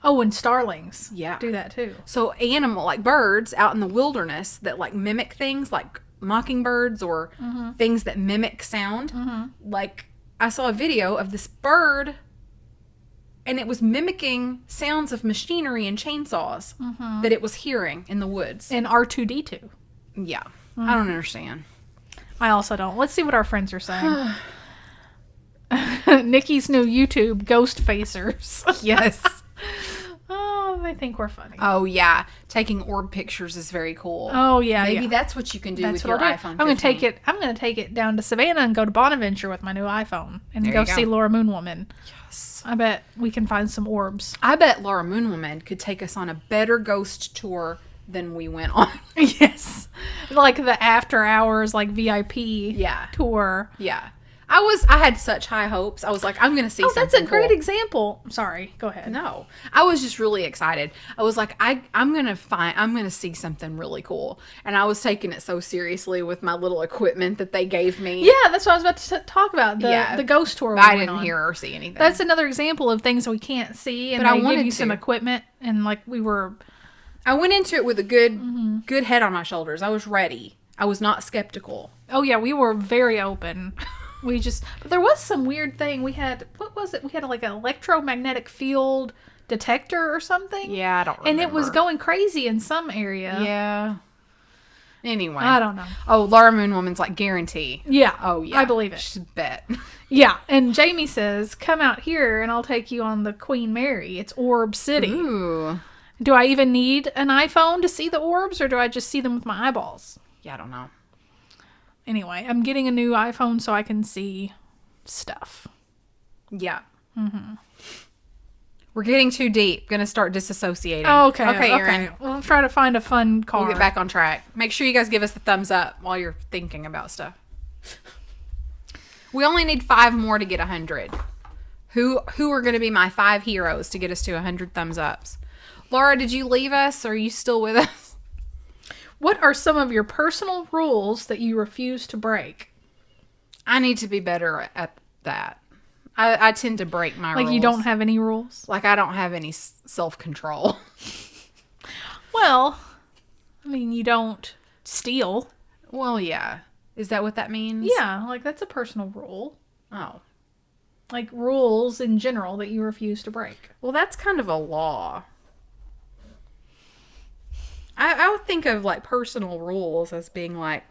Oh, and starlings. Yeah. Do that too. So like birds out in the wilderness that like mimic things like mockingbirds or things that mimic sound. Like, I saw a video of this bird and it was mimicking sounds of machinery and chainsaws that it was hearing in the woods. And R2D2. Yeah. I don't understand. I also don't. Let's see what our friends are saying. Nikki's new YouTube, Ghost Facers. Yes. Oh, they think we're funny. Oh, yeah. Taking orb pictures is very cool. Oh, yeah. Maybe yeah. that's what you can do That's with what your I'll do. iPhone 15. I'm gonna take it down to Savannah and go to Bonaventure with my new iPhone and There go you go. see Laura Moonwoman. Yes. I bet we can find some orbs. I bet Laura Moonwoman could take us on a better ghost tour than we went on. Yes. Like the after hours, like VIP Yeah. tour. Yeah. I had such high hopes. I was like, I'm going to see something that's a great cool. example. Sorry, go ahead. No, I was just really excited. I was like, I'm going to see something really cool. And I was taking it so seriously with my little equipment that they gave me. Yeah, that's what I was about to talk about. The ghost tour. I didn't hear or see anything. That's another example of things we can't see. And But I they wanted give you some to. equipment, and like we were. I went into it with a good head on my shoulders. I was ready. I was not skeptical. Oh yeah, we were very open. But there was some weird thing. We had, what was it? We had like an electromagnetic field detector or something. Yeah, I don't remember. And it was going crazy in some area. Yeah. Anyway. I don't know. Oh, Laura Moon Woman's like guarantee. Yeah. Oh, yeah. I believe it. She's bet. Yeah. And Jamie says, come out here and I'll take you on the Queen Mary. It's Orb City. Ooh. Do I even need an iPhone to see the orbs, or do I just see them with my eyeballs? Yeah, I don't know. Anyway, I'm getting a new iPhone so I can see stuff. Yeah. Mm-hmm. We're getting too deep. Gonna start disassociating. Oh, okay. Okay, Erin. We'll try to find a fun car. We'll get back on track. Make sure you guys give us the thumbs up while you're thinking about stuff. We only need 5 more to get 100. Who are going to be my 5 heroes to get us to 100 thumbs ups? Laura, did you leave us? Or are you still with us? What are some of your personal rules that you refuse to break? I need to be better at that. I tend to break my rules. Like you don't have any rules? Like I don't have any self-control. Well, I mean, you don't steal. Well, yeah. Is that what that means? Yeah, like that's a personal rule. Oh. Like rules in general that you refuse to break. Well, that's kind of a law. I would think of like personal rules as being like,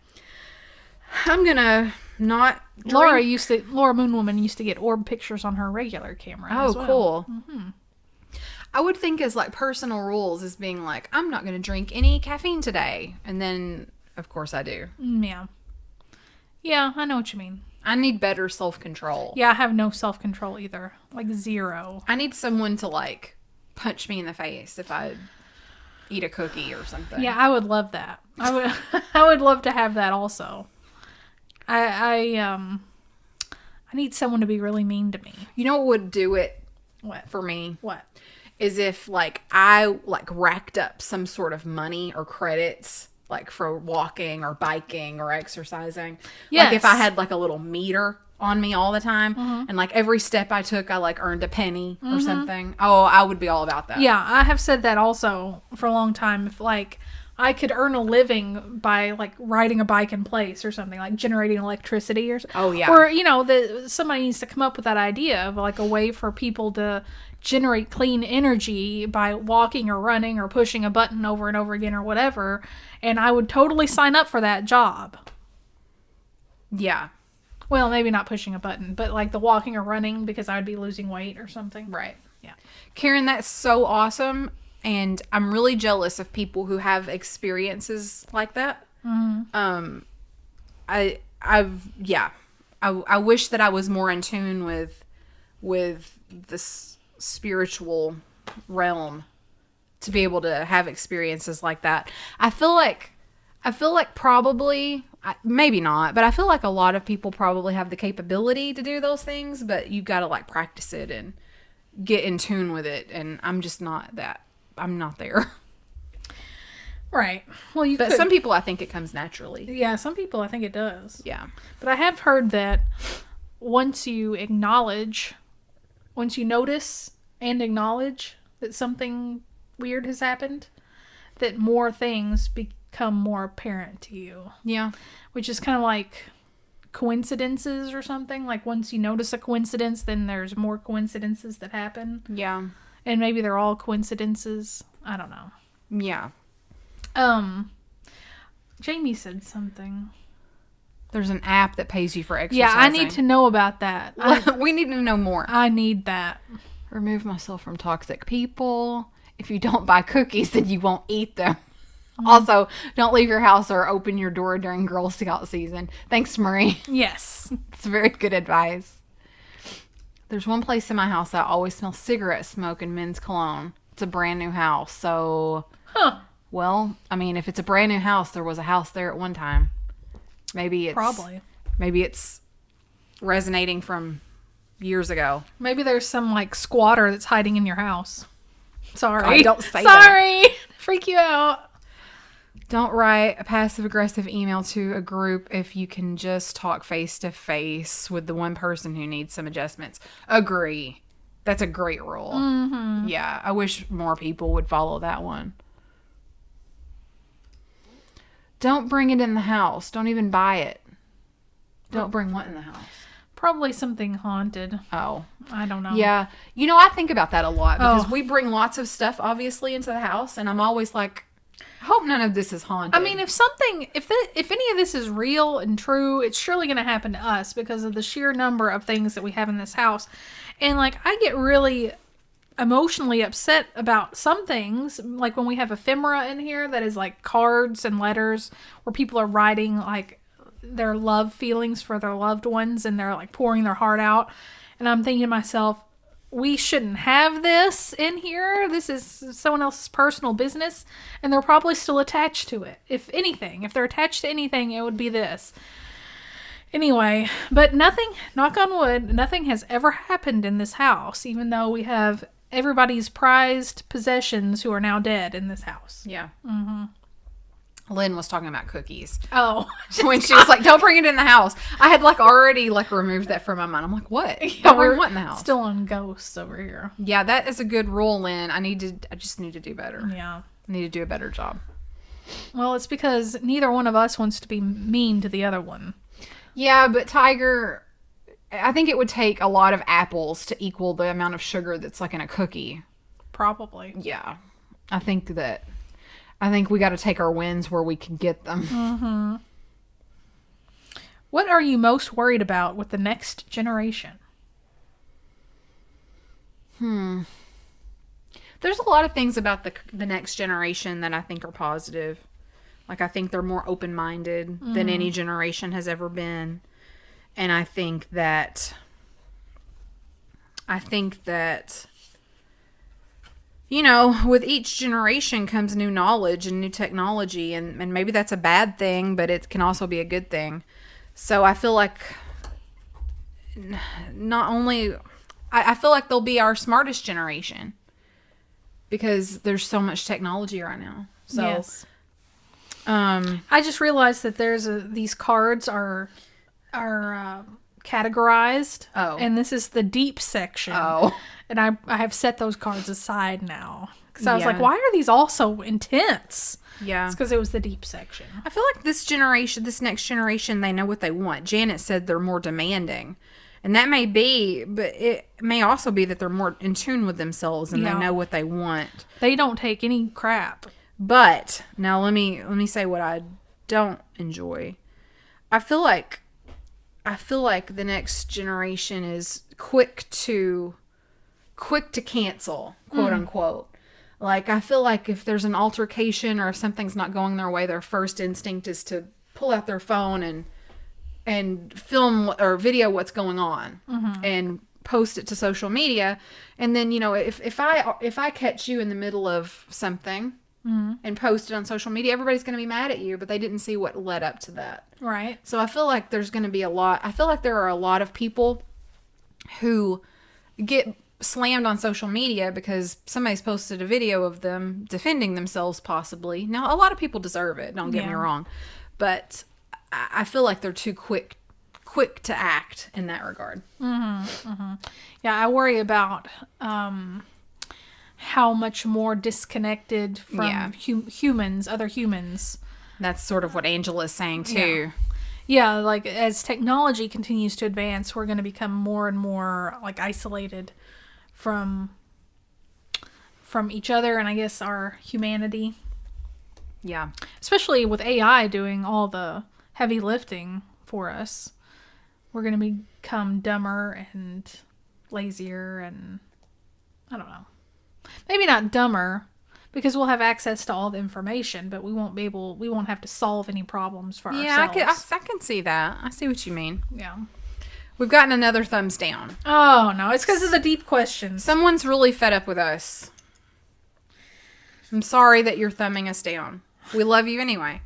I'm gonna not drink. Laura Moon Woman used to get orb pictures on her regular camera. Oh, as well. cool. Mm-hmm. I would think as like personal rules as being like, I'm not gonna drink any caffeine today, and then of course I do. Yeah. Yeah, I know what you mean. I need better self-control. Yeah, I have no self-control either. Like 0. I need someone to like punch me in the face if I eat a cookie or something. Yeah, I would love that. I would love to have that also. I need someone to be really mean to me. You know what would do it What? for me? What? Is if like I like racked up some sort of money or credits like for walking or biking or exercising. Yes. Like if I had like a little meter on me all the time and like every step I took I like earned a penny or something. Oh, I would be all about that. Yeah, I have said that also for a long time. If like I could earn a living by like riding a bike in place or something, like generating electricity or Oh, yeah. Or, you know, somebody needs to come up with that idea of like a way for people to generate clean energy by walking or running or pushing a button over and over again or whatever. And I would totally sign up for that job. Yeah. Well, maybe not pushing a button, but like the walking or running because I would be losing weight or something. Right. Yeah. Karen, that's so awesome. And I'm really jealous of people who have experiences like that. Mm-hmm. I wish that I was more in tune with this spiritual realm to be able to have experiences like that. I feel like probably, maybe not, but I feel like a lot of people probably have the capability to do those things, but you've got to like practice it and get in tune with it. And I'm just not that. I'm not there. Right. Well, But some people, I think it comes naturally. Yeah, some people I think it does. Yeah. But I have heard that once you notice and acknowledge that something weird has happened, that more things become more apparent to you. Yeah. Which is kind of like coincidences or something. Like once you notice a coincidence, then there's more coincidences that happen. Yeah. And maybe they're all coincidences. I don't know. Yeah. Jamie said something. There's an app that pays you for exercising. Yeah, I need to know about that. We need to know more. I need that. Remove myself from toxic people. If you don't buy cookies, then you won't eat them. Also, don't leave your house or open your door during Girl Scout season. Thanks, Marie. Yes. It's very good advice. There's one place in my house that always smells cigarette smoke and men's cologne. It's a brand new house. So, well, I mean, if it's a brand new house, there was a house there at one time. Maybe it's resonating from years ago. Maybe there's some like squatter that's hiding in your house. Sorry. God, don't say Sorry. Freak you out. Don't write a passive-aggressive email to a group if you can just talk face-to-face with the one person who needs some adjustments. Agree. That's a great rule. Mm-hmm. Yeah, I wish more people would follow that one. Don't bring it in the house. Don't even buy it. Don't bring what in the house? Probably something haunted. Oh. I don't know. Yeah. You know, I think about that a lot because we bring lots of stuff, obviously, into the house, and I'm always like, I hope none of this is haunted. I mean, if any of this is real and true, it's surely going to happen to us because of the sheer number of things that we have in this house. And like, I get really emotionally upset about some things, like when we have ephemera in here that is like cards and letters where people are writing like their love feelings for their loved ones and they're like pouring their heart out. And I'm thinking to myself, we shouldn't have this in here. This is someone else's personal business, and they're probably still attached to it. If anything, if they're attached to anything, it would be this. Anyway, but nothing, knock on wood, nothing has ever happened in this house, even though we have everybody's prized possessions who are now dead in this house. Yeah. Mm-hmm. Lynn was talking about cookies. Oh. When she was like, don't bring it in the house. I had like already like removed that from my mind. I'm like, what? Don't bring what in the house? Still on ghosts over here. Yeah, that is a good rule, Lynn. I just need to do better. Yeah. I need to do a better job. Well, it's because neither one of us wants to be mean to the other one. Yeah, but Tiger, I think it would take a lot of apples to equal the amount of sugar that's like in a cookie. Probably. Yeah. I think we got to take our wins where we can get them. Mm-hmm. What are you most worried about with the next generation? There's a lot of things about the next generation that I think are positive. Like, I think they're more open-minded than any generation has ever been. And I think that, you know, with each generation comes new knowledge and new technology, and maybe that's a bad thing, but it can also be a good thing. So I feel like I feel like they'll be our smartest generation because there's so much technology right now. So, yes. I just realized that these cards are categorized. Oh. And this is the deep section. Oh. And I have set those cards aside now. Because I was Yeah. like, why are these all so intense? Yeah. It's because it was the deep section. I feel like this next generation, they know what they want. Janet said they're more demanding. And that may be, but it may also be that they're more in tune with themselves and they know what they want. They don't take any crap. But now let me say what I don't enjoy. I feel like the next generation is quick to cancel, quote unquote. Like, I feel like if there's an altercation or if something's not going their way, their first instinct is to pull out their phone and film or video what's going on and post it to social media. And then, you know, if I catch you in the middle of something and post it on social media, everybody's going to be mad at you, but they didn't see what led up to that. Right. So I feel like there's going to be I feel like there are a lot of people who get slammed on social media because somebody's posted a video of them defending themselves possibly. Now, a lot of people deserve it, don't get me wrong. But I feel like they're too quick to act in that regard. Yeah, I worry about how much more disconnected from humans, other humans. That's sort of what Angela's saying too. Yeah, like as technology continues to advance, we're going to become more and more like isolated from each other and I guess our humanity. Yeah. Especially with AI doing all the heavy lifting for us. We're going to become dumber and lazier and I don't know. Maybe not dumber because we'll have access to all the information, but we won't have to solve any problems for ourselves. Yeah, I can see that. I see what you mean. Yeah. We've gotten another thumbs down. Oh, no. It's because of the deep questions. Someone's really fed up with us. I'm sorry that you're thumbing us down. We love you anyway.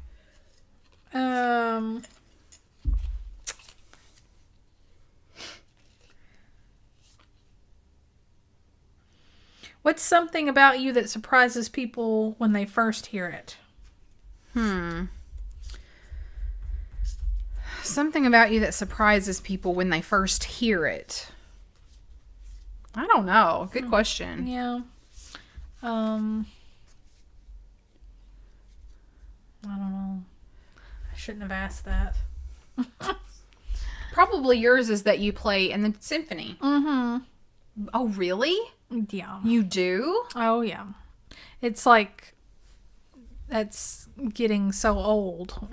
What's something about you that surprises people when they first hear it? Something about you that surprises people when they first hear it. I don't know. Good question. Yeah. I don't know. I shouldn't have asked that. Probably yours is that you play in the symphony. Mm-hmm. Oh, really? Yeah. You do? Oh, yeah. It's like, that's getting so old.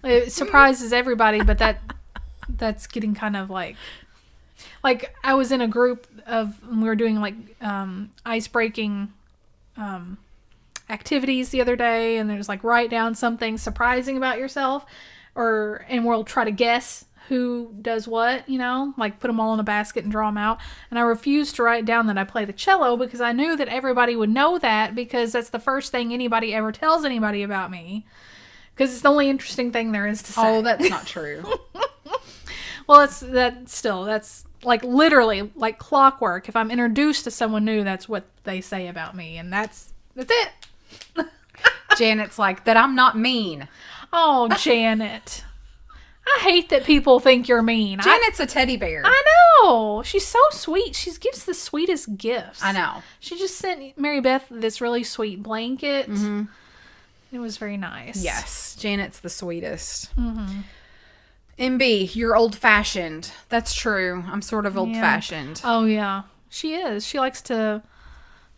It surprises everybody, but that's getting kind of like I was in a group we were doing like ice-breaking activities the other day, and there's like write down something surprising about yourself, and we'll try to guess who does what, like put them all in a basket and draw them out. And I refused to write down that I play the cello because I knew that everybody would know that, because that's the first thing anybody ever tells anybody about me, because it's the only interesting thing there is to say. Oh, that's not true. Well, that's like literally like clockwork. If I'm introduced to someone new, that's what they say about me, and that's it. Janet's like, that I'm not mean. Oh, Janet. I hate that people think you're mean. Janet's a teddy bear. I know. She's so sweet. She gives the sweetest gifts. I know. She just sent Mary Beth this really sweet blanket. Mm-hmm. It was very nice. Yes. Janet's the sweetest. Mm-hmm. MB, you're old-fashioned. That's true. I'm sort of old-fashioned. Oh, yeah. She is. She likes to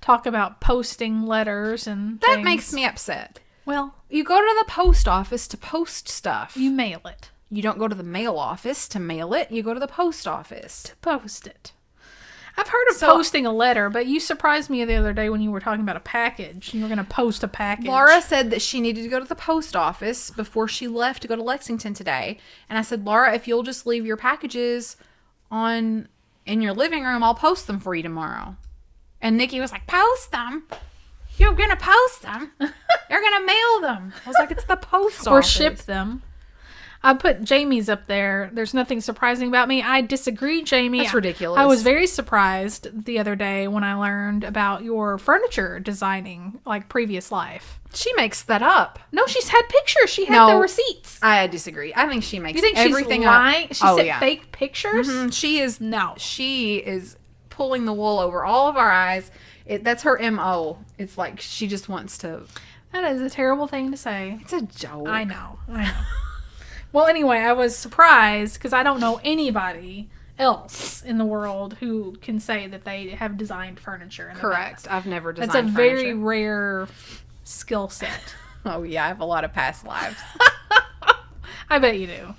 talk about posting letters and That things. makes me upset. Well, You go to the post office to post stuff. you mail it. You don't go to the mail office to mail it. You go to the post office. To post it. I've heard of posting a letter, but you surprised me the other day when you were talking about a package. You were going to post a package. Laura said that she needed to go to the post office before she left to go to Lexington today. And I said, Laura, if you'll just leave your packages in your living room, I'll post them for you tomorrow. And Nikki was like, post them? You're going to post them? You're going to mail them? I was like, it's the post office. Or ship them. I put Jamie's up there. There's nothing surprising about me. I disagree, Jamie. That's ridiculous. I was very surprised the other day when I learned about your furniture designing, like previous life. She makes that up. No, she's had pictures. She had the receipts. I disagree. I think she makes You think everything she's lying? up. She sent fake pictures? Mm-hmm. She is. No. She is pulling the wool over all of our eyes. That's her MO. It's like she just wants to. That is a terrible thing to say. It's a joke. I know. Well, anyway, I was surprised because I don't know anybody else in the world who can say that they have designed furniture. Correct. I've never designed furniture. That's a furniture. very rare skill set. Oh, yeah. I have a lot of past lives. I bet you do.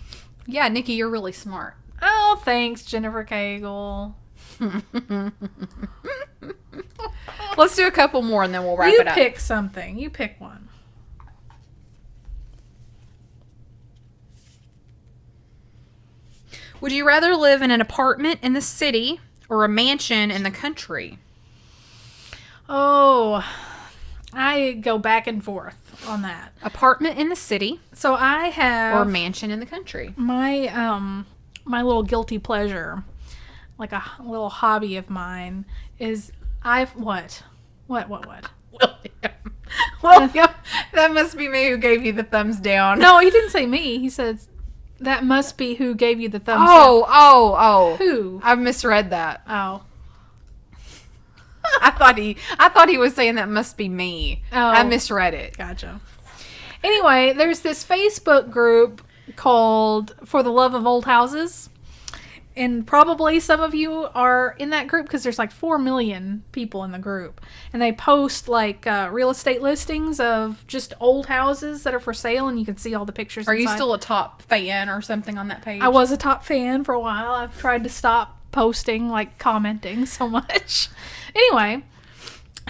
Yeah, Nikki, you're really smart. Oh, thanks, Jennifer Cagle. Let's do a couple more and then we'll wrap it up. You pick something. You pick one. Would you rather live in an apartment in the city or a mansion in the country? Oh, I go back and forth on that. Apartment in the city So I have or mansion in the country? my my little guilty pleasure, like a little hobby of mine, is what? William, that must be me who gave you the thumbs down. No, he didn't say me. He said that must be who gave you the thumbs down. Oh. Who? I misread that. Oh. I thought he was saying that must be me. Oh. I misread it. Gotcha. Anyway, there's this Facebook group called For the Love of Old Houses. And probably some of you are in that group because there's like 4 million people in the group. And they post like real estate listings of just old houses that are for sale, and you can see all the pictures Are you inside. still a top fan or something on that page? I was a top fan for a while. I've tried to stop posting, like commenting so much. Anyway,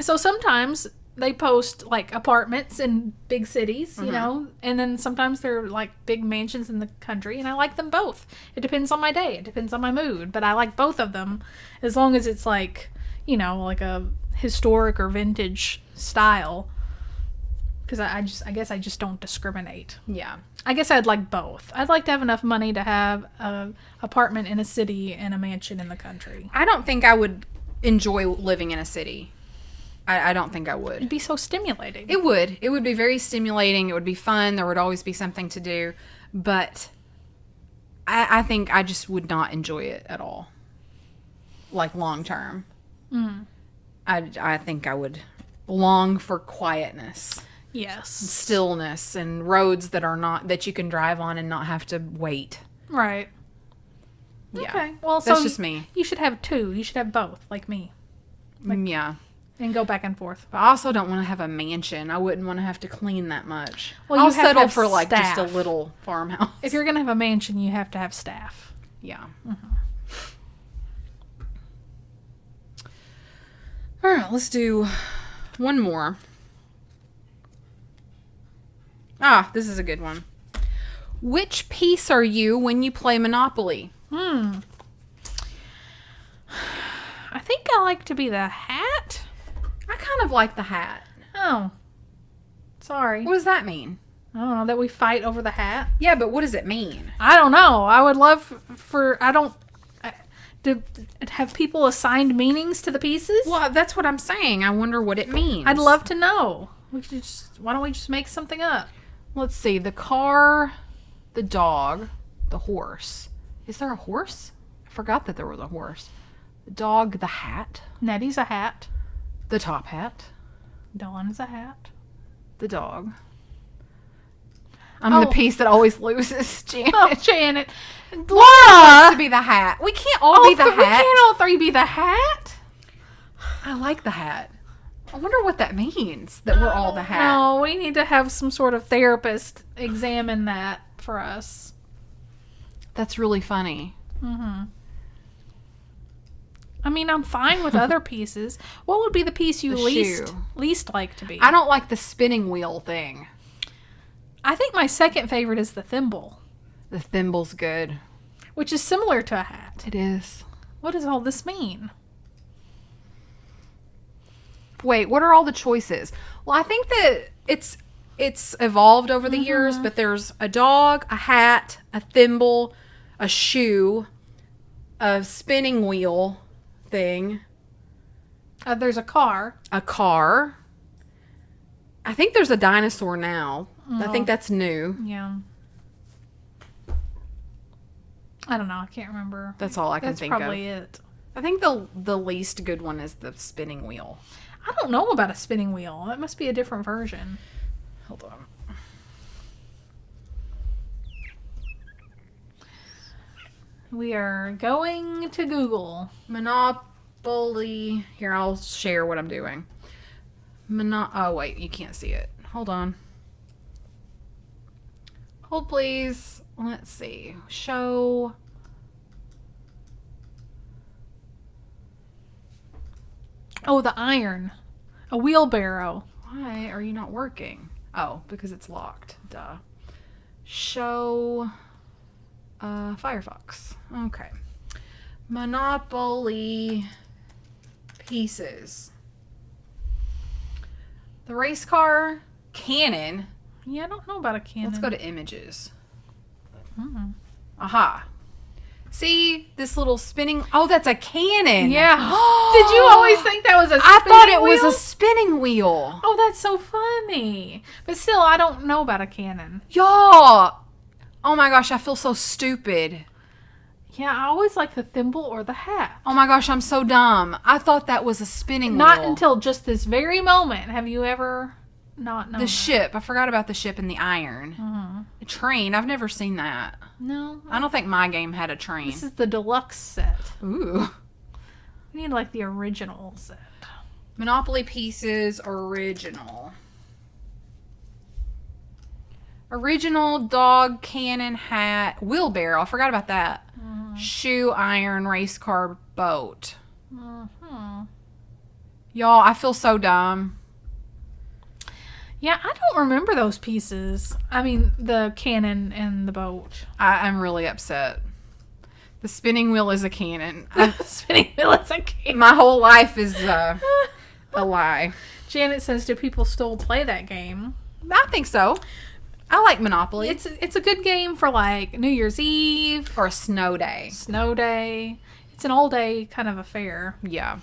so sometimes they post like apartments in big cities, you know, and then sometimes they're like big mansions in the country, and I like them both. It depends on my day. It depends on my mood, but I like both of them as long as it's like, you know, like a historic or vintage style. Because I guess I just don't discriminate. Yeah. I guess I'd like both. I'd like to have enough money to have an apartment in a city and a mansion in the country. I don't think I would enjoy living in a city. I don't think I would. It'd be so stimulating. It would. It would be very stimulating. It would be fun. There would always be something to do. But I think I just would not enjoy it at all. Like long term. I think I would long for quietness. Yes. Stillness and roads that you can drive on and not have to wait. Right. Yeah. Okay. Well, That's so just me. You should have two. You should have both, like me. Yeah. And go back and forth. But I also don't want to have a mansion. I wouldn't want to have to clean that much. Well, I'll you have to settle have for like just a staff. little farmhouse. If you're going to have a mansion, you have to have staff. Yeah. All right, let's do one more. This is a good one. Which piece are you when you play Monopoly? I think I like to be the hat. I kind of like the hat. Oh. Sorry. What does that mean? I don't know, that we fight over the hat. Yeah, but what does it mean? I don't know. I would love to have people assigned meanings to the pieces. Well, that's what I'm saying. I wonder what it means. I'd love to know. Why don't we just make something up? Let's see. The car, the dog, the horse. Is there a horse? I forgot that there was a horse. The dog, the hat, Nettie's a hat. the top hat, Dawn is a hat. the dog. I'm the piece that always loses, Janet. Oh, Janet. Laura wants to be the hat. We can't all be the We hat. can't all three be the hat. I like the hat. I wonder what that means, that we're all the hat. No, we need to have some sort of therapist examine that for us. That's really funny. I mean, I'm fine with other pieces. What would be the piece you The shoe. least like to be? I don't like the spinning wheel thing. I think my second favorite is the thimble, The thimble's good. which is similar to a hat. It is. What does all this mean? Wait, what are all the choices? Well, I think that it's evolved over the years, but there's a dog, a hat, a thimble, a shoe, a spinning wheel thing, There's a car. a car. I think there's a dinosaur now. I think that's new. Yeah. I don't know. I can't remember. That's all I can That's think of. probably it. I think the least good one is the spinning wheel. I don't know about a spinning wheel. It must be a different version. Hold on. We are going to Google. Monopoly. Here, I'll share what I'm doing. Oh, wait. You can't see it. Hold on. Hold, please. Let's see. Show. Oh, the iron. A wheelbarrow. Why are you not working? Oh, because it's locked. Duh. Show. Firefox. Okay. Monopoly pieces. The race car. Cannon. Yeah, I don't know about a cannon. Let's go to images. Aha. See this little spinning. Oh, that's a cannon. Yeah. Did you always think that was a I spinning thought it was wheel? a spinning wheel. Oh, that's so funny. But still, I don't know about a cannon. Y'all. Oh my gosh, I feel so stupid. Yeah, I always like the thimble or the hat. Oh my gosh, I'm so dumb. I thought that was a spinning Not wheel. until just this very moment have you ever not known The that. ship. I forgot about the ship and the iron. A train. I've never seen that. No. I don't think my game had a train. This is the deluxe set. Ooh. We need like the original set. Monopoly pieces original. Original dog, cannon, hat, wheelbarrow. I forgot about that. Shoe, iron, race car, boat. Y'all, I feel so dumb. Yeah, I don't remember those pieces. I mean, the cannon and the boat. I'm really upset. The spinning wheel is a cannon. Spinning wheel is a cannon. My whole life is a lie. Janet says, do people still play that game? I think so. I like Monopoly. It's a good game for like New Year's Eve, or a snow day. snow day. It's an all day kind of affair. Yeah.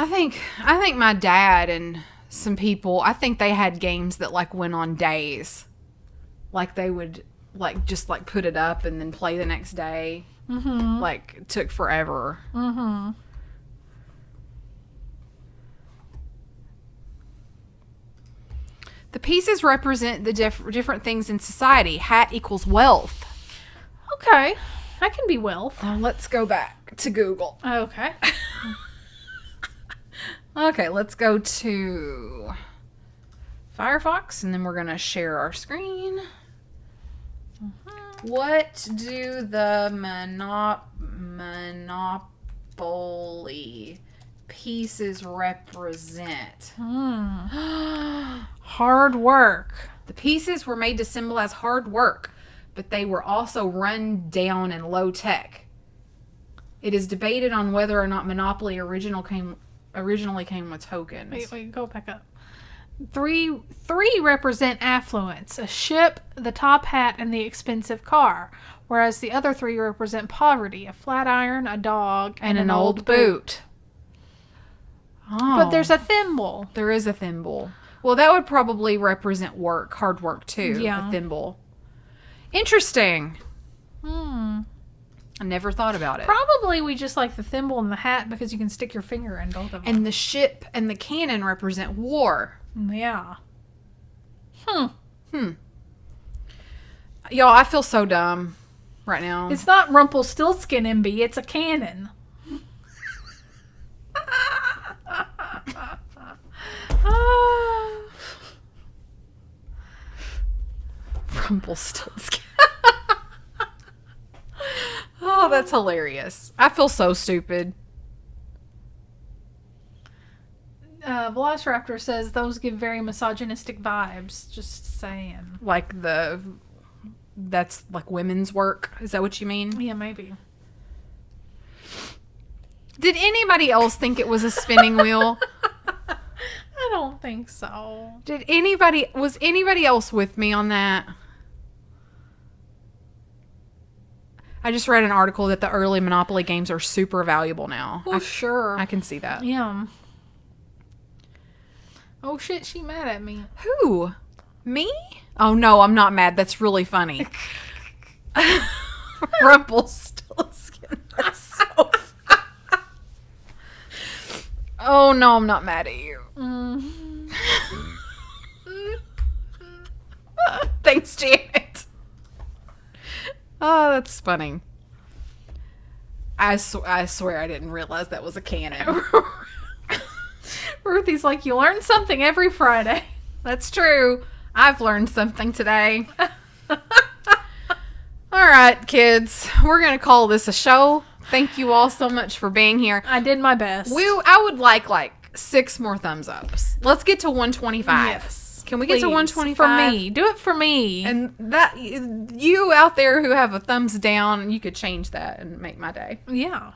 I think my dad and some people, I think they had games that like went on days. Like they would like just like put it up and then play the next day. Mm-hmm. Like it took forever. Mm-hmm. The pieces represent the different things in society. Hat equals wealth. Okay. That can be wealth. Let's go back to Google. Okay. Okay, let's go to Firefox, and then we're going to share our screen. Mm-hmm. What do the Monopoly pieces represent? Hard work. The pieces were made to symbolize hard work, but they were also run down and low tech. It is debated on whether or not Monopoly originally came with tokens. Wait, go back up. Three represent affluence: a ship, the top hat, and the expensive car. Whereas the other 3 represent poverty: a flat iron, a dog, and an old boot. Oh. But there's a thimble. There is a thimble. Well, that would probably represent work, hard work too. Yeah. A thimble. Interesting. Hmm. I never thought about it. Probably we just like the thimble and the hat because you can stick your finger in both of them. And the ship and the cannon represent war. Yeah. Y'all, I feel so dumb right now. It's not Rumpelstiltskin, MB. It's a cannon. Rumpelstiltskin. Oh, that's hilarious. I feel so stupid. Velociraptor says those give very misogynistic vibes. Just saying. Like that's like women's work. Is that what you mean? Yeah, maybe. Did anybody else think it was a spinning wheel? I don't think so. Was anybody else with me on that? I just read an article that the early Monopoly games are super valuable now. Oh, sure. I can see that. Yeah. Oh, shit, she mad at me. Who? Me? Oh, no, I'm not mad. That's really funny. Rumpelstiltskin. That's so funny. Oh, no, I'm not mad at you. Mm-hmm. Thanks, Janet. Oh, that's funny. I swear I didn't realize that was a cannon. Ruthie's like, you learn something every Friday. That's true. I've learned something today. All right, kids. We're going to call this a show. Thank you all so much for being here. I did my best. I would like 6 more thumbs ups. Let's get to 125. Yes. Can we get to 125? For me. Do it for me. And that you out there who have a thumbs down, you could change that and make my day. Yeah.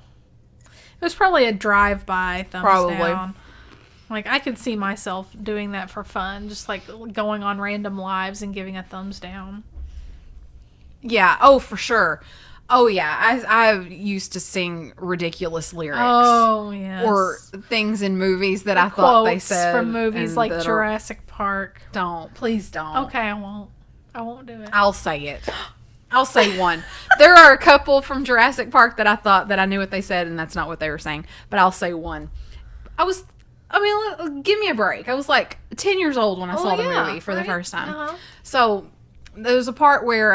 It was probably a drive-by thumbs down. Like, I could see myself doing that for fun. Just, like, going on random lives and giving a thumbs down. Yeah. Oh, for sure. Oh, yeah. I used to sing ridiculous lyrics. Oh, yes. Or things in movies that I thought they said. From movies like Jurassic Park. Please don't. Okay, I won't. I won't do it. I'll say it. I'll say one. There are a couple from Jurassic Park that I thought that I knew what they said, and that's not what they were saying. But I'll say one. Give me a break. I was like 10 years old when I saw the movie for the first time. Uh-huh. So there was a part where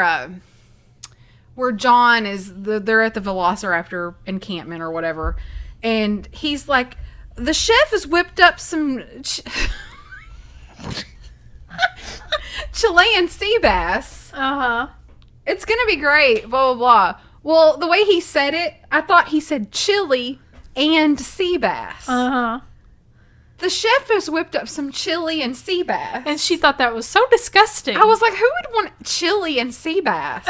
John they're at the Velociraptor encampment or whatever, and he's like, the chef has whipped up some Chilean sea bass. Uh-huh. It's gonna be great, blah, blah, blah. Well, the way he said it, I thought he said chili and sea bass. Uh-huh. The chef has whipped up some chili and sea bass. And she thought that was so disgusting. I was like, who would want chili and sea bass?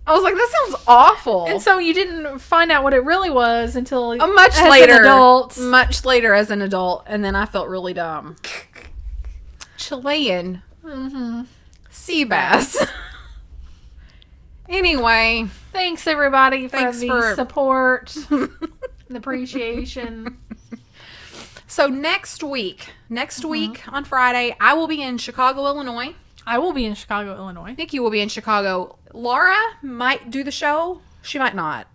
I was like, that sounds awful. And so you didn't find out what it really was until much later as an adult, and then I felt really dumb. Chilean sea bass. Anyway, thanks everybody for the support. and appreciation. So next week on Friday, I will be in Chicago, Illinois. I will be in Chicago, Illinois. Nikki will be in Chicago. Laura might do the show. She might not.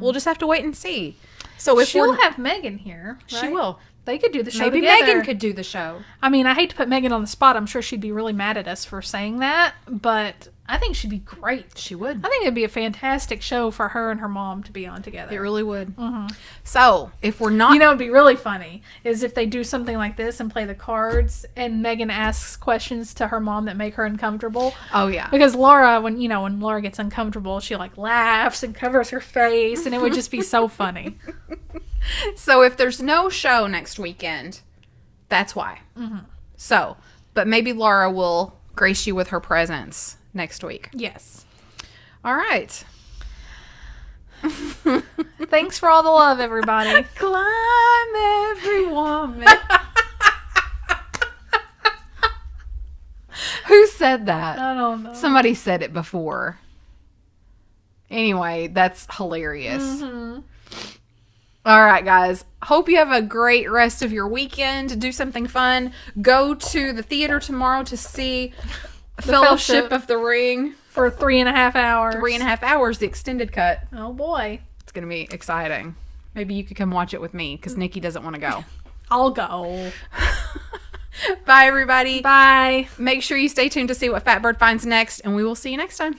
We'll just have to wait and see. So if She'll have Megan here. Right? she will. They could do the show Maybe together. Megan could do the show. I mean, I hate to put Megan on the spot. I'm sure she'd be really mad at us for saying that, but I think she'd be great. She would. I think it'd be a fantastic show for her and her mom to be on together. It really would. So if we're not, You know, it'd be really funny is if they do something like this and play the cards, and Megan asks questions to her mom that make her uncomfortable. oh yeah, Because Laura, when Laura gets uncomfortable, she like laughs and covers her face, and it would just be so funny. so if there's no show next weekend, that's why. So, but maybe Laura will grace you with her presence next week. Yes. All right. Thanks for all the love, everybody. Climb every woman. Who said that? I don't know. Somebody said it before. Anyway, that's hilarious. All right, guys. Hope you have a great rest of your weekend. Do something fun. Go to the theater tomorrow to see Fellowship of the Ring. For 3.5 hours. 3.5 hours, the extended cut. Oh boy. It's going to be exciting. Maybe you could come watch it with me because Nikki doesn't want to go. I'll go. Bye, everybody. Bye. Make sure you stay tuned to see what Fatbird finds next, and we will see you next time.